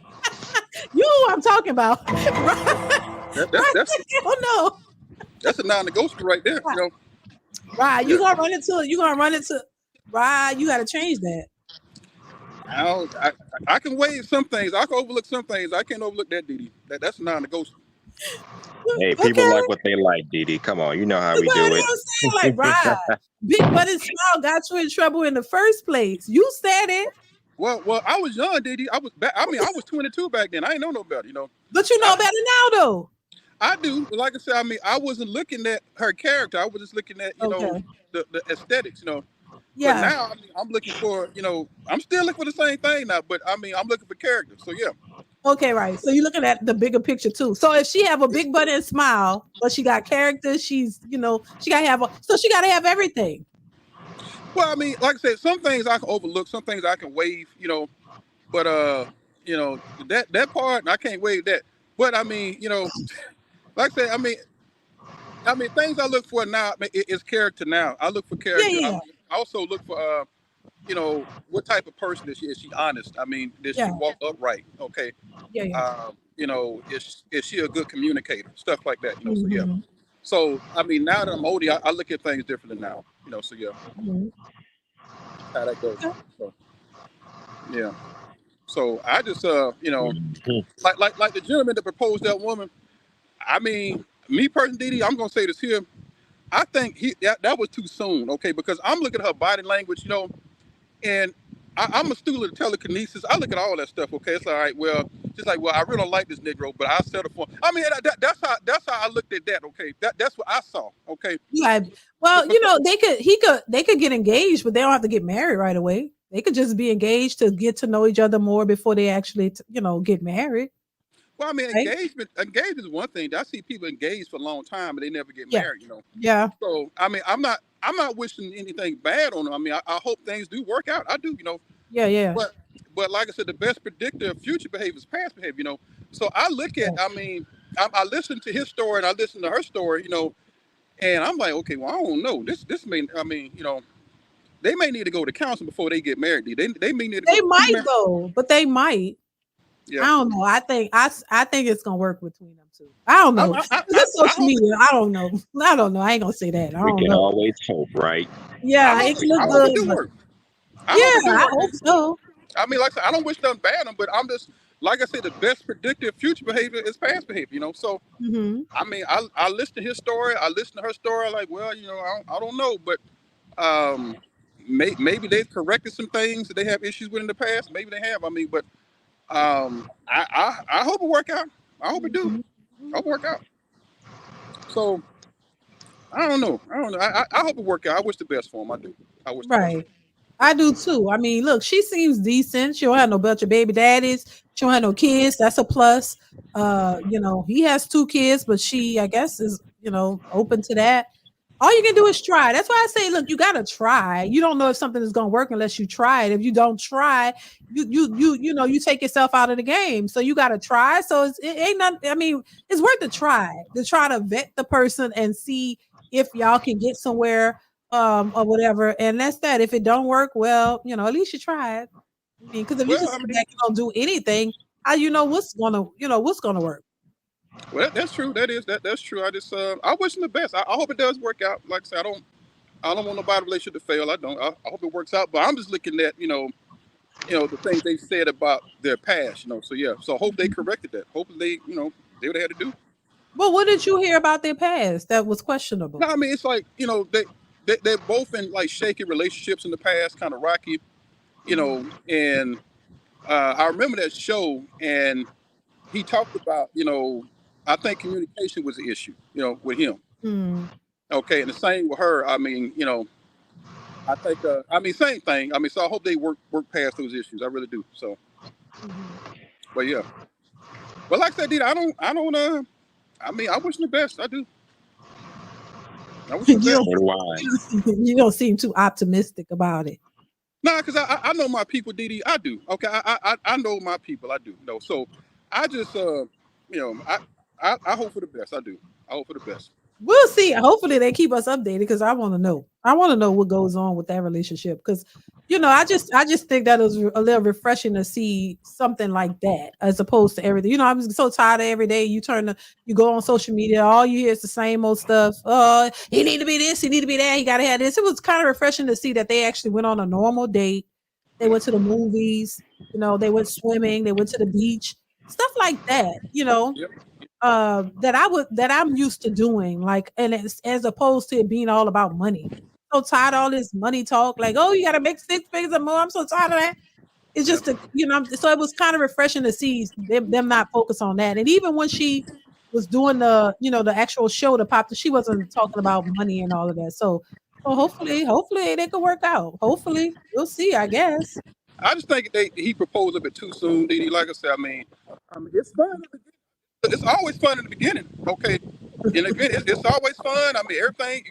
You know what I'm talking about. That's no. That's a non-negotiable right there. You know? Right, you gonna run into Right, you gotta change that. I can waive some things. I can overlook some things. I can't overlook that, DeeDee. That's non-negotiable. Hey, people like what they like, DeeDee. Come on, you know how we do it. Like, right, big butt and smile got you in trouble in the first place. You said it. Well, I was young, DeeDee. I was 22 back then. I ain't know no better, But you know better now, though. I do. Like I said, I wasn't looking at her character. I was just looking at, the aesthetics, Yeah. But now, I'm looking for, I'm still looking for the same thing now, but I'm looking for character. So, yeah. Okay, right. So you're looking at the bigger picture too. So if she have a big butt and smile, but she got character, she's, she gotta have everything. Well, like I said, some things I can overlook, some things I can waive, but that part I can't waive that. But like I said, things I look for now is character. Now I look for character. Yeah. I also look for what type of person is she? Is she honest? Does she walk upright? Okay. Yeah. Is she a good communicator? Stuff like that. So yeah. So now that I'm older, I look at things differently now. So yeah. How that goes. So, yeah. So I just you know, like the gentleman that proposed that woman. I mean, me personally, DeeDee, I'm gonna say this here. I think that was too soon, okay? Because I'm looking at her body language, you know, and I'm a student of telekinesis. I look at all that stuff, okay? It's all right. Well, just like, well, I really don't like this Negro, but I'll settle for. I mean, that's how I looked at that, okay? That's what I saw, okay? Yeah. Well, you know, they could get engaged, but they don't have to get married right away. They could just be engaged to get to know each other more before they actually, get married. Well, I mean, Right? engagement is one thing. I see people engaged for a long time and they never get Yeah. married, you know. Yeah. So I mean, I'm not wishing anything bad on them. I mean, I hope things do work out. I do, you know. Yeah. Yeah. But like I said, the best predictor of future behavior is past behavior, you know. So I look at, I mean, I listen to his story and I listen to her story, you know, and I'm like, okay, well, I don't know. This may, I mean, you know, they may need to go to counseling before they get married. They may need to go They might pre-marriage. though, but they might. Yeah. I don't know. I think it's gonna work between them two. I don't know. This social media. I don't know. I don't know. I ain't gonna say that. I We don't can know. always hope, right? Yeah, it can look I hope good. it do But work. yeah, I I hope so. I mean, like I said, I don't wish nothing bad on them, but I'm just, like I said, the best predictor of future behavior is past behavior, you know. So, Mm-hmm. I mean, I listen to his story, I listen to her story, like, well, you know, I don't know, but maybe they've corrected some things that they have issues with in the past. Maybe they have. I mean, but I hope it work out. I hope it do. I hope it work out. So I don't know. I hope it work out. I wish the best for him. I do. I wish the best. Right. I do too. I mean, look, she seems decent. She don't have no bunch of baby daddies. She don't have no kids. That's a plus. He has 2 kids, but she, I guess, is open to that. All you can do is try. That's why I say, look, you gotta try. You don't know if something is gonna work unless you try it. If you don't try, you take yourself out of the game. So you gotta try. So it ain't nothing. I mean, it's worth a try to vet the person and see if y'all can get somewhere or whatever. And that's that. If it don't work, well, at least you tried. I mean, because if you just sit back and don't do anything, how you know what's gonna work? Well, that's true. That's true. I just I wish them the best. I hope it does work out. Like I said, I don't want nobody's relationship to fail. I don't. I hope it works out. But I'm just looking at the things they said about their past. So yeah. So I hope they corrected that. Hopefully they they would have had to do. Well, what did you hear about their past that was questionable? No, I mean it's like they're both in like shaky relationships in the past, kind of rocky. And I remember that show and he talked about I think communication was the issue, with him. Mm. Okay, and the same with her. I mean, I think, same thing. I mean, so I hope they work past those issues. I really do. So, but yeah. But like I said, DeeDee, I mean, I wish them the best. I do. I wish them the best. You don't seem too optimistic about it. No, because I know my people, DeeDee. I do. Okay, I know my people. I do. So I just I hope for the best. I do. I hope for the best. We'll see. Hopefully they keep us updated because I want to know. I want to know what goes on with that relationship because, I just think that it was a little refreshing to see something like that as opposed to everything. I'm so tired of every day. You go on social media, all you hear is the same old stuff. Oh, he need to be this, he need to be that, he got to have this. It was kind of refreshing to see that they actually went on a normal date. They went to the movies, they went swimming, they went to the beach, stuff like that. Yep. That I'm used to doing, like, and as opposed to it being all about money. So tired of all this money talk, like, oh, you got to make 6 figures or more. I'm so tired of that. It's just, so it was kind of refreshing to see them not focus on that. And even when she was doing the actual show, she wasn't talking about money and all of that. So hopefully they could work out. Hopefully we'll see, I guess. I just think he proposed a bit too soon, DeeDee. Like I said, I mean, it's fun. It's always fun in the beginning, okay? In the beginning, it's always fun. I mean, everything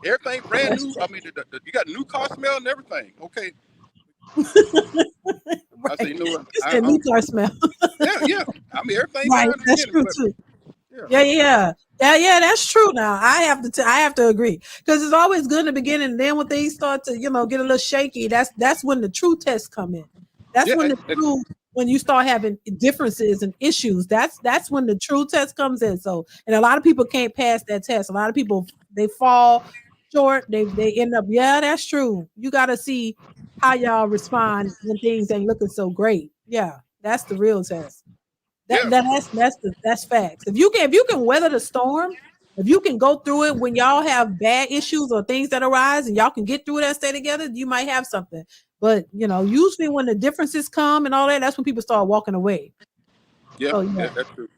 everything brand new. I mean, you got new car smell and everything, okay? Right. I say, what? It's that new car smell. yeah. I mean, everything. Right, that's true too. Yeah. That's true. Now I have to agree because it's always good in the beginning. And then when things start to get a little shaky, that's when the true tests come in. That's when you start having differences and issues. That's when the true test comes in. So, and a lot of people can't pass that test. A lot of people they fall short. They end up. Yeah, that's true. You got to see how y'all respond when things ain't looking so great. Yeah, that's the real test. That's facts. If you can weather the storm, if you can go through it when y'all have bad issues or things that arise and y'all can get through it and stay together, you might have something. But usually when the differences come and all that, that's when people start walking away. Yeah, So yeah, that's true.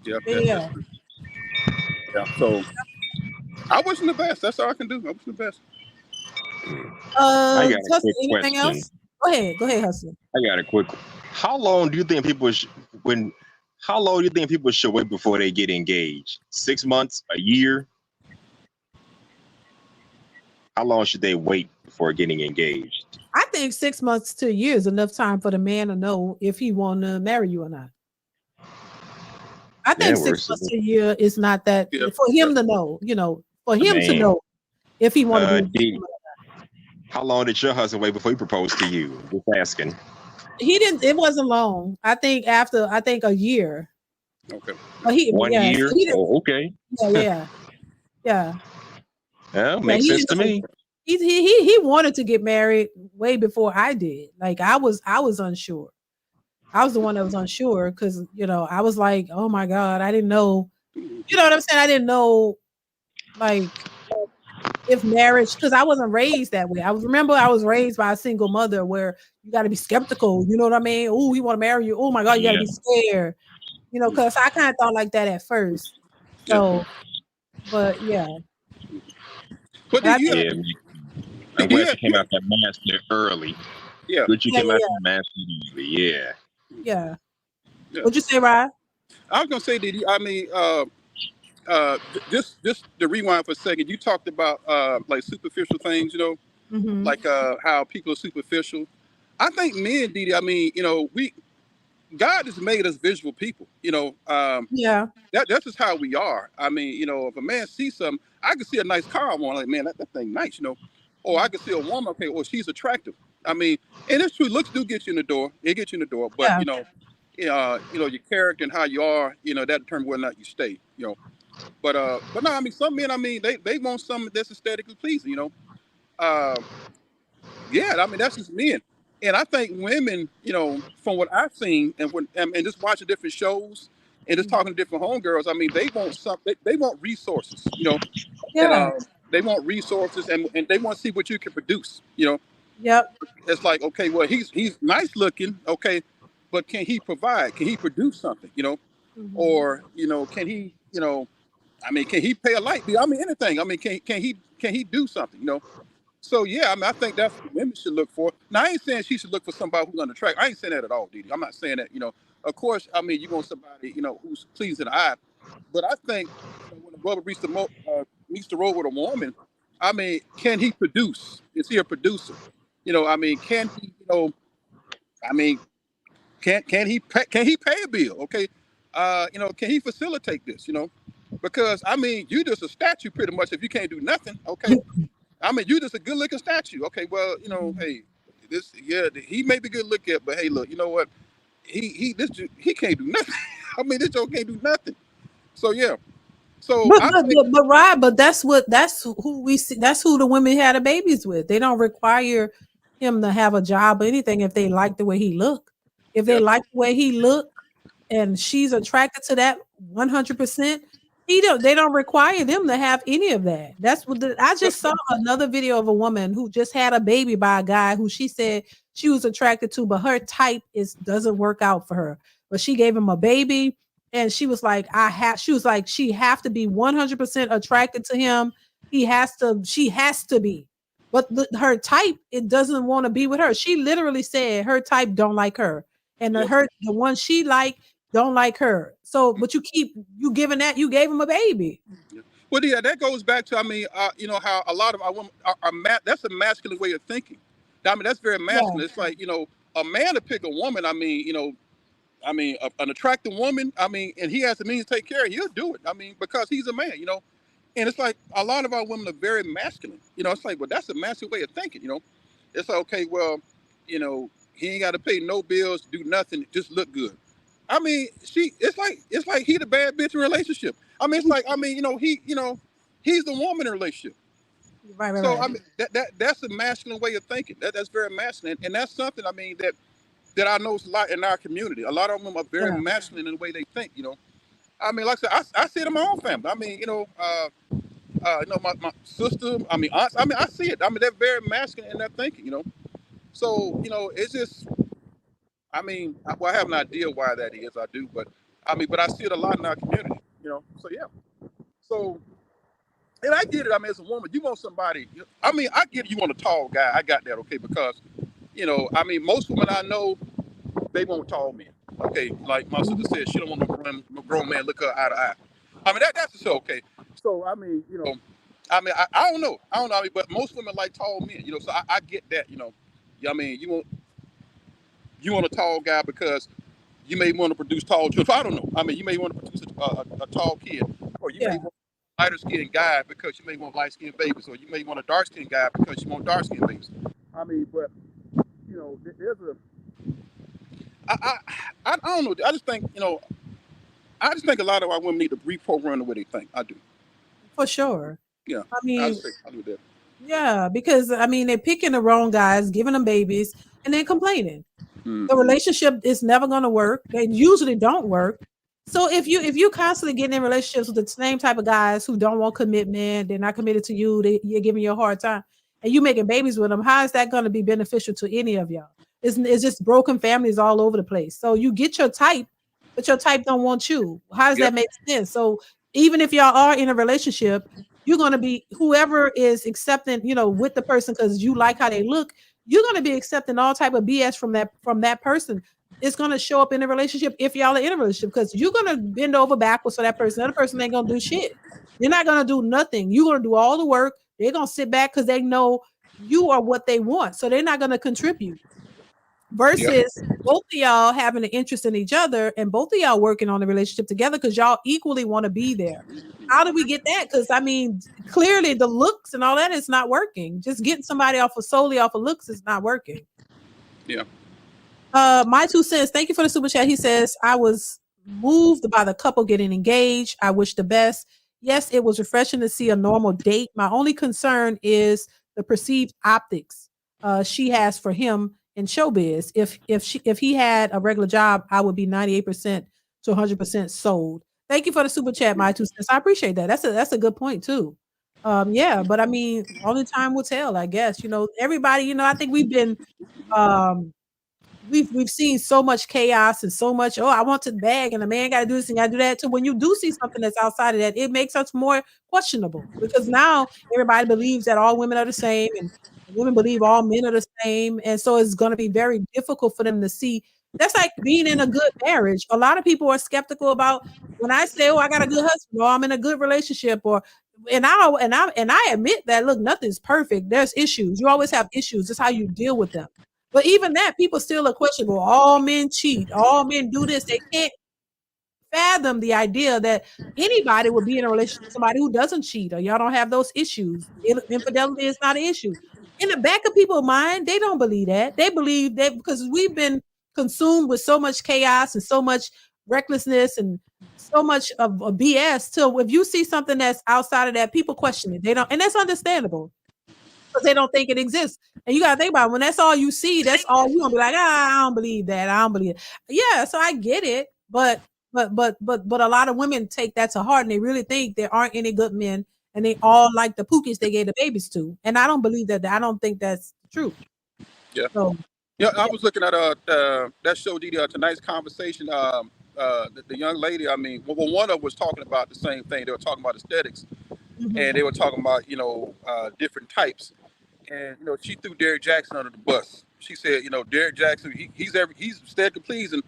Yeah, yeah. that's true. Yeah. So I wish him the best. That's all I can do. I wish him the best. I got a Hustle, quick anything question. else? Go ahead, Hustle. I got a quick. How long do you think people How long do you think people should wait before they get engaged? 6 months, a year? How long should they wait before getting engaged? I think 6 months to a year is enough time for the man to know if he want to marry you or not. I Yeah, think it 6 works. months to a year is not that for him to know, for him to know if he want to be. D, how long did your husband wait before he proposed to you? Just asking. He didn't. It wasn't long. I think a year. Okay. But 1 year? So he didn't, Oh, okay. yeah. Yeah, makes sense to me. He wanted to get married way before I did. Like I was unsure. I was the one that was unsure because I was like, oh my God, I didn't know. You know what I'm saying? I didn't know like if marriage, because I wasn't raised that way. I was raised by a single mother where you got to be skeptical. You know what I mean? Oh, he want to marry you. Oh my God, you got to be scared. Because I kind of thought like that at first. So, but yeah. But I'm glad you came out that master early. Yeah. Good you came out that master early. Yeah. Yeah. What'd you say, Ryan? I was gonna say, DeeDee, I mean, just to rewind for a second, you talked about like superficial things, Mm-hmm. like how people are superficial. I think men, DeeDee, I mean, God has made us visual people, Yeah. That's just how we are. I mean, if a man sees something, I can see a nice car, I'm like, man, that thing nice, or I can see a woman, okay, or she's attractive. I mean, and it's true, looks do get you in the door. It gets you in the door, but your character and how you are, that determines whether or not you stay, But no, I mean, some men, I mean, they want something that's aesthetically pleasing, Yeah, I mean, that's just men. And I think women, from what I've seen and just watching different shows and just talking to different homegirls, I mean, they want they want resources, and Yeah. they want resources and they want to see what you can produce, Yep. It's like, okay, well, he's nice looking, okay, but can he provide? Can he produce something, Mm-hmm. Or, can he, I mean, can he pay a light bill? I mean, anything. I mean, can he do something, So yeah, I mean, I think that's what women should look for. Now, I ain't saying she should look for somebody who's unattractive. I ain't saying that at all, DeeDee. I'm not saying that. Of course, I mean, you want somebody, who's pleasing the eye. But I think, when a brother meets the road with a woman, I mean, can he produce? Is he a producer? I mean, can he? I mean, can he pay a bill? Okay, can he facilitate this? Because I mean, you just a statue pretty much if you can't do nothing. Okay. I mean, you just a good looking statue. Okay, well, hey, he may be good looking, but hey, look, you know what? He can't do nothing. I mean, this Joe can't do nothing. So yeah. So I think, But right, but that's who we see. That's who the women had the babies with. They don't require him to have a job or anything if they like the way he look. If they like the way he look, and she's attracted to that 100%. They don't require them to have any of that. That's what I just saw another video of a woman who just had a baby by a guy who she said she was attracted to, but her type doesn't work out for her. But she gave him a baby, and she was like, she have to be 100% attracted to him. She has to be. But her type, it doesn't want to be with her. She literally said her type don't like her. And the one she like don't like her. So, but you giving that, you gave him a baby. Well, yeah, that goes back to, I mean, how a lot of our women are that's a masculine way of thinking. I mean, that's very masculine. Yeah. It's like, a man to pick a woman, I mean, an attractive woman, I mean, and he has the means to take care of, he'll do it. I mean, because he's a man, and it's like a lot of our women are very masculine. It's like, well, that's a masculine way of thinking, It's like, okay, well, he ain't got to pay no bills, do nothing, just look good. I mean, it's like he the bad bitch in a relationship. I mean, it's like, I mean, he's the woman in a relationship. Right. So I mean, that's a masculine way of thinking. That's very masculine, and that's something, I mean, that that I know is a lot in our community. A lot of them are very masculine in the way they think. I mean, like I said, I see it in my own family. I mean, my sister, I mean, aunts. I mean, I see it. I mean, they're very masculine in their thinking. So it's just. I mean, I have an idea why that is. I do, but I see it a lot in our community. So yeah. So, and I get it. I mean, as a woman, you want somebody. I mean, I get it, you want a tall guy. I got that. Okay, because I mean, most women I know, they want tall men. Okay, like my sister said, she don't want no grown man look her eye to eye. I mean, that's just okay. So I mean, I mean, I don't know. I mean, but most women like tall men. So I get that. I mean, you want a tall guy because you may want to produce tall children. I don't know. I mean, you may want to produce a tall kid, or you may want a lighter skinned guy because you may want light skinned babies, or you may want a dark skinned guy because you want dark skinned babies. I mean, but there's I don't know. I just think a lot of our women need to reprogram the way they think. I do. For sure. Yeah. I mean, I do that. Yeah, because I mean they're picking the wrong guys, giving them babies, and then complaining. Mm-hmm. The relationship is never going to work. They usually don't work. So if you constantly getting in relationships with the same type of guys who don't want commitment, they're not committed to you, you're giving you a hard time, and you making babies with them, how is that going to be beneficial to any of y'all? It's just broken families all over the place. So you get your type, but your type don't want you. How does that make sense? So even if y'all are in a relationship, you're going to be whoever is accepting, with the person because you like how they look. You're going to be accepting all type of BS from that person. It's going to show up in a relationship if y'all are in a relationship because you're going to bend over backwards for that person. The other person ain't going to do shit. They're not going to do nothing. You're going to do all the work. They're going to sit back because they know you are what they want. So they're not going to contribute. Versus both of y'all having an interest in each other and both of y'all working on the relationship together because y'all equally want to be there. How do we get that? Because I mean, clearly the looks and all that is not working. Just getting somebody solely off of looks is not working. Yeah. My 2 cents. Thank you for the super chat. He says, I was moved by the couple getting engaged. I wish the best. Yes, it was refreshing to see a normal date. My only concern is the perceived optics she has for him in showbiz. If he had a regular job, I would be 98% to 100% sold. Thank you for the super chat, my 2 cents. I appreciate that. That's a good point too. Yeah, but I mean, only time will tell, I guess. Everybody, I think we've been we've seen so much chaos and so much, I want to bag and a man got to do this and got to do that too. When you do see something that's outside of that, it makes us more questionable because now everybody believes that all women are the same and women believe all men are the same. And so it's going to be very difficult for them to see. That's like being in a good marriage. A lot of people are skeptical about when I say, I got a good husband or I'm in a good relationship and I admit that, look, nothing's perfect. There's issues. You always have issues. It's how you deal with them. But even that, people still are questionable. All men cheat. All men do this. They can't fathom the idea that anybody would be in a relationship with somebody who doesn't cheat or y'all don't have those issues. Infidelity is not an issue. In the back of people's mind, they don't believe that. They believe that because we've been consumed with so much chaos and so much recklessness and so much of BS. Till if you see something that's outside of that, people question it. They don't, and that's understandable. Because they don't think it exists. And you got to think about it. When that's all you see, that's all you're going to be like, I don't believe that. I don't believe it. Yeah, so I get it. But a lot of women take that to heart and they really think there aren't any good men and they all like the pookies they gave the babies to. And I don't believe that. I don't think that's true. Yeah. So, I was looking at that show, DeeDee, tonight's conversation. The young lady, I mean, one of them was talking about the same thing. They were talking about aesthetics. Mm-hmm. And they were talking about, different types. And she threw Derrick Jackson under the bus. She said, Derrick Jackson, he's aesthetically pleasing,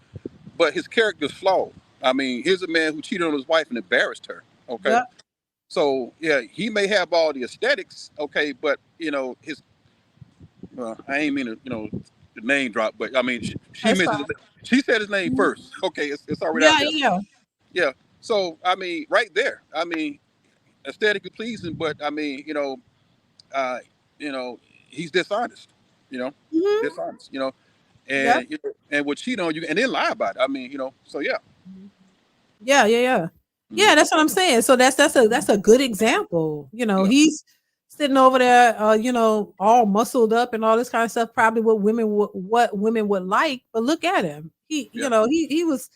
but his character's flawed. I mean, here's a man who cheated on his wife and embarrassed her. Okay, yep. So yeah, he may have all the aesthetics. Okay, but his, I ain't mean to the name drop, but I mean she said his name first. Okay, it's already out there. Yeah. So I mean, right there. I mean, aesthetically pleasing, but I mean, he's dishonest, mm-hmm. dishonest, and and would cheat on you and then lie about it. I mean, so yeah. Yeah. Yeah, that's what I'm saying. So that's a good example. He's sitting over there, all muscled up and all this kind of stuff. Probably what women would like. But look at him. He was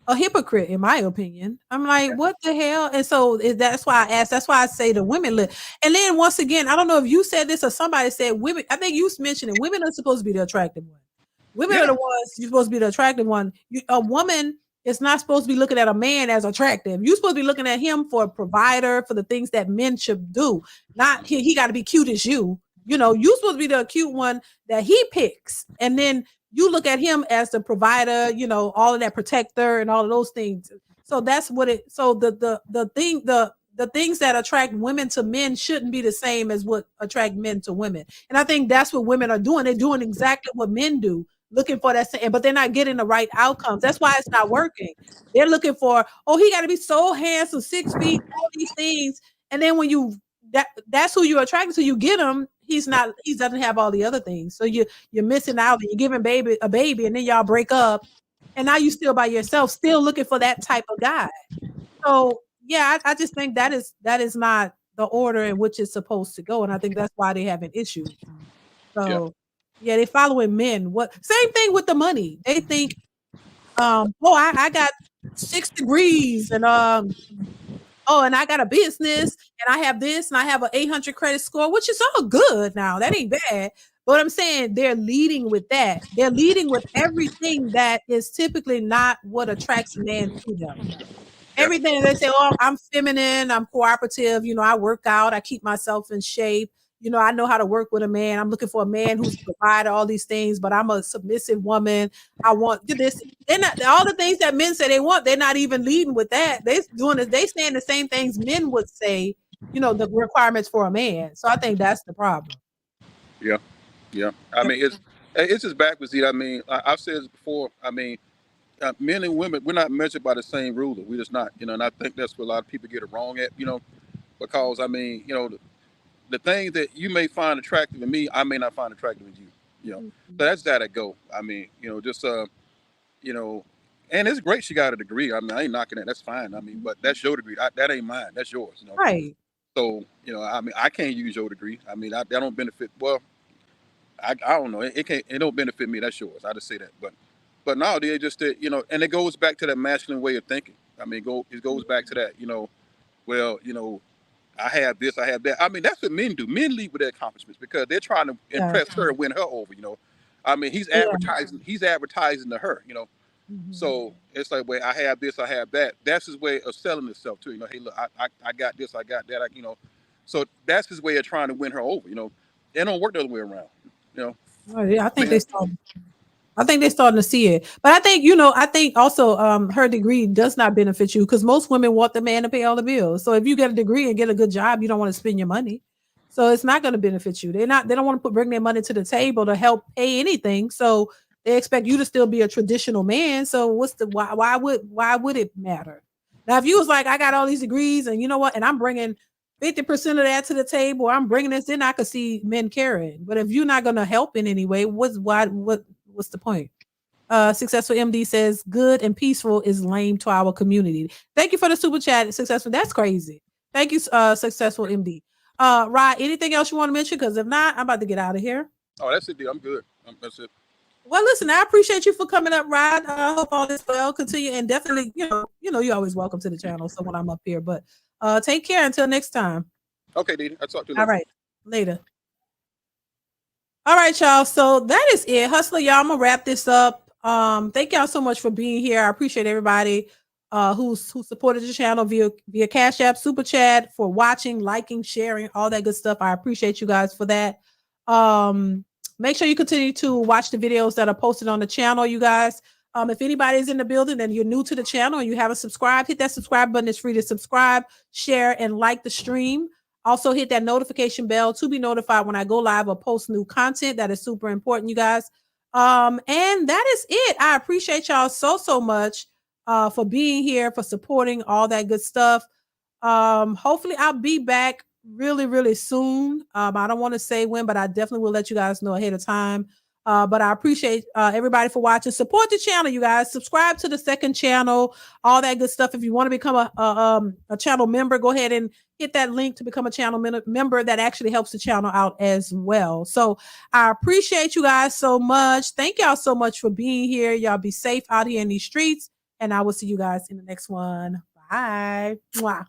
a hypocrite, in my opinion. I'm like, what the hell? And so that's why I asked. That's why I say the women look. And then once again, I don't know if you said this or somebody said women. I think you mentioned it. Women are supposed to be the attractive one. Women are the ones you're supposed to be the attractive one. A woman is not supposed to be looking at a man as attractive. You're supposed to be looking at him for a provider, for the things that men should do. Not he got to be cute as you. You're supposed to be the cute one that he picks, and then you look at him as the provider. All of that protector and all of those things. So that's what it. So the things that attract women to men shouldn't be the same as what attract men to women. And I think that's what women are doing. They're doing exactly what men do, looking for that same, but they're not getting the right outcomes. That's why it's not working. They're looking for, he got to be so handsome, 6 feet, all these things. And then when that's who you're attracted to, you get him. He doesn't have all the other things. So you're missing out. You're giving a baby, and then y'all break up, and now you still by yourself, still looking for that type of guy. So yeah, I just think that is not the order in which it's supposed to go, and I think that's why they have an issue. So yeah, they following men. Same thing with the money. They think, I got 6 degrees, and and I got a business, and I have this, and I have an 800 credit score, which is all good now. That ain't bad. But I'm saying they're leading with that. They're leading with everything that is typically not what attracts a man to them. Everything they say, I'm feminine, I'm cooperative, I work out, I keep myself in shape, I know how to work with a man. I'm looking for a man who's provided all these things, but I'm a submissive woman. I want this. They're not all the things that men say they want, they're not even leading with that. They're doing it, they saying the same things men would say, the requirements for a man. So I think that's the problem. Yeah. I mean, it's just backwards. I mean, I've said this before. I mean, men and women, we're not measured by the same ruler. We're just not, and I think that's where a lot of people get it wrong at, because I mean, the things that you may find attractive in me, I may not find attractive in you, So that's that I go. I mean, and it's great she got a degree. I mean, I ain't knocking it. That's fine. I mean, but that's your degree. That ain't mine. That's yours. Right. So, I mean, I can't use your degree. I mean, that don't benefit. Well, I don't know. It don't benefit me. That's yours. I just say that. But no, they just that, and it goes back to that masculine way of thinking. I mean, it goes back to that. Well, I have this, I have that. I mean, that's what men do. Men lead with their accomplishments because they're trying to impress her and win her over. I mean, he's advertising. He's advertising to her. So it's like, well, I have this, I have that. That's his way of selling himself too. Hey, look, I got this, I got that. So that's his way of trying to win her over. It don't work the other way around. Oh, yeah, I think they're starting to see it. But I think, I think also her degree does not benefit you because most women want the man to pay all the bills. So if you get a degree and get a good job, you don't want to spend your money. So it's not going to benefit you. They don't want to bring their money to the table to help pay anything. So they expect you to still be a traditional man. So why would it matter? Now, if you was like, I got all these degrees and you know what, and I'm bringing 50% of that to the table, I'm bringing this, then I could see men caring. But if you're not going to help in any way, what's the point? Successful MD says good and peaceful is lame to our community. Thank you for the super chat. Successful. That's crazy. Thank you, Successful MD. Rod, anything else you want to mention? Because if not, I'm about to get out of here. Oh, that's it, dude. I'm good. That's it. Well, listen, I appreciate you for coming up, Rod. I hope all is well. Continue and definitely, you're always welcome to the channel. So when I'm up here, but take care until next time. Okay, DeeDee. I'll talk to you later. All right, later. All right, y'all. So that is it. Hustler, y'all, I'm gonna wrap this up. Thank y'all so much for being here. I appreciate everybody who supported the channel via Cash App, Super Chat, for watching, liking, sharing, all that good stuff. I appreciate you guys for that. Make sure you continue to watch the videos that are posted on the channel, you guys. If anybody's in the building and you're new to the channel and you haven't subscribed, hit that subscribe button. It's free to subscribe, share, and like the stream. Also, hit that notification bell to be notified when I go live or post new content. That is super important, you guys. And that is it. I appreciate y'all so much for being here, for supporting all that good stuff. Hopefully, I'll be back really soon. I don't want to say when, but I definitely will let you guys know ahead of time. But I appreciate everybody for watching. Support the channel, you guys. Subscribe to the second channel, all that good stuff. If you want to become a channel member, go ahead and hit that link to become a channel member. That actually helps the channel out as well. So I appreciate you guys so much. Thank y'all so much for being here. Y'all be safe out here in these streets, and I will see you guys in the next one. Bye. Mwah.